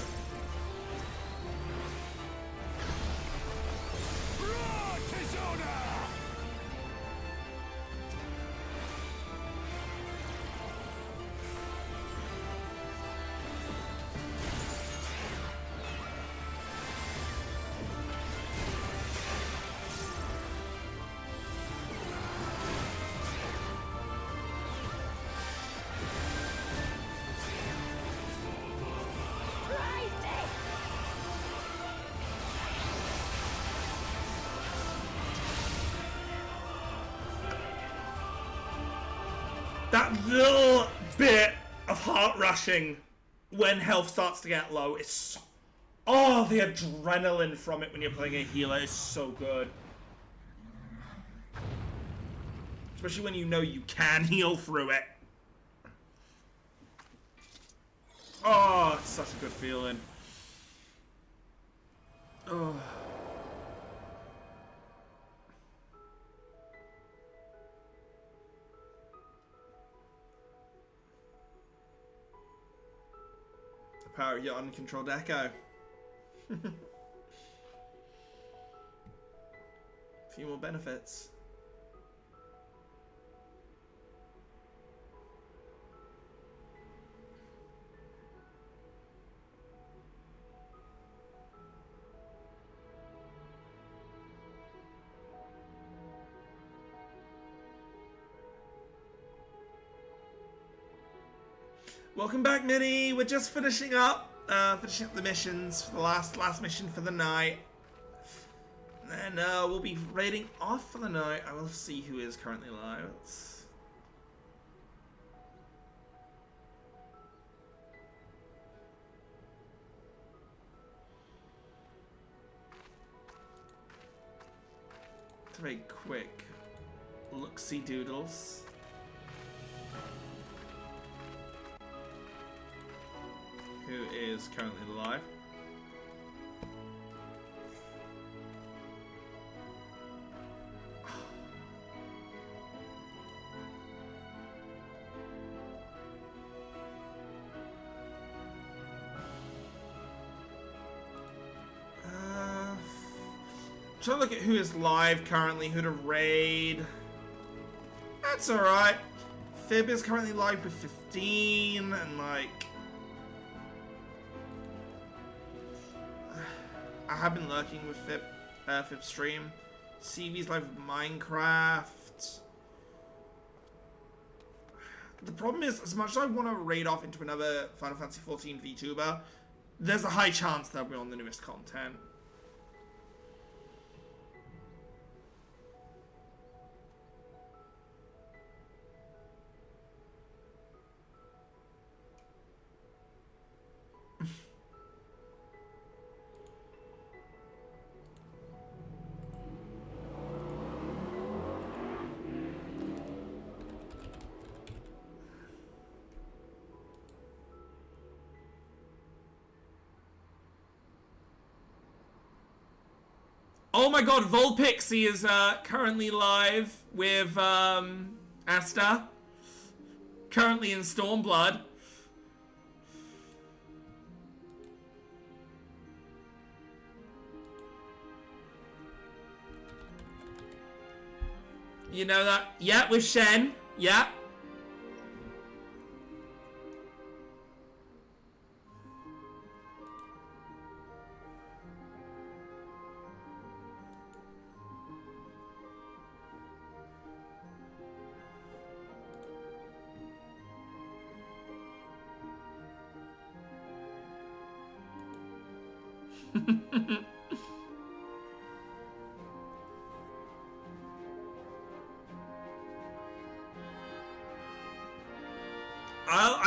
That little bit of heart rushing when health starts to get low is so, oh, the adrenaline from it when you're playing a healer is so good. Especially when you know you can heal through it. Oh, it's such a good feeling. Oh. Power of your uncontrolled echo. Few more benefits. Welcome back, Minnie. We're just finishing up the missions for the last mission for the night. And then we'll be raiding off for the night. I will see who is currently live. It's a very quick look-see doodles. Who is currently alive? Trying to look at who is live currently, who to raid. That's alright. Fib is currently live with 15, and like... I have been lurking with Fib stream. CV's live with Minecraft. The problem is, as much as I want to raid off into another Final Fantasy XIV VTuber, there's a high chance they'll be on the newest content. Oh my god, Volpixie is currently live with Asta. Currently in Stormblood. You know that? Yeah, with Shen. Yeah.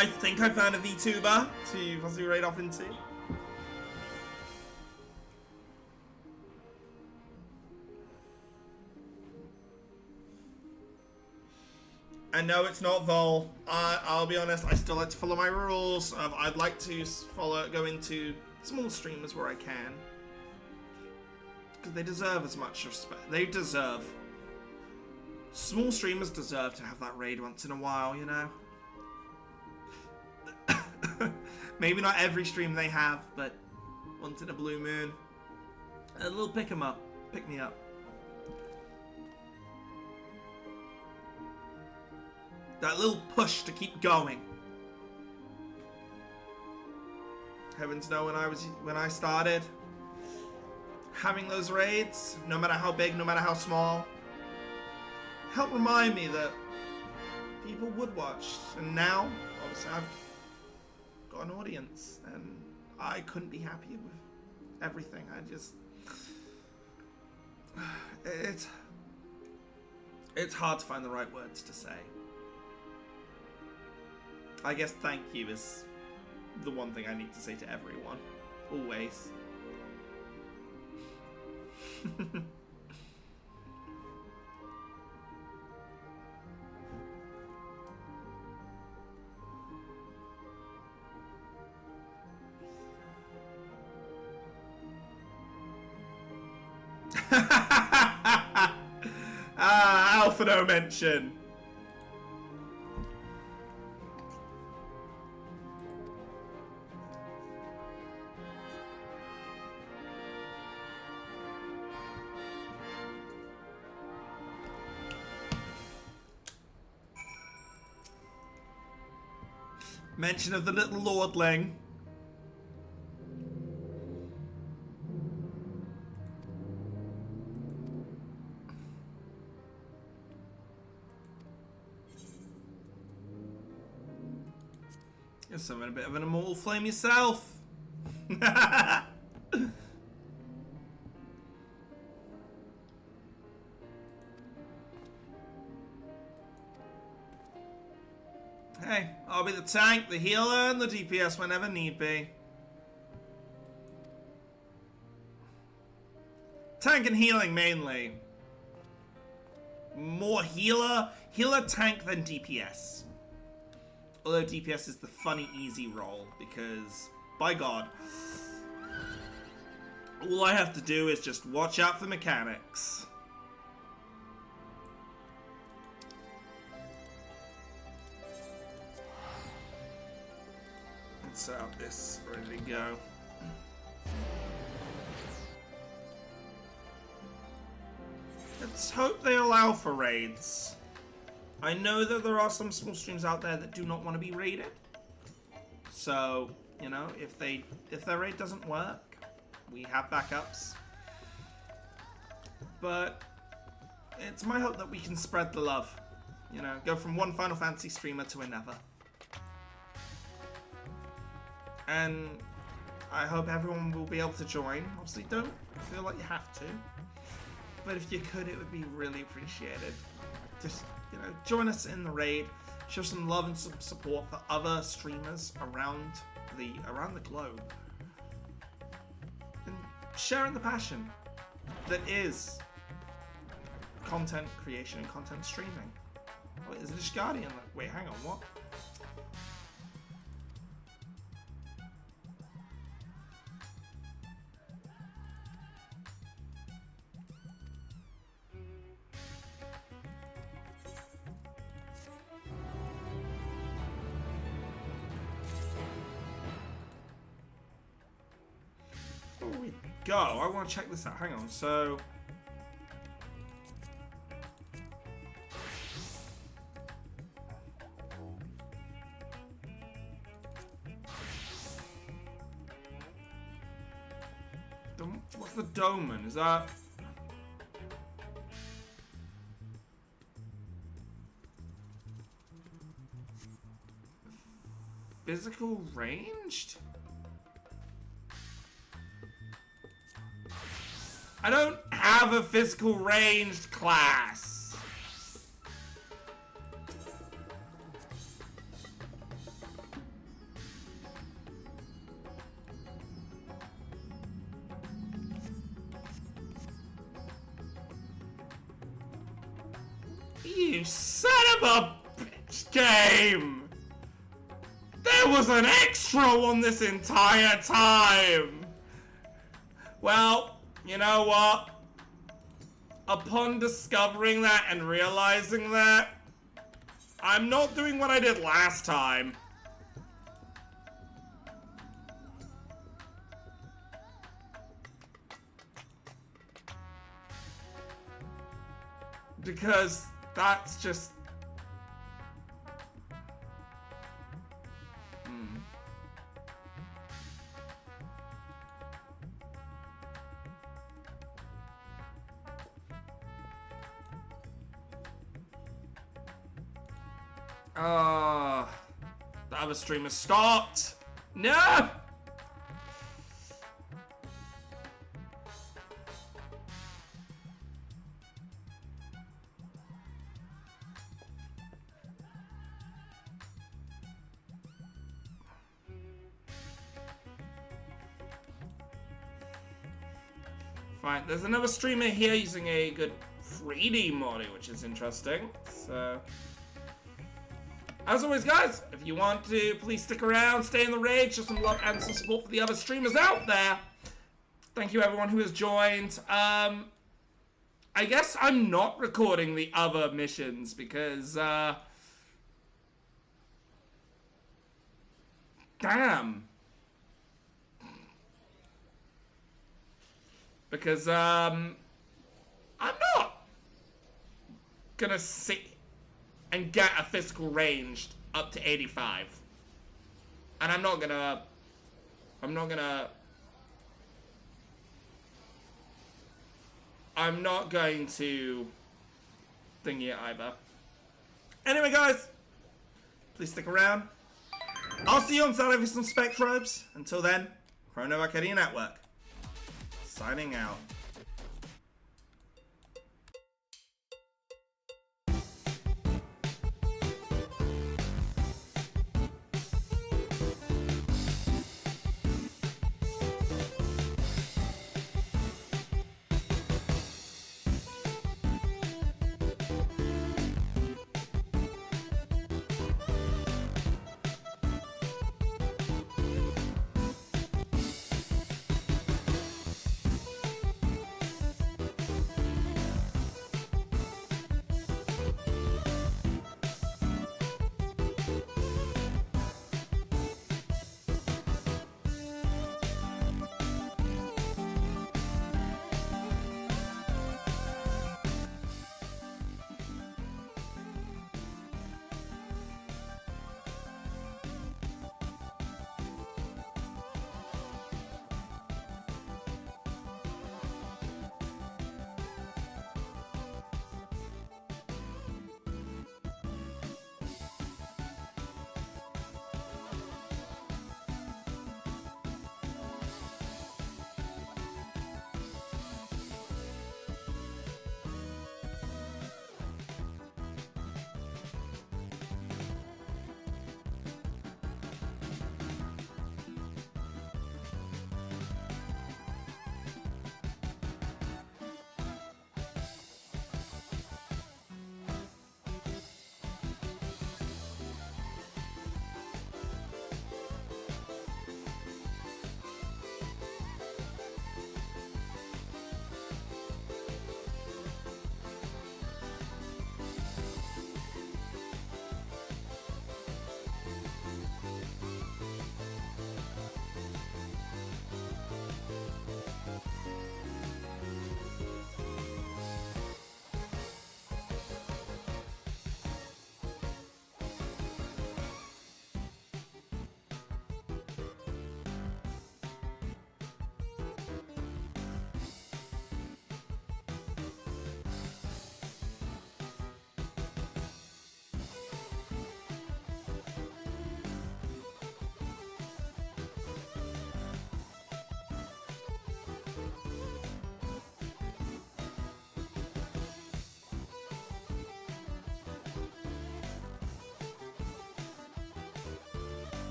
I think I found a VTuber to possibly raid off into. I know it's not Vol. I'll be honest, I still like to follow my rules. I'd like to go into small streamers where I can. Because they deserve as much respect. They deserve. Small streamers deserve to have that raid once in a while, you know? Maybe not every stream they have, but once in a blue moon. A little pick 'em up. Pick me up. That little push to keep going. Heavens know when I started having those raids, no matter how big, no matter how small, helped remind me that people would watch. And now, obviously, I've got an audience, and I couldn't be happier with everything. It's hard to find the right words to say. I guess thank you is the one thing I need to say to everyone. Always. Alphino mention. Mention of the little lordling. You're something a bit of an immortal flame yourself. Hey, I'll be the tank, the healer, and the DPS whenever need be. Tank and healing mainly. More healer, tank than DPS. Although DPS is the funny, easy role because, by God, all I have to do is just watch out for mechanics. Let's set up this, ready to go. Let's hope they allow for raids. I know that there are some small streams out there that do not want to be raided. So, you know, if their raid doesn't work, we have backups. But it's my hope that we can spread the love. You know, go from one Final Fantasy streamer to another. And I hope everyone will be able to join. Obviously, don't feel like you have to. But if you could, it would be really appreciated. Just, you know, join us in the raid. Show some love and some support for other streamers around the globe. And sharing the passion that is content creation and content streaming. Wait, is this Guardian? Wait, hang on, what? Before we go, I want to check this out. Hang on, so the Doman? Is that... Physical ranged? I don't have a physical ranged class. You son of a bitch game! There was an extra one this entire time! Well, you know what? Upon discovering that and realizing that, I'm not doing what I did last time. Because that's just... the other streamer stopped. No! Fine, there's another streamer here using a good 3D model, which is interesting. So, as always, guys, if you want to, please stick around, stay in the raid, show some love and some support for the other streamers out there. Thank you, everyone who has joined. I guess I'm not recording the other missions because, damn. Because, I'm not gonna sit and get a physical ranged up to 85. And I'm not gonna going to thingy it either. Anyway, guys, please stick around. I'll see you on Saturday for some spec robes. Until then, Chrono Arcadia Network. Signing out.